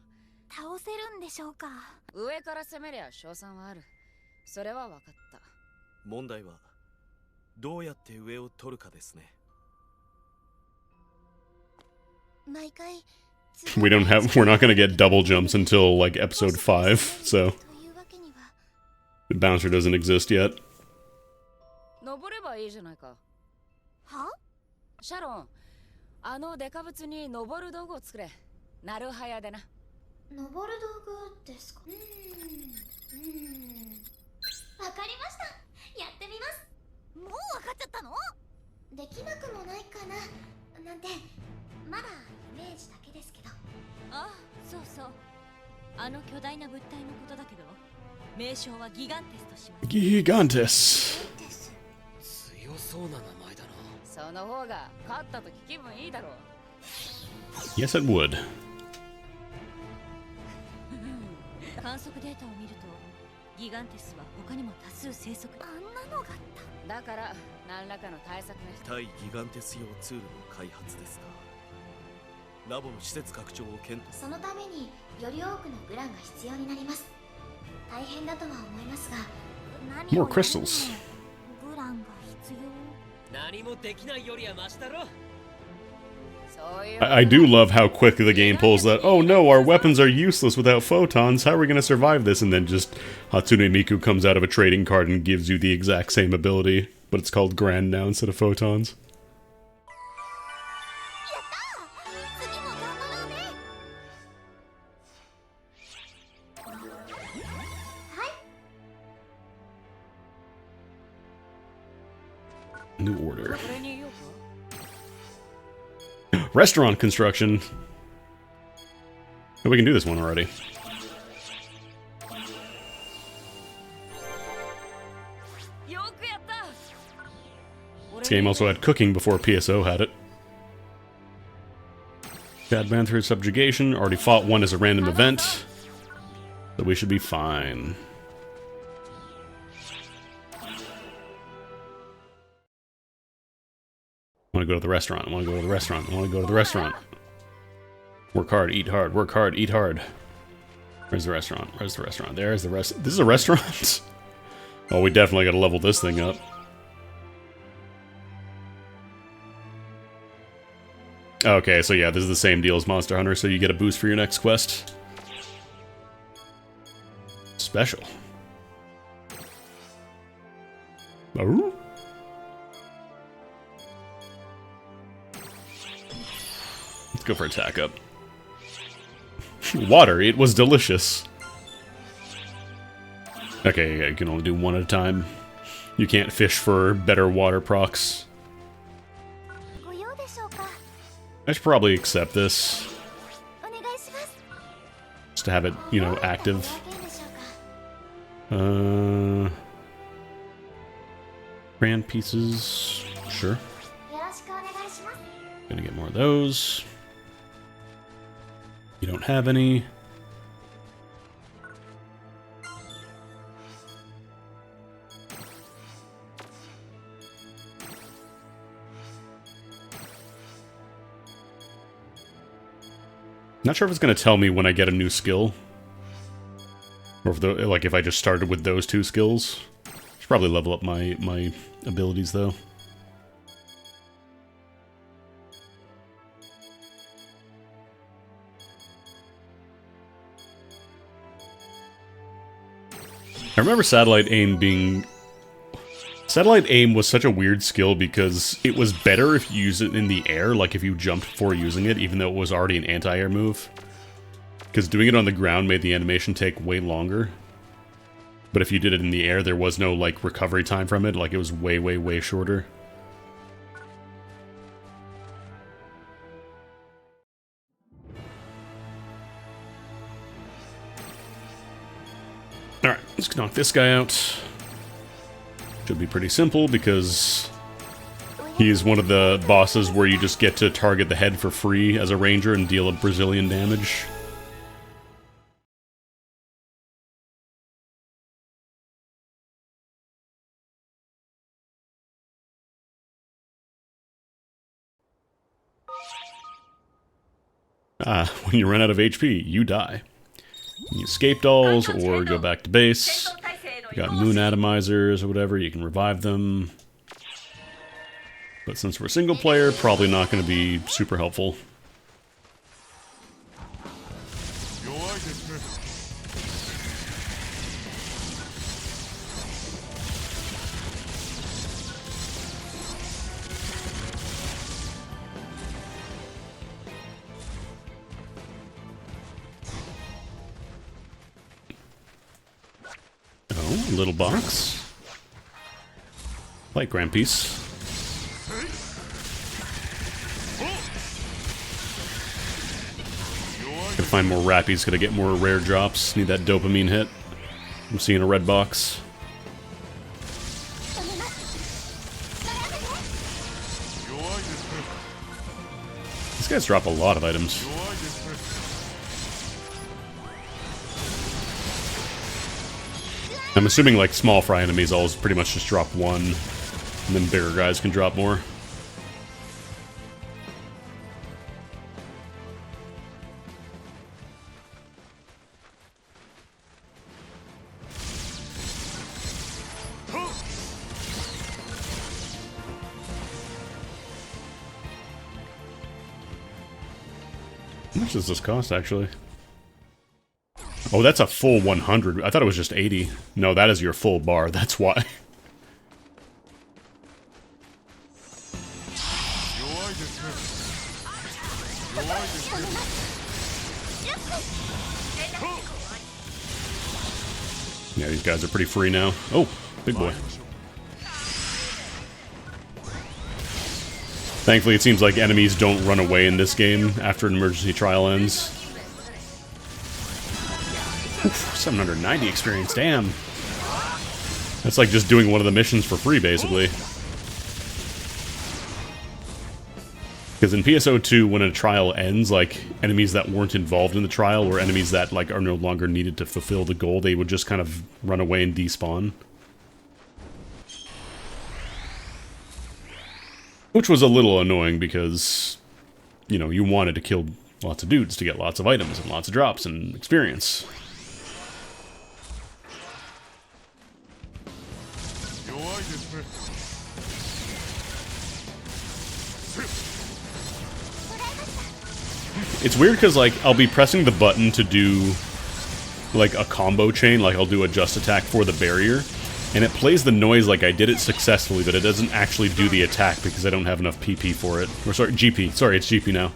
倒せるんでしょうか。上から攻めりゃ勝算はある。それは分かった。問題はどうやって上を取るかですね。毎回 we're not gonna get double jumps until like episode 5, so the bouncer doesn't exist yet. 登ればいいじゃないか。は？シャロン、あのデカブツに登る道具を作れ。なるはやでな。登る道具ですか？わかりました。やってみます。もうわかっちゃったの？できなくもないかななんて、まだイメージだけですけど。ああ、そうそう。あの巨大な物体のことだけど、名称はギガンテスとします。Gigantus. 強そうな名前だな。その方が勝った時気分いいだろう。 Yes, it would. 観測データを見ると、ギガンテスは他にも多数生息。あんなのがあった。だから何らかの対策が必要。対ギガンテス用ツールの開発ですか。ラボの施設拡張を検討。そのためにより多くのグランが必要になります。大変だとは思いますが、何をやるに More も crystals. グランが必要。何もできないよりはマシだろ。そういう I do love how quick the game pulls that. Oh no, our weapons are useless without photons. How are we going to survive this? And then just Hatsune Miku comes out of a trading card and gives you the exact same ability, but it's called Grand now instead of photons. やったー！次も頑張ろうね。はい。 New order. これに言おうか。 Restaurant construction. Oh, we can do this one already. よくやった。 This game also had cooking before PSO had it. Chad ran through subjugation. Already fought one as a random event. So we should be fine. I want to go to the restaurant. I want to go to the restaurant. I want to go to the restaurant. Work hard, eat hard. Work hard, eat hard. Where's the restaurant? Where's the restaurant? There's the rest. This is a restaurant? Oh, we definitely got to level this thing up. Okay, so yeah, this is the same deal as Monster Hunter, so you get a boost for your next quest. Special. Oh. Let's go for attack up. Water, it was delicious. Okay, yeah, you can only do one at a time. You can't fish for better water procs. ご用でしょうか？ I should probably accept this, お願いします。 just to have it, you know, active. どういったご用件でしょうか？ Grand pieces, sure. よろしくお願いします。 Gonna get more of those. You don't have any. Not sure if it's gonna tell me when I get a new skill, or if if I just started with those two skills. Should probably level up my abilities though. I remember satellite aim being... Satellite aim was such a weird skill because it was better if you used it in the air, like if you jumped before using it, even though it was already an anti-air move. Because doing it on the ground made the animation take way longer. But if you did it in the air, there was no, like, recovery time from it, like it was way, way, way shorter. Alright, let's knock this guy out. Should be pretty simple because he's one of the bosses where you just get to target the head for free as a ranger and deal a Brazilian damage. When you run out of HP, you die. You escape dolls, or go back to base. You got moon atomizers or whatever, you can revive them. But since we're single player, probably not going to be super helpful. Oh, a little box. Light grand piece. Gotta find more rappies, gotta get more rare drops. Need that dopamine hit. I'm seeing a red box. These guys drop a lot of items. I'm assuming like small fry enemies always pretty much just drop one, and then bigger guys can drop more. How much does this cost, actually? Oh, that's a full 100. I thought it was just 80. No, that is your full bar. That's why. Yeah, these guys are pretty free now. Oh, big boy. Thankfully, it seems like enemies don't run away in this game after an emergency trial ends. Oof, 790 experience, damn. That's like just doing one of the missions for free, basically. Because in PSO2, when a trial ends, like, enemies that weren't involved in the trial, or enemies that, like, are no longer needed to fulfill the goal, they would just kind of run away and despawn. Which was a little annoying because, you know, you wanted to kill lots of dudes to get lots of items and lots of drops and experience. It's weird because, like, I'll be pressing the button to do, like, a combo chain, like I'll do a just attack for the barrier, and it plays the noise like I did it successfully, but it doesn't actually do the attack because I don't have enough PP for it. Or, sorry, GP. Sorry, it's GP now.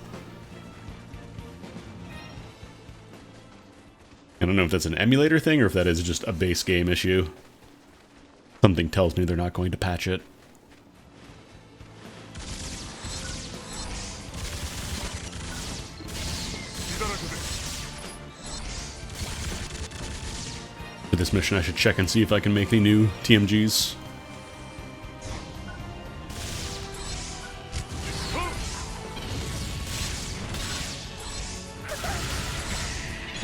I don't know if that's an emulator thing or if that is just a base game issue. Something tells me they're not going to patch it. For this mission, I should check and see if I can make any new TMGs.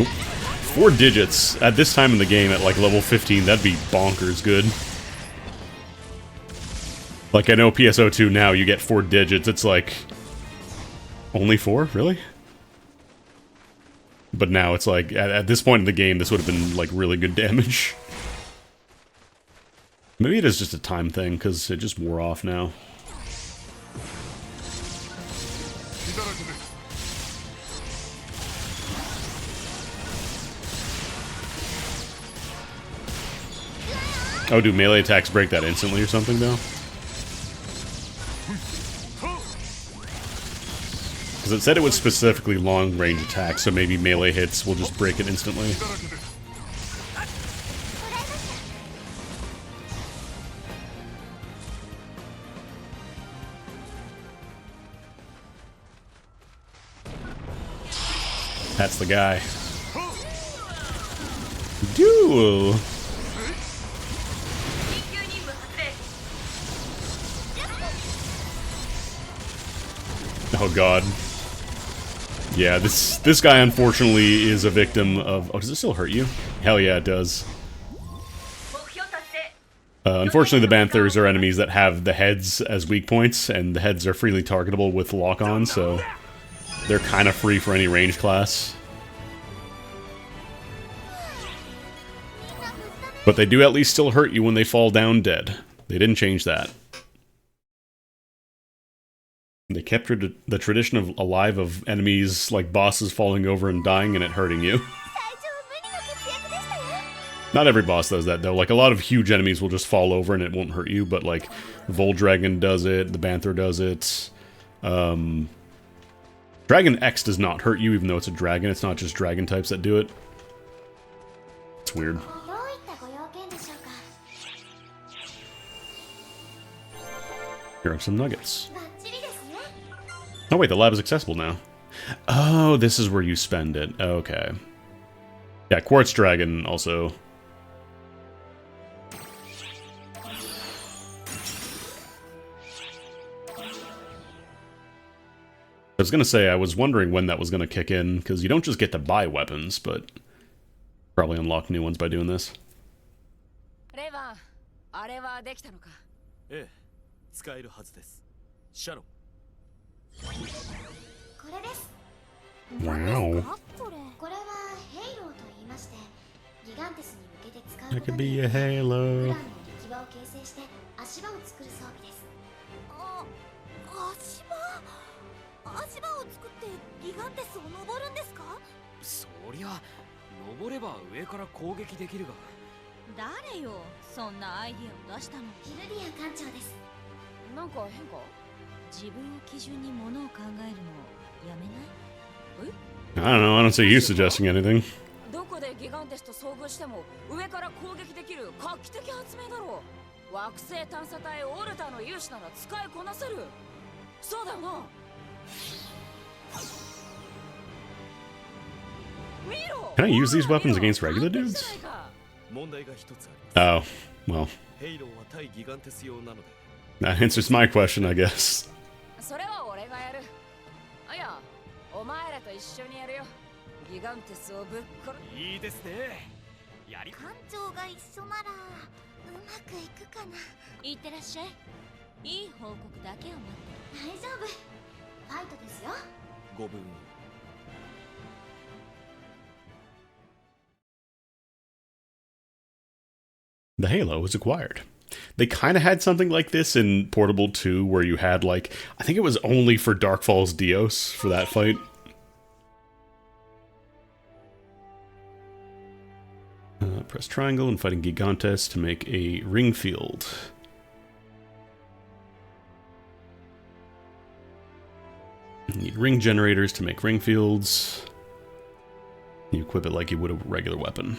Oop. 4 digits at this time in the game at like level 15, that'd be bonkers good. Like, I know PSO2 now, you get 4 digits, it's like... Only 4? Really? But now it's like, at this point in the game, this would have been, like, really good damage. Maybe it is just a time thing, because it just wore off now. Oh, do melee attacks break that instantly or something, though? Because it said it was specifically long-range attacks, so maybe melee hits will just break it instantly. That's the guy. Duel! Oh god. Yeah, this guy unfortunately is a victim of... Oh, does it still hurt you? Hell yeah, it does. Unfortunately, the Banthers are enemies that have the heads as weak points, and the heads are freely targetable with lock-on, so they're kind of free for any range class. But they do at least still hurt you when they fall down dead. They didn't change that. They kept the tradition of alive of enemies, like bosses, falling over and dying and it hurting you. Not every boss does that, though. Like, a lot of huge enemies will just fall over and it won't hurt you, but, like, Voldragon does it, the Banther does it. Dragon X does not hurt you, even though it's a dragon. It's not just dragon types that do it. It's weird. しょうか。 Here are some nuggets. バッチリですね。 Oh wait, the lab is accessible now. Oh, this is where you spend it. Okay. Yeah, Quartz Dragon also. I was gonna say, I was wondering when that was gonna kick in, because you don't just get to buy weapons, but probably unlock new ones by doing this. レヴァン、あれはできたのか。ええ、使えるはずです。シャロン。これです。 Wow. これはヘイローと言いまして、ギガンテスに向けて使う That こと could で be a グ halo. ランの力場を形成して足場を作る装備です。足場を作ってギガンテスを登るんですか？そりゃ登れば上から攻撃できるが。誰よ、そんなアイディアを出したの。ヒルディアン艦長です。なんか変か？自分を基準にものを考えるのやめない？ I don't know, I don't see you suggesting anything. どこでギガンテスと遭遇しても上から攻撃できる画期的発明だろう。惑星探査隊オルターの勇士なら使いこなせる。そうだよな。見ろ。 Can I use these weapons against regular dudes? 問題が一つあります。 Oh, well, ヘイローは対ギガンテス用なので。 that answers my question, I guess. それは俺がやる。あ、いや、お前らと一緒にやるよ。ギガンテスをぶっ殺。いいですね。やり。艦長が一緒ならうまくいくかな。いってらっしゃい。いい報告だけを待って。大丈夫。ファイトですよ。ご分。 The Halo was acquired. They kind of had something like this in Portable 2, where you had, like, I think it was only for Darkfall's Dios for that fight. Press triangle and fighting Gigantes to make a ring field. You need ring generators to make ring fields. You equip it like you would a regular weapon.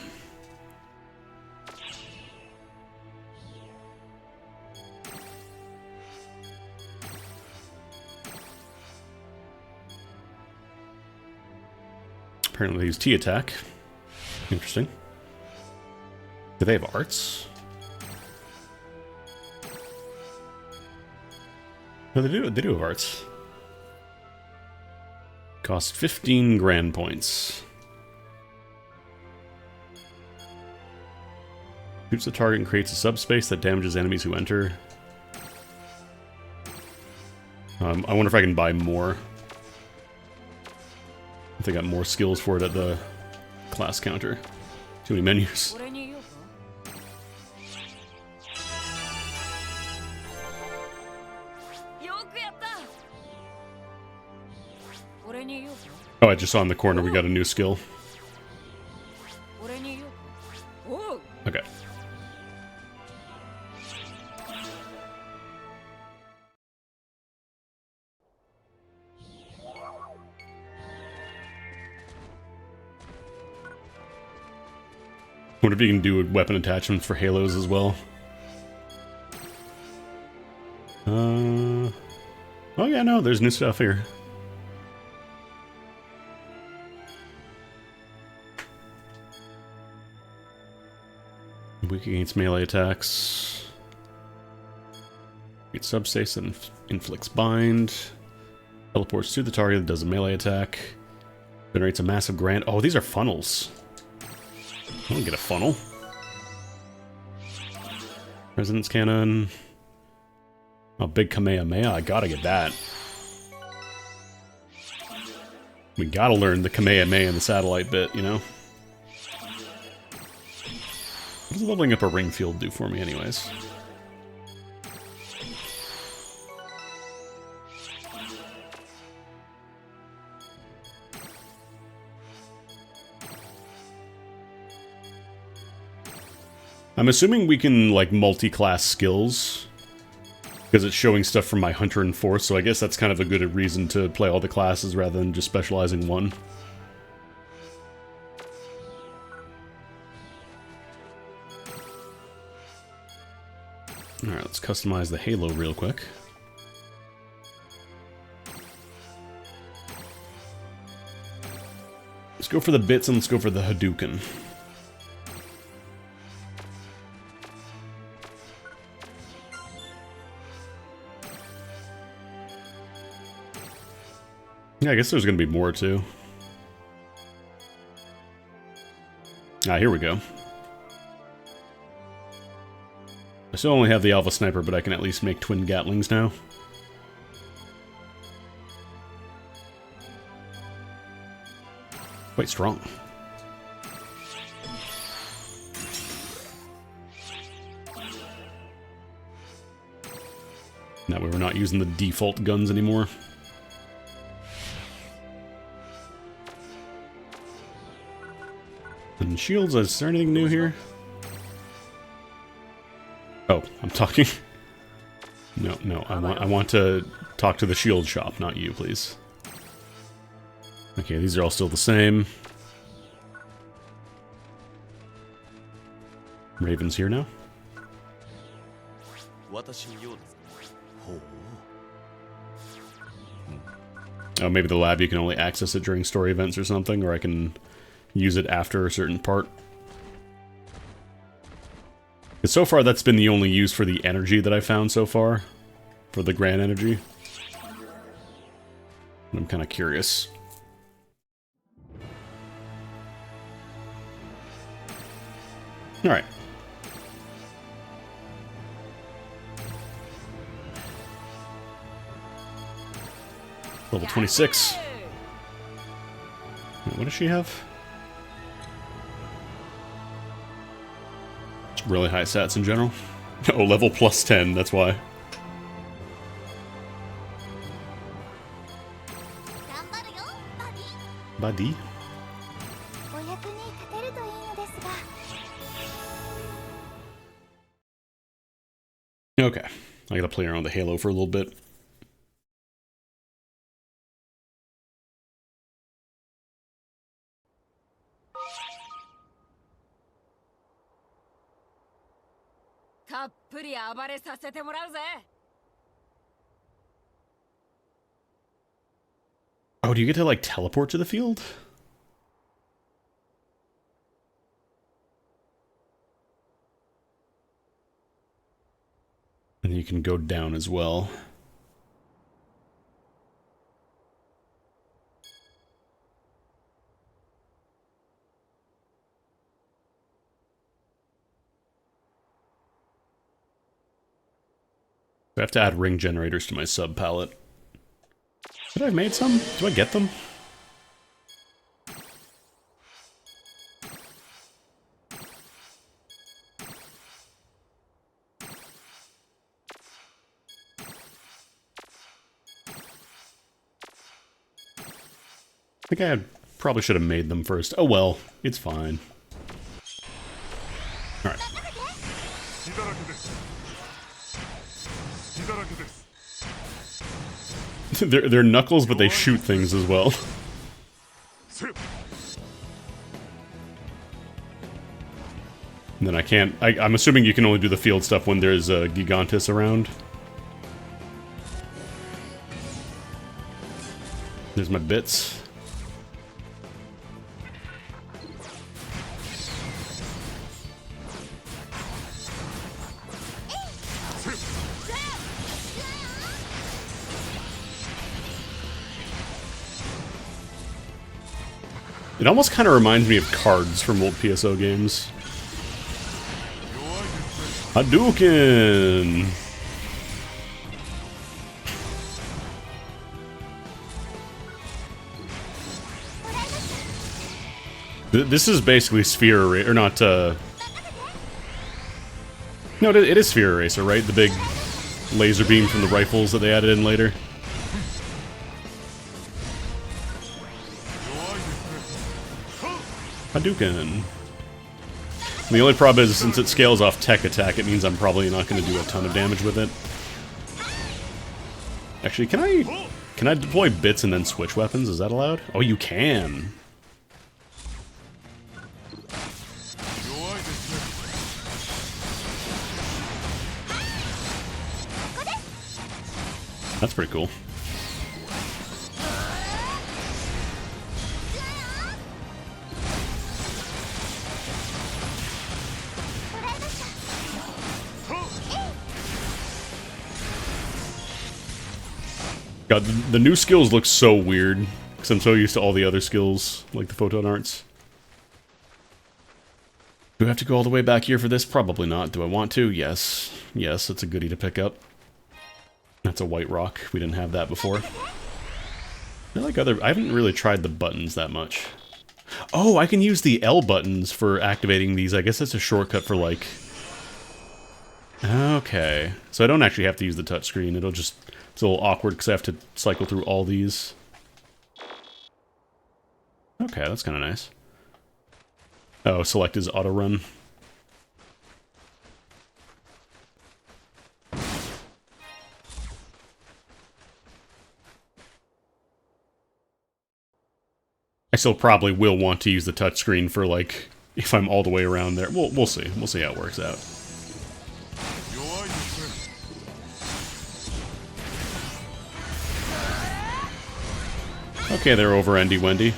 Apparently they use T-attack. Interesting. Do they have arts? No, they do have arts. Cost 15 grand points. Shoots the target and creates a subspace that damages enemies who enter. I wonder if I can buy more. If they got more skills for it at the class counter. Too many menus. 俺に言おうか。よくやった。俺に言おうか。 Oh, I just saw in the corner we got a new skill. 俺に言おうか。おう。 Okay. Wonder if you can do weapon attachments for Halos as well. Oh yeah, no, there's new stuff here. Weak against melee attacks. Get subspace and inflicts bind. Teleports to the target that does a melee attack. Generates a massive grand. Oh, these are funnels. I don't get a funnel. Resonance cannon. Oh, big Kamehameha. I gotta get that. We gotta learn the Kamehameha and the satellite bit, you know? What does leveling up a ring field do for me anyways? I'm assuming we can, like, multi-class skills, because it's showing stuff from my Hunter and Force, so I guess that's kind of a good reason to play all the classes rather than just specializing one. Alright, let's customize the halo real quick. Let's go for the bits and let's go for the Hadouken. Yeah, I guess there's going to be more too. Ah, here we go. I still only have the Alpha Sniper, but I can at least make twin Gatlings now. Quite strong. That way we're not using the default guns anymore. And shields, is there anything new here? Oh, I'm talking. No, I want to talk to the shield shop, not you, please. Okay, these are all still the same. Raven's here now. Oh, maybe the lab, you can only access it during story events or something, or I can use it after a certain part. Because so far, that's been the only use for the energy that I found so far. For the grand energy. I'm kind of curious. Alright. Level 26. Wait, what does she have? Really high stats in general. Oh, level plus 10, that's why. Buddy? Okay, I gotta play around with the Halo for a little bit. Oh, do you get to, like, teleport to the field? And you can go down as well. I have to add ring generators to my sub palette. Should I have made some? Do I get them? I think I probably should have made them first. Oh well, it's fine. Alright. they're knuckles, but they shoot things as well. And then I can't... I'm assuming you can only do the field stuff when there's a Gigantus around. There's my bits. It almost kind of reminds me of cards from old PSO games. Hadouken! This is basically Sphere Eraser, or not, No, it is Sphere Eraser, right? The big laser beam from the rifles that they added in later. Hadouken. The only problem is, since it scales off tech attack, it means I'm probably not going to do a ton of damage with it. Actually, can I deploy bits and then switch weapons? Is that allowed? Oh, you can! That's pretty cool. God, the new skills look so weird, because I'm so used to all the other skills, like the photon arts. Do I have to go all the way back here for this? Probably not. Do I want to? Yes. Yes, it's a goodie to pick up. That's a white rock. We didn't have that before. I haven't really tried the buttons that much. Oh, I can use the L buttons for activating these. I guess that's a shortcut for, like... Okay. So I don't actually have to use the touchscreen. It'll just... It's a little awkward because I have to cycle through all these. Okay, that's kind of nice. Oh, select is auto run. I still probably will want to use the touchscreen for, like, if I'm all the way around there. We'll see. We'll see how it works out. Okay, they're over Endy Wendy.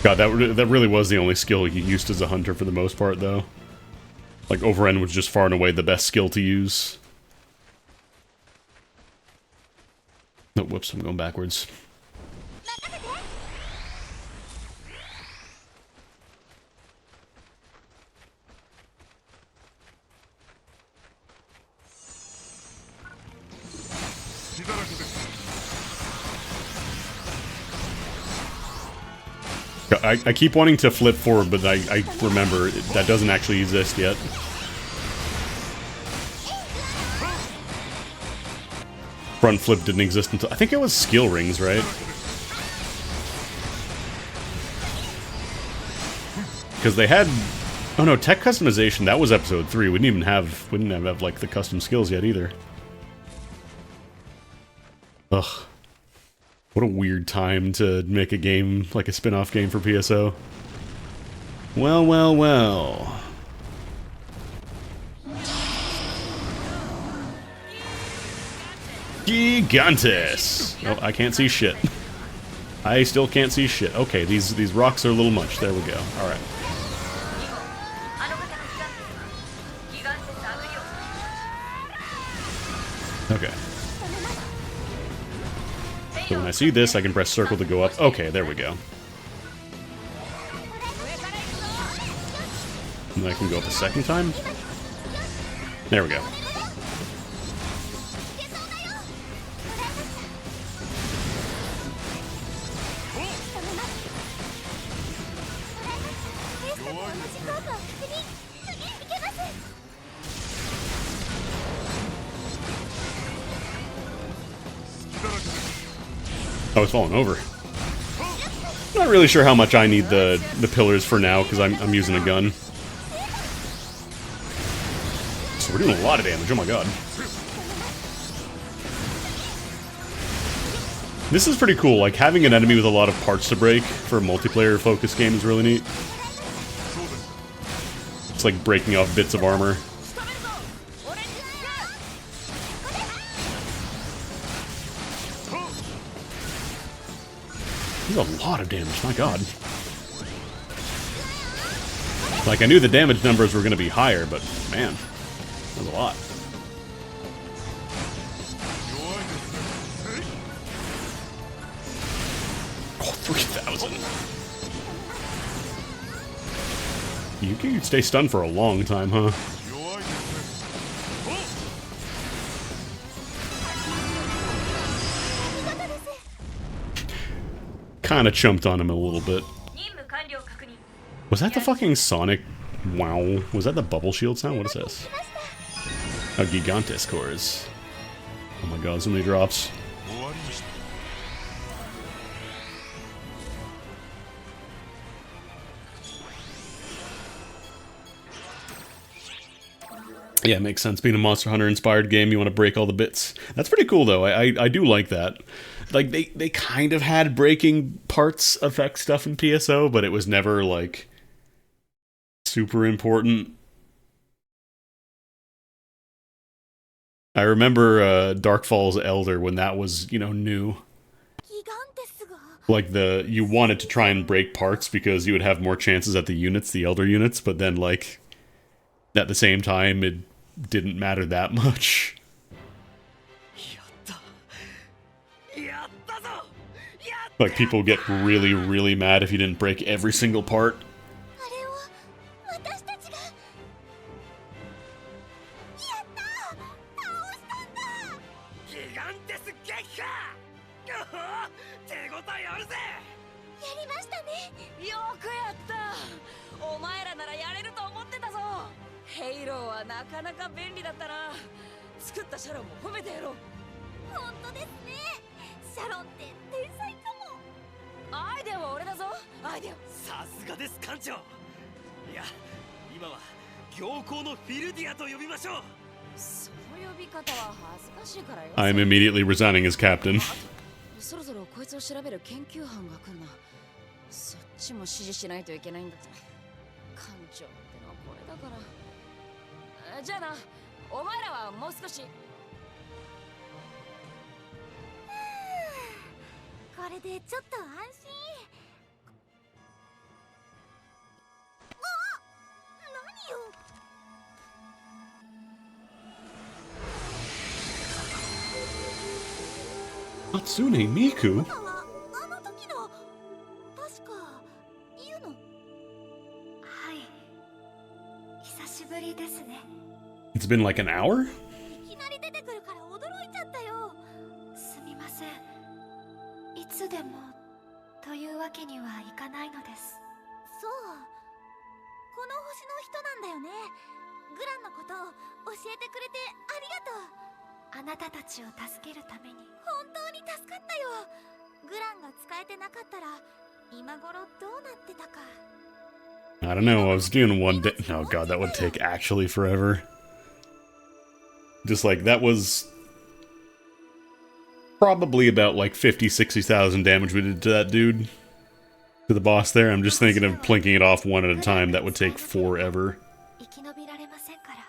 God, that really was the only skill you used as a hunter for the most part, though. Like, Overend was just far and away the best skill to use. Oh, whoops, I'm going backwards. I keep wanting to flip forward, but I remember that doesn't actually exist yet. Front flip didn't exist until... I think it was skill rings, right? Because they had... Oh no, tech customization, that was episode 3. We didn't even have like the custom skills yet either. Ugh. What a weird time to make a game, like a spin-off game for PSO. Well, well, well. Gigantes! Oh, I can't see shit. I still can't see shit. Okay, these rocks are a little much. There we go. Alright. Okay. So when I see this, I can press circle to go up. Okay, there we go. And then I can go up a second time. There we go. Oh, it's falling over. Not really sure how much I need the pillars for now, because I'm using a gun. So we're doing a lot of damage, oh my god. This is pretty cool, like having an enemy with a lot of parts to break for a multiplayer focused game is really neat. It's like breaking off bits of armor. There's a lot of damage, my god. Like, I knew the damage numbers were going to be higher, but man, that was a lot. Oh, 3,000. You can stay stunned for a long time, huh? Kind of chumped on him a little bit. Was that the fucking Sonic? Wow. Was that the bubble shield sound? What is this? Oh, Gigantes cores. Oh my god, so many drops. Yeah, it makes sense. Being a Monster Hunter inspired game, you want to break all the bits. That's pretty cool though. I do like that. Like, they kind of had breaking parts affect stuff in PSO, but it was never, like, Super important. I remember Darkfall's Elder when that was, you know, new. ギガンテスが Like you wanted to try and break parts because you would have more chances at the units, the Elder units, but then like at the same time it didn't matter that much. やったぞ。 Like people get really, really mad if you didn't break every single part. あれを私たちがやった倒したんだ。ギガンテス撃破。手応えあるぜ。やりましたね。よくやった。お前らならやれると思ってたぞ。ヘイローはなかなか便利だったな。作ったシャロンも褒めてやろう。本当ですね。シャロンって天才かも。アイデアは俺だぞ。アイデア。さすがです艦長。いや、今は行幸のフィルディアと呼びましょう。その呼び方は恥ずかしいからよ。 I'm immediately resigning as captain. そろそろこいつを調べる研究班が来るな。そっちも指示しないといけないんだって。艦長ってのはこれだから。じゃあな、お前らはもう少し。これでちょっと安心。あ、何よ。 Hatsune Miku? 今はあの時の確かユノ。はい、久しぶりですね。 It's been like an hour? いきなり出てくるから驚いちゃったよ。すみません。いつでもというわけにはいかないのです。そう、この星の人なんだよね。グランのことを教えてくれてありがとう。あなたたちを助けるために本当に助かったよ。グランが使えてなかったら今頃どうなってたか。 I don't know, I was doing one day. Oh god, that would take actually forever. Just like, that was probably about like 50,000-60,000 damage we did to that dude. To the boss there. I'm just thinking of plinking it off one at a time. That would take forever. 生き延びられませんから。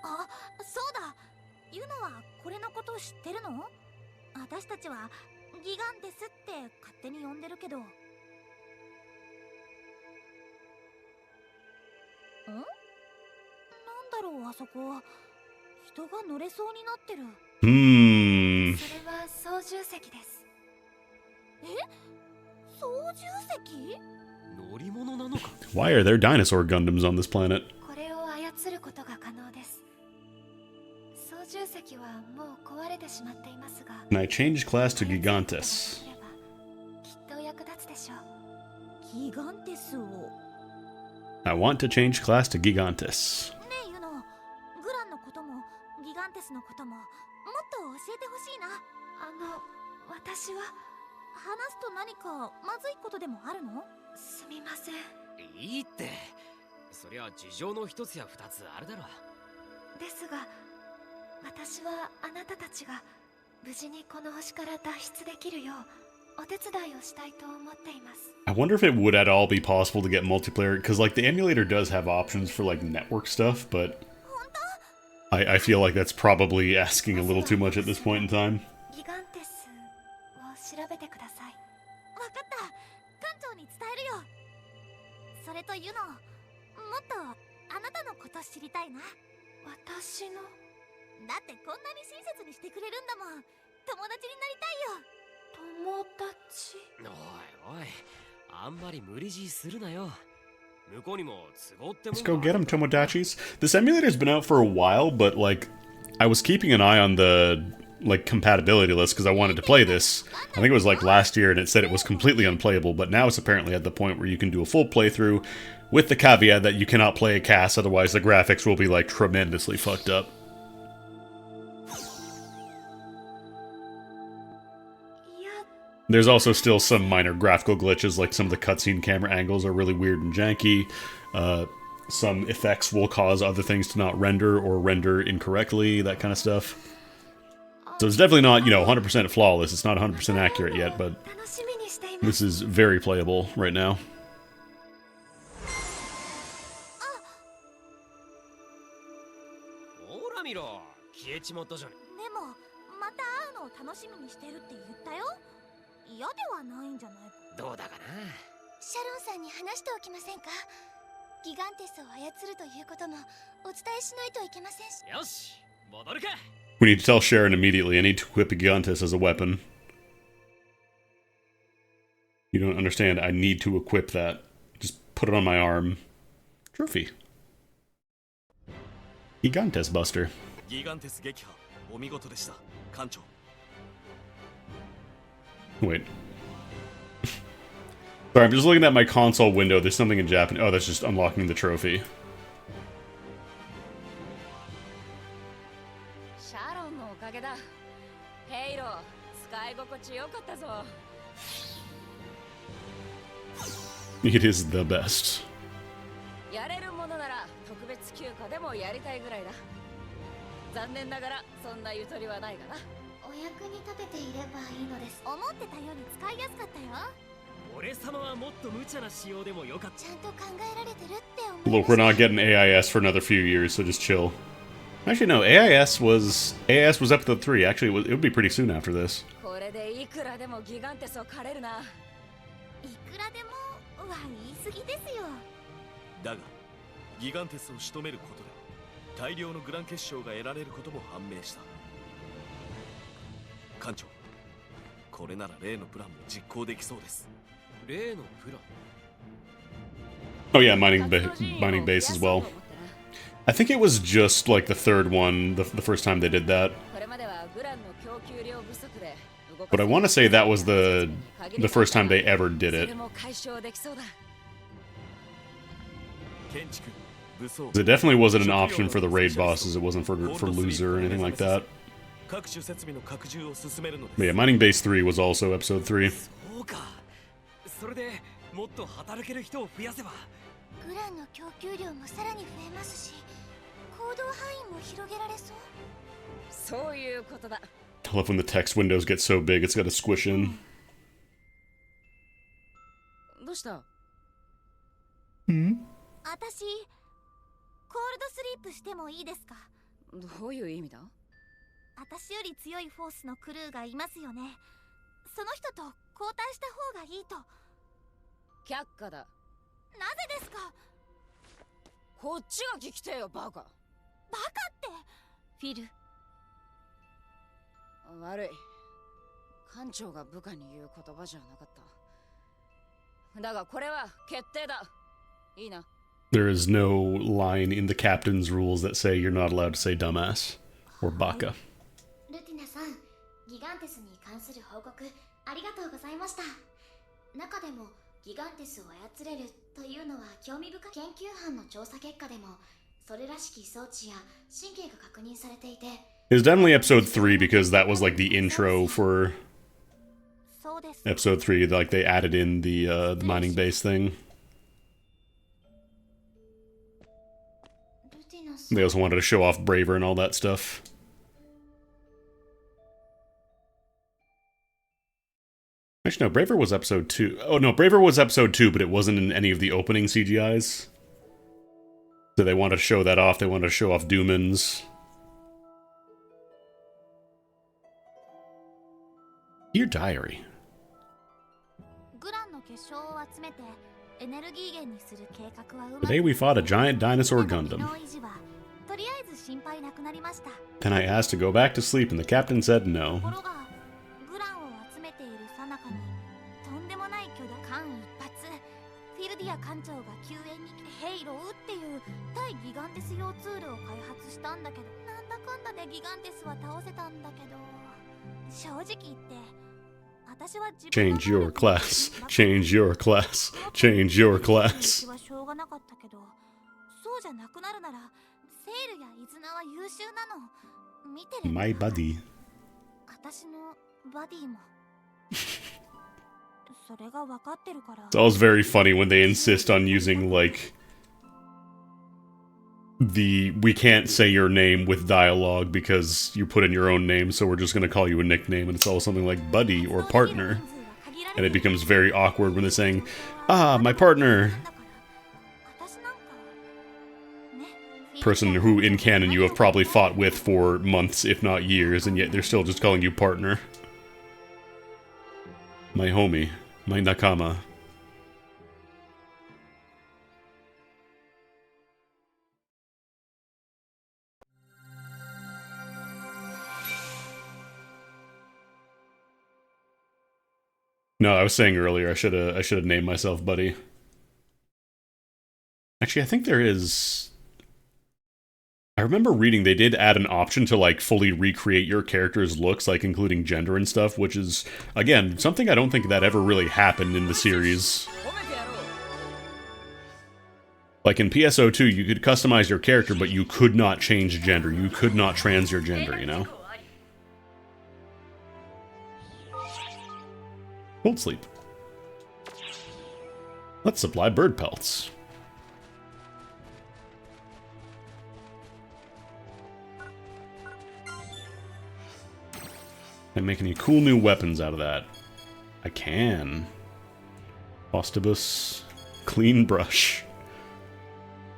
あ、そうだ。ユノはこれのこと知ってるの？私たちはギガンテスって勝手に呼んでるけど。ん？なんだろうあそこ。人が乗れそうになってる。それは操縦席です。え？操縦席？ 乗り物なのか。 Why are there dinosaur Gundams on this planet? これを操ることが可能です。操縦席はもう壊れてしまっていますが。 Can I change class to Gigantes? きっと役立つでしょう。ギガンテスを。 I want to change class to Gigantes. ねえユノ、グランのこともギガンテスのことももっと教えてほしいな。私は話すと何かまずいことでもあるの？すみません。いいって。そりゃ事情の一つや二つあるだろ。ですが、私はあなたたちが無事にこの星から脱出できるようお手伝いをしたいと思っています。 I wonder if it would at all be possible to get multiplayer, because like the emulator does have options for like network stuff, but I feel like that's probably asking a little too much at this point in time. ギガンテスを調べてください。わかった。艦長に伝えるよ。それとユノ、もっとあなたのこと知りたいな。私の？だってこんなに親切にしてくれるんだもん。友達になりたいよ。友達？おいおい、あんまり無理強いするなよ。向こうにも都合っても Let's go get them, Tomodachis. This emulator's been out for a while, but like, I was keeping an eye on the like compatibility list because I wanted to play this. I think it was like last year and it said it was completely unplayable, but now it's apparently at the point where you can do a full playthrough with the caveat that you cannot play a cast, otherwise the graphics will be like tremendously fucked up. There's also still some minor graphical glitches, like some of the cutscene camera angles are really weird and janky. Some effects will cause other things to not render or render incorrectly, that kind of stuff. So it's definitely not, you know, 100% flawless. It's not 100% accurate yet, but this is very playable right now. えちもっとじゃね。でもまた会うのを楽しみにしてるって言ったよ。嫌ではないんじゃないか。どうだかな。シャロンさんに話しておきませんか。ギガンテスを操るということもお伝えしないといけませんし。よし、戻るか。 We need to tell Sharon immediately. I need to equip Gigantes as a weapon. You don't understand. I need to equip that. Just put it on my arm. Trophy. Gigantes Buster. ギガンテス撃破お見事でした艦長。 Wait. Sorry, I'm just looking at my console window. There's something in Japanese. Oh, that's just unlocking the trophy. シャロンのおかげだ。ヘイロー、使い心地よかったぞ。 It is the best. やれるものなら特別休暇でもやりたいぐらいだ。残念ながらそんなゆとりはないがな。お役に立てていればいいのです。思ってたより使いやすかったよ。俺様はもっと無茶な仕様でもよかった。ちゃんと考えられてるって思い Look, we're not getting AIS for another few years, so just chill. Actually, no. AIS was episode 3. Actually, it would be pretty soon after this. これでいくらでもギガンテスを狩れるな。いくらでもは言い過ぎですよ。だがギガンテスを仕留めることで大量のグラン結晶が得られることも判明した。艦長、これなら例のプランも実行できそうです。例のプラン。 Oh yeah, mining base as well. I think it was just like the third one, the first time they did that. これまではグランの供給量不足で。 But I want to say that was the first time they ever did it. それも解消できそうだ。建築、武装、 It definitely wasn't an option for the raid bosses. It wasn't for loser or anything like that. 各種設備の拡充を進めるのです。 But yeah, mining base 3 was also episode 3. そうか。それでもっと働ける人を増やせば。グランの供給量もさらに増えますし、行動範囲も広げられそう。そういうことだ。 I love when the text windows get so big, it's got to squish in. どうした？私、コールドスリープしてもいいですか？どういう意味だ？私より強いフォースのクルーがいますよね。その人と交代した方がいいと。却下だ。なぜですか？こっちが聞きてえよ、バカ。バカって。フィル、悪い。艦長が部下に言う言葉じゃなかった。だがこれは決定だ。いいな。 There is no line in the captain's rules that say you're not allowed to say dumbass or baka. ルティナさん、ギガンテスに関する報告ありがとうございました。中でもギガンテスを操れるというのは興味深い。研究班の調査結果でもそれらしき装置や神経が確認されていて。 It was definitely episode 3 because that was like the intro for そうです。 episode 3. Like they added in the mining base thing. ルティナさん。 They also wanted to show off Braver and all that stuff. Actually, no, Braver was episode 2. Oh, no, Braver was episode 2, but it wasn't in any of the opening CGIs. So they wanted to show that off. They wanted to show off Doomans. Your diary. グランの結晶を集めてエネルギー源にする計画はうま Today we fought a giant dinosaur 機 Gundam. 能維持はとりあえず心配なくなりました。 Then I asked to go back to sleep, and the captain said no. ところがグランを集めている最中にとんでもない巨大間一髪フィルディア艦長が救援に来てヘイローっていう対ギガンテス用ツールを開発したんだけど、なんだかんだでギガンテスは倒せたんだけど、正直言って私は自分の Change your class. Change your class. Change your class. はしょうがなかったけど、そうじゃなくなるならセールやイズナは優秀なの。見てる。 My buddy. 私のバディもそれが分かってるから。 It's always very funny when they insist on using, like, we can't say your name with dialogue because you put in your own name, so we're just gonna call you a nickname, and it's always something like buddy or partner. And it becomes very awkward when they're saying, ah, my partner. person who, in canon, you have probably fought with for months, if not years, and yet they're still just calling you partner. My homie. My nakama. No, I was saying earlier I should have named myself Buddy. Actually, I think there is... I remember reading they did add an option to, like, fully recreate your character's looks, like, including gender and stuff, which is, again, something I don't think that ever really happened in the series. Like, in PSO2, you could customize your character, but you could not change gender. You could not trans your gender, you know? Cold sleep. Let's supply bird pelts. And make any cool new weapons out of that. I can. Ostibus. Clean brush.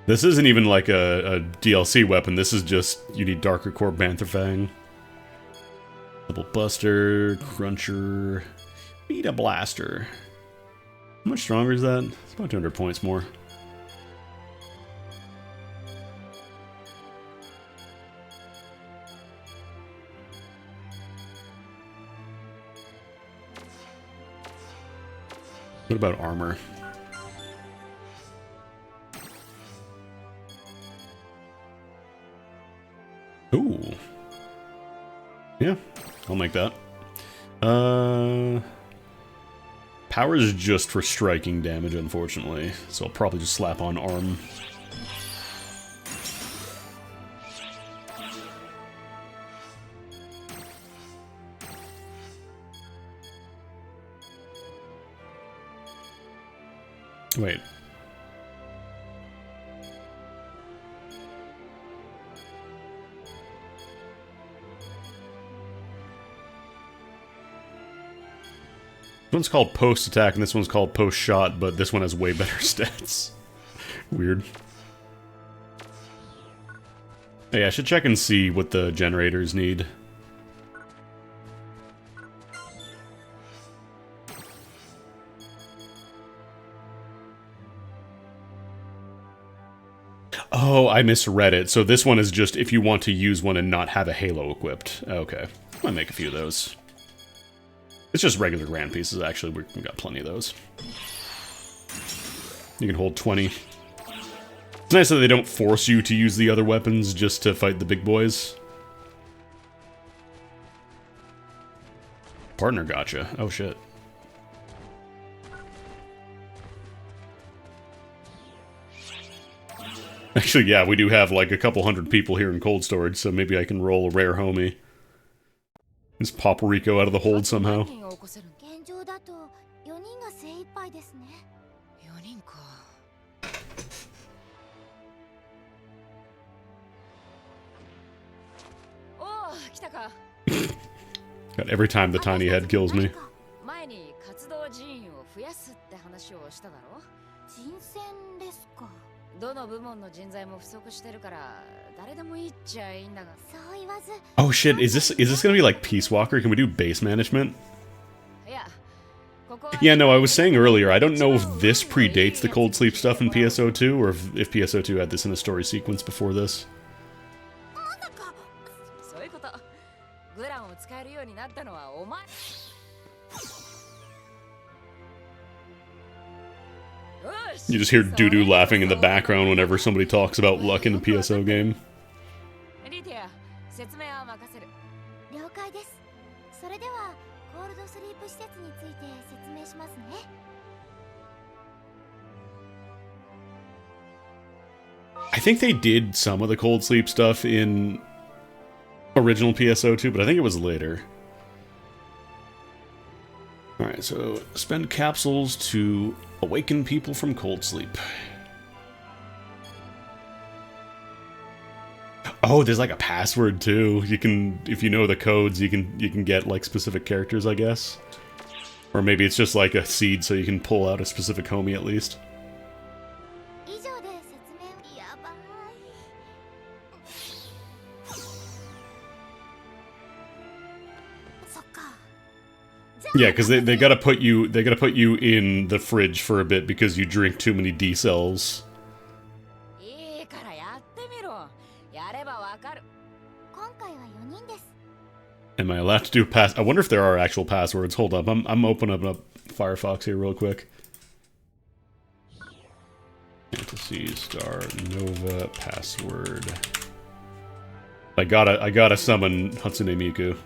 This isn't even like a DLC weapon. This is just, you need Darker Core Bantherfang. Double Buster. Cruncher. Beta Blaster. How much stronger is that? It's about 200 points more. What about armor? Ooh. Yeah, I'll make that. Power is just for striking damage, unfortunately. So I'll probably just slap on arm. Wait. This one's called post-attack, and this one's called post-shot, but this one has way better stats. Weird. Hey, I should check and see what the generators need. Oh, I misread it. So this one is just if you want to use one and not have a halo equipped. Okay. I'll make a few of those. It's just regular grand pieces, actually. We've got plenty of those. You can hold 20. It's nice that they don't force you to use the other weapons just to fight the big boys. Partner gotcha. Oh, shit. Actually, yeah, we do have like a couple hundred people here in cold storage, so maybe I can roll a rare homie. Just pop Rico out of the hold somehow. God, every time the tiny head kills me. Oh shit, is this gonna be like Peace Walker? Can we do base management? Yeah, no, I was saying earlier, I don't know if this predates the cold sleep stuff in PSO2, or if PSO2 had this in a story sequence before this. You just hear Doo-Doo laughing in the background whenever somebody talks about luck in the PSO game. I think they did some of the cold sleep stuff in original PSO2, but I think it was later. Alright, so spend capsules to awaken people from cold sleep. Oh, there's like a password too. You can, if you know the codes, you can get like specific characters, I guess. Or maybe it's just like a seed so you can pull out a specific homie at least. Yeah, because they gotta put you in the fridge for a bit because you drink too many D cells. いいからやってみろ。やればわかる。今回は4人です。 Am I allowed to do pass? I wonder if there are actual passwords. Hold up, I'm opening up Firefox here real quick. Fantasy Star Nova password. I gotta summon Hatsune Miku.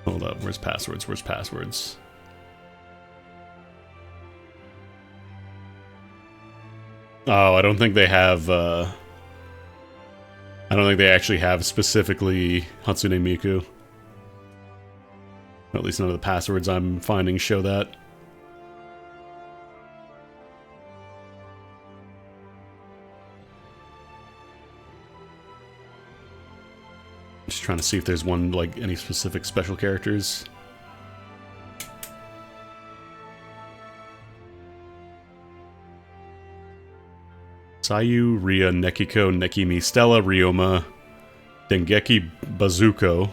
Hold up, where's passwords? Where's passwords? Oh, I don't think they have, I don't think they actually have specifically Hatsune Miku. Or at least none of the passwords I'm finding show that. Just trying to see if there's one, like, any specific special characters. Sayu, Ria, Nekiko, Nekimi, Stella, Ryoma, Dengeki Bazuko,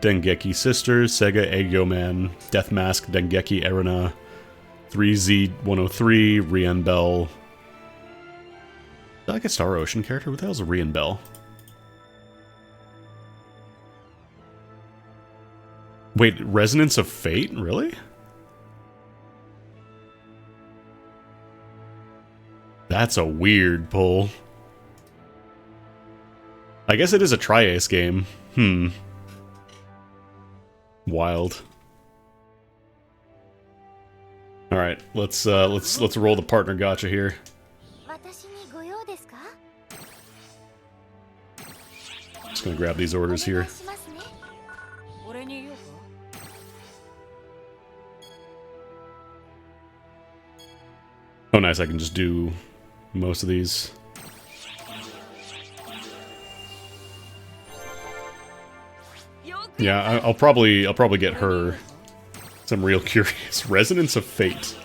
Dengeki Sisters, Sega Egyo Man, Death Mask, Dengeki Erina, 3Z103, Rian Bell. Is that like a Star Ocean character? What the hell's a Rian Bell? Wait, Resonance of Fate? Really? That's a weird pull. I guess it is a Tri-Ace game. Wild. All right, let's roll the partner gacha here. 私にご用ですか? Just gonna grab these orders お願 here. いしますね。俺に言おうか。Oh, nice! I can just do most of these. Yeah, I'll probably get her. I'm real curious. Resonance of Fate.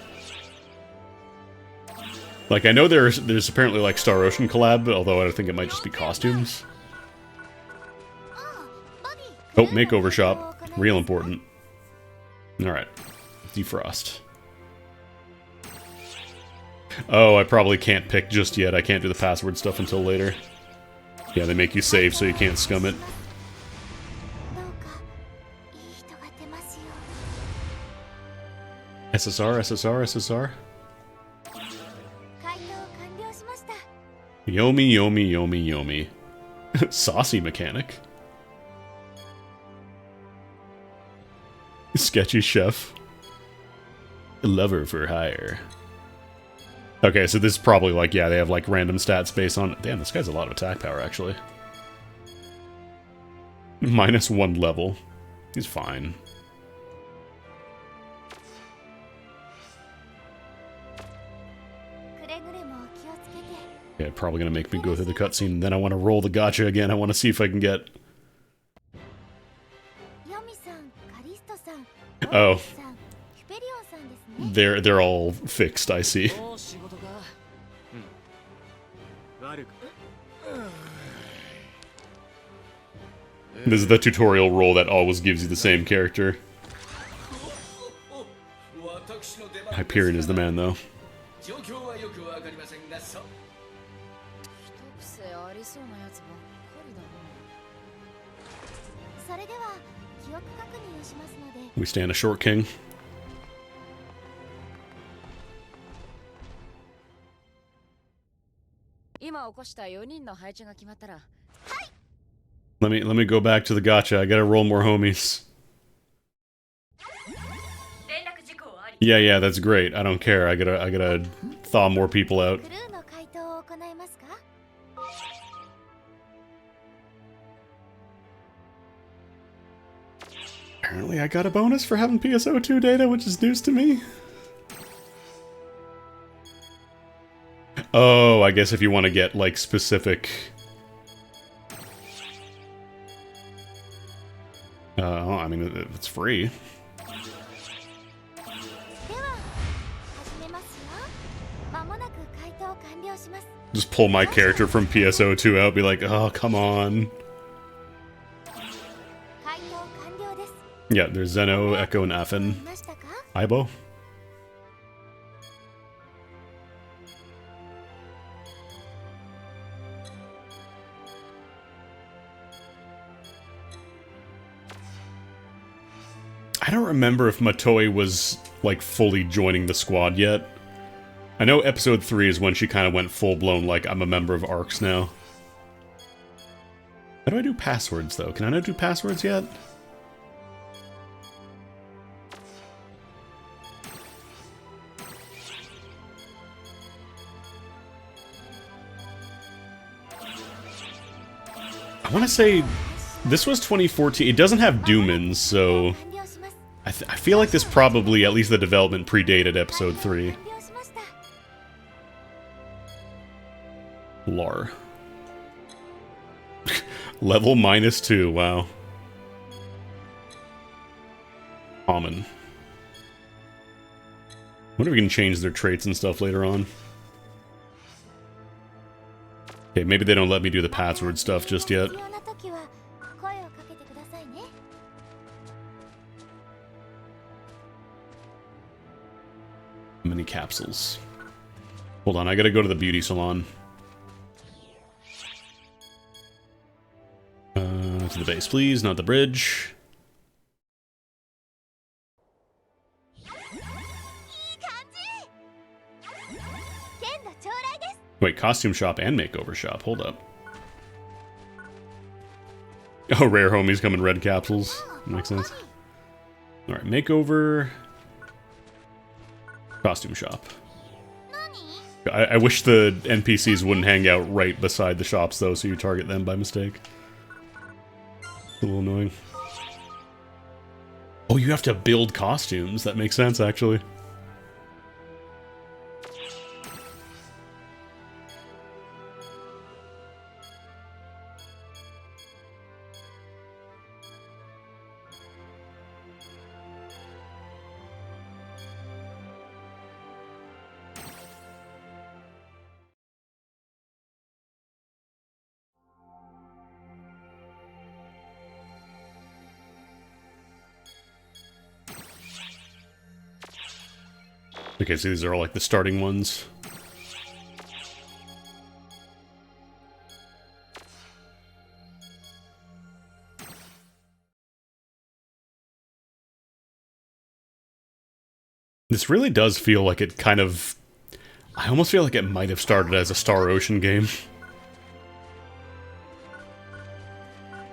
Like, I know there's apparently like Star Ocean collab, although I think it might just be costumes. Oh, makeover shop. Real important. Alright. Defrost. Oh, I probably can't pick just yet. I can't do the password stuff until later. Yeah, they make you save so you can't scum it. どうかいい人が出ますよ。 SSR, SSR, SSR. 回答完了しました。 Yomi, Yomi, Yomi, Yomi. Saucy mechanic. Sketchy chef. Lover for hire. Okay, so this is probably like, yeah, they have like random stats based on... Damn, this guy's a lot of attack power, actually. -1 level. He's fine. Yeah, probably gonna make me go through the cutscene. Then I want to roll the gacha again. I want to see if I can get... Oh. They're all fixed, I see. This is the tutorial role that always gives you the same character. Hyperion is the man, though. 一癖ありそうなやつばっかりだな。それでは記憶確認をしますので。 We stand a short king. 今起こした4人の配置が決まったら。Let me go back to the gacha. I gotta roll more homies. Yeah, that's great. I don't care. I gotta thaw more people out. クルーの回答を行いますか? Apparently I got a bonus for having PSO2 data, which is news to me. Oh, I guess if you want to get, like, specific... I mean, it's free. では始めますよ。間も完了します。 Just pull my character from PSO2 out, be like, oh, come on. 回答完了です。 Yeah, there's Zeno, Echo, and 見 Affen. ましたか？ Aibo? I don't remember if Matoi was, like, fully joining the squad yet. I know episode 3 is when she kind of went full-blown, like, I'm a member of ARCS now. How do I do passwords, though? Can I not do passwords yet? I want to say this was 2014. It doesn't have Doomins, so 完了します。 I feel like this probably, at least the development, predated episode 3. 完了しました。 Lar. Level -2, wow. Common. Wonder if we can change their traits and stuff later on. Okay, maybe they don't let me do the password stuff just yet. 必要な時は声をかけてくださいね。 Mini capsules. Hold on, I gotta go to the beauty salon. To the base, please, not the bridge. いい感じ。剣の将来です。 Wait, costume shop and makeover shop. Hold up. Oh, rare homies come in red capsules. Makes sense. Alright, makeover. Costume shop. 何？ I wish the NPCs wouldn't hang out right beside the shops, though, so you target them by mistake. A little annoying. Oh, you have to build costumes. That makes sense, actually. Okay, so these are all like the starting ones. This really does feel like it kind of... I almost feel like it might have started as a Star Ocean game.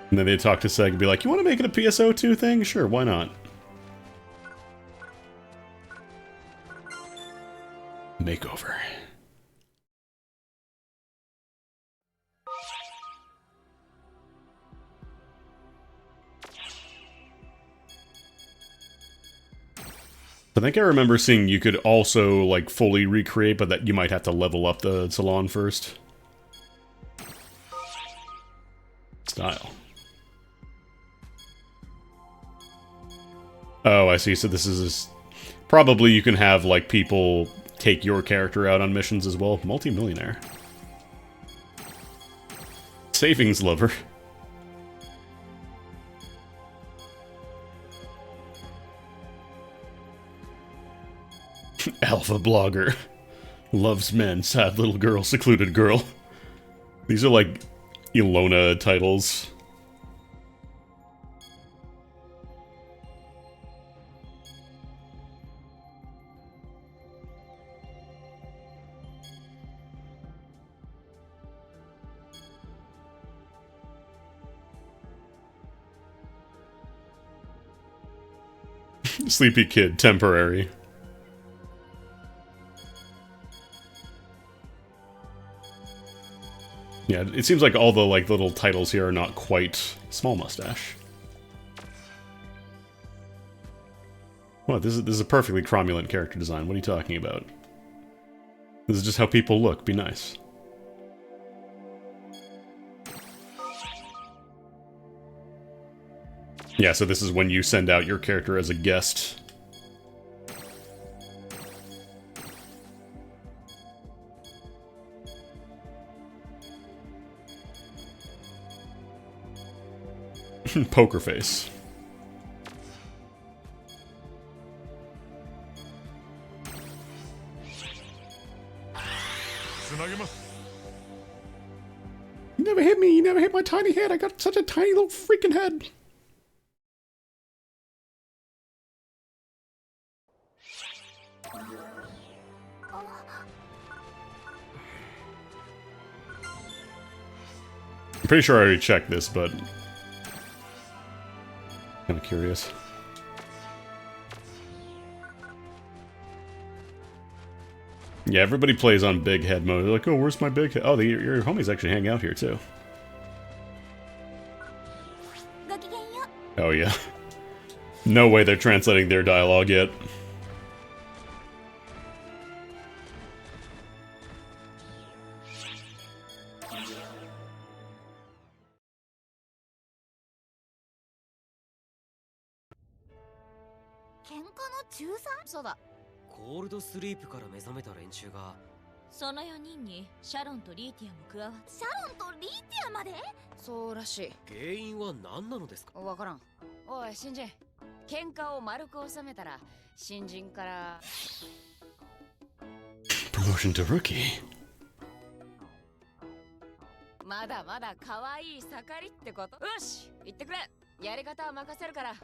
And then they talk to Seg and be like, you want to make it a PSO2 thing? Sure, why not? Makeover. I think I remember seeing you could also, like, fully recreate, but that you might have to level up the salon first. Style. Oh, I see. So this is... Probably you can have, like, people take your character out on missions as well. Multi-millionaire. Savings lover. Alpha blogger. Loves men, sad little girl, secluded girl. These are like Ilona titles. Sleepy kid, temporary. Yeah, it seems like all the like little titles here are not quite small mustache. What? This is a perfectly cromulent character design. What are you talking about? This is just how people look. Be nice. Yeah, so this is when you send out your character as a guest. Poker face. You never hit me, you never hit my tiny head. I got such a tiny little freaking head. I'm pretty sure I already checked this, but kind of curious. Yeah, everybody plays on big head mode. They're like, oh, where's my big head? Oh, your homies actually hang out here, too. Oh, yeah. No way they're translating their dialogue yet.そうだ。コールドスリープから目覚めた連中がその4人にシャロンとリーティアも加わって。シャロンとリーティアまで？そうらしい。原因は何なのですか？わからん。おい新人、喧嘩を丸く収めたら新人から Promotion to rookie. まだまだ可愛い盛りってこと。よし、言ってくれ。やり方は任せるから。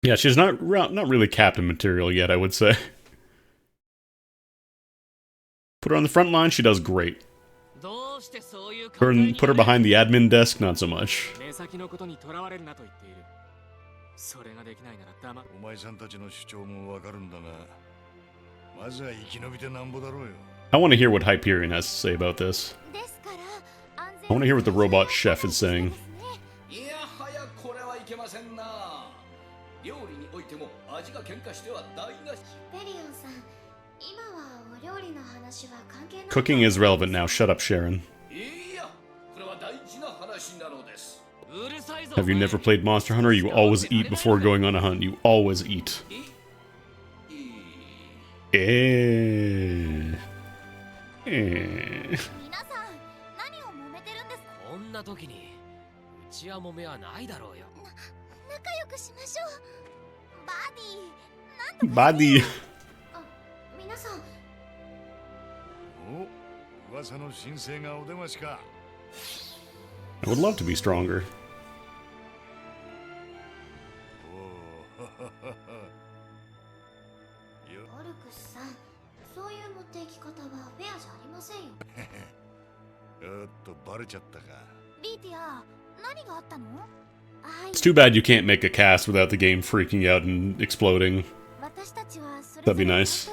Yeah, she's not really captain material yet, I would say. Put her on the front line, she does great. Put her behind the admin desk, not so much. I want to hear what Hyperion has to say about this. I want to hear what the robot chef is saying. 料理においても味が喧嘩しては台無し。ペリオンさん、今はお料理の話は関係ない。Cooking is relevant now. Shut up, Sharon. いや、これは大事な話なのです。 Have you never played Monster Hunter? You always eat before going on a hunt. You always eat. Eh. 皆さん、何を揉めてるんですか？こんな時にうちは揉めはないだろうよ。仲良くしましょう。バディ、なんとか。バディ。あ、皆さん。お、噂の新星がお出ましか。I would love to be stronger. おオルクスさん、そういう持っていき方はフェアじゃありませんよ。おっとバレちゃったか。リーティア、何があったの？It's too bad you can't make a cast without the game freaking out and exploding. That'd be nice.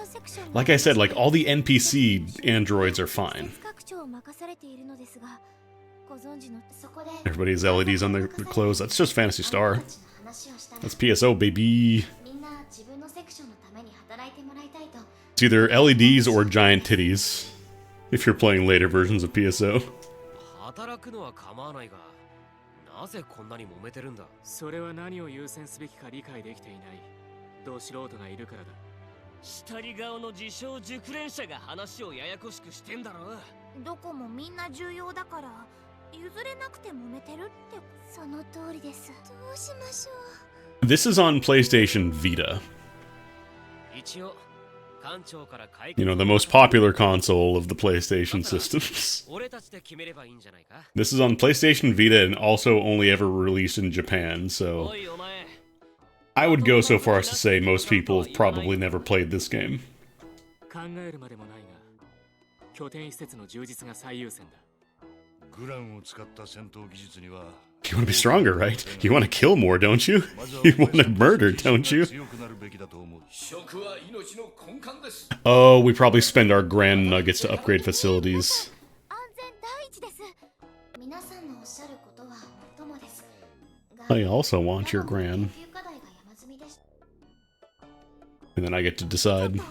Like I said, like all the NPC androids are fine. Everybody has LEDs on their clothes. That's just Phantasy Star. That's PSO, baby. It's either LEDs or giant titties, if you're playing later versions of PSO. なぜこんなに揉めてるんだ。それは何を優先すべきか理解できていない。ど素人がいるからだ。下り顔の自称熟練者が話をややこしくしてんだろ。どこもみんな重要だから譲れなくて揉めてるって。その通りです。どうしましょう。This is on PlayStation Vita. 一応 You know, the most popular console of the PlayStation systems. This is on PlayStation Vita and also only ever released in Japan, so I would go so far as to say most people have probably never played this game. You want to be stronger, right? You want to kill more, don't you? You want to murder, don't you? Oh, we probably spend our grand nuggets to upgrade facilities. I also want your grand. And then I get to decide.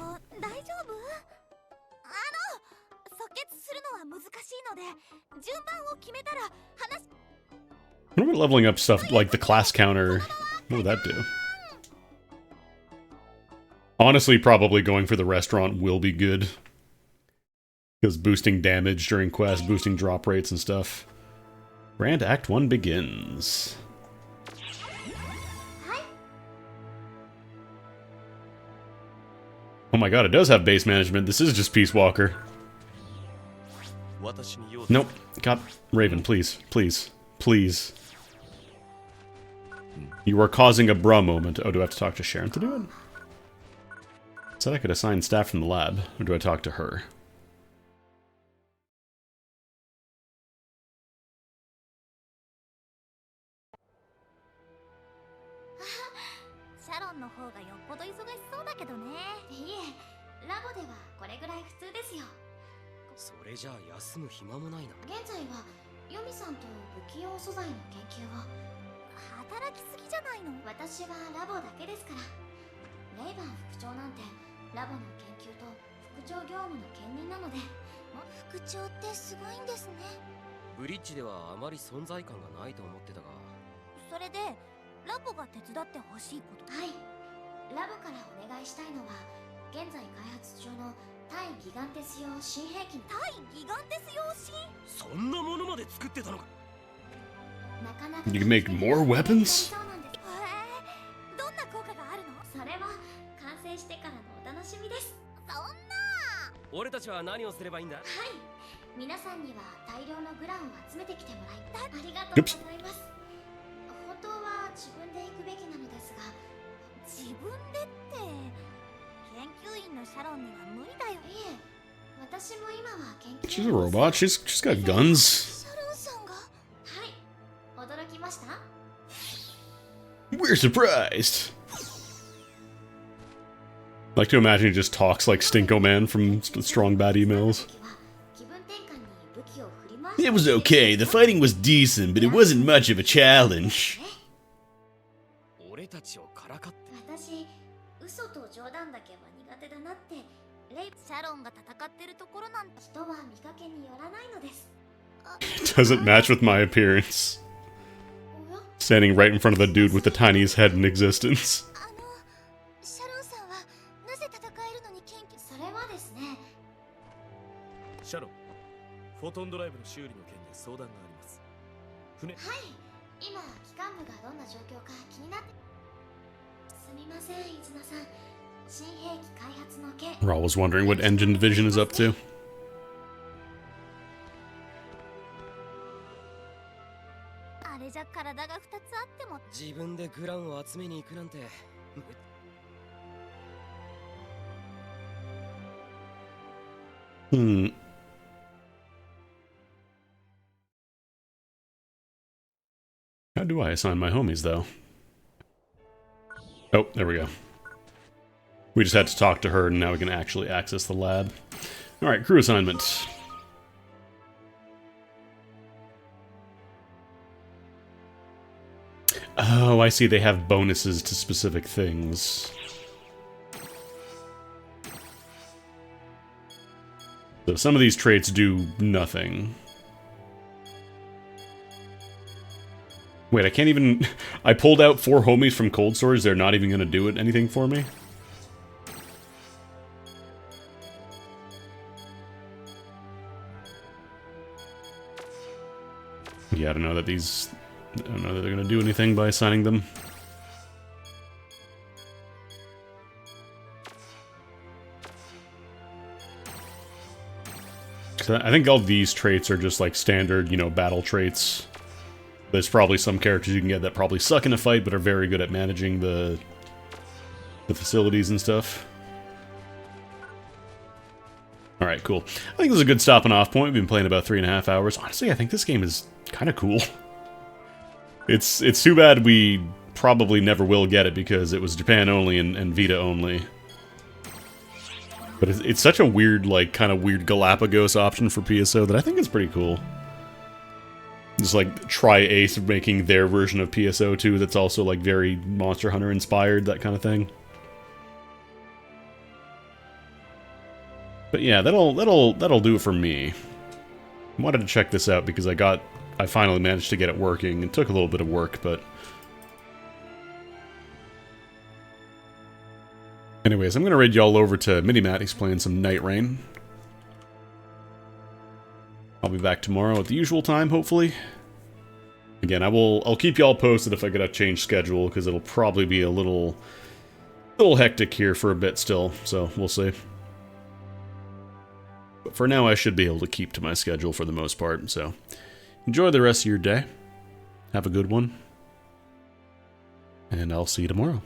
What about leveling up stuff like the class counter? What would that do? Honestly, probably going for the restaurant will be good. Because boosting damage during quests, boosting drop rates and stuff. Grand Act 1 begins. Oh my god, it does have base management. This is just Peace Walker. Nope. God, Raven, please. Please. Please. You are causing a bruh moment. Oh, do I have to talk to Sharon to do it? Said I could assign staff from the lab. Or do I talk to her? You can make more weapons? Oops. She's a robot. She's got guns. We're surprised. I like to imagine he just talks like Stinko Man from Strong Bad Emails. It was okay. The fighting was decent, but it wasn't much of a challenge. Doesn't match with my appearance. Standing right in front of the dude with the tiniest head in existence. We're always wondering what Engine Division is up to. How do I assign my homies, though? Oh, there we go. We just had to talk to her, and now we can actually access the lab. Alright, crew assignment. Oh, I see. They have bonuses to specific things. So some of these traits do nothing. Wait, I can't even... I pulled out 4 homies from cold storage. They're not even going to do anything for me? Yeah, I don't know that these... I don't know that they're going to do anything by assigning them. I think all these traits are just like standard, you know, battle traits. There's probably some characters you can get that probably suck in a fight, but are very good at managing the facilities and stuff. Alright, cool. I think this is a good stopping off point. We've been playing about 3.5 hours. Honestly, I think this game is kind of cool. It's too bad we probably never will get it because it was Japan only and Vita only. But it's such a weird, like, kind of weird Galapagos option for PSO that I think is pretty cool. Just like Tri-Ace making their version of PSO2 that's also like very Monster Hunter inspired, that kind of thing. But yeah, that'll do it for me. I wanted to check this out because I finally managed to get it working. It took a little bit of work, but... Anyways, I'm gonna raid y'all over to Minimat. He's playing some Night Rain. I'll be back tomorrow at the usual time, hopefully. Again, I'll keep y'all posted if I get a change schedule, because it'll probably be a little hectic here for a bit still, so we'll see. But for now, I should be able to keep to my schedule for the most part, so enjoy the rest of your day. Have a good one. And I'll see you tomorrow.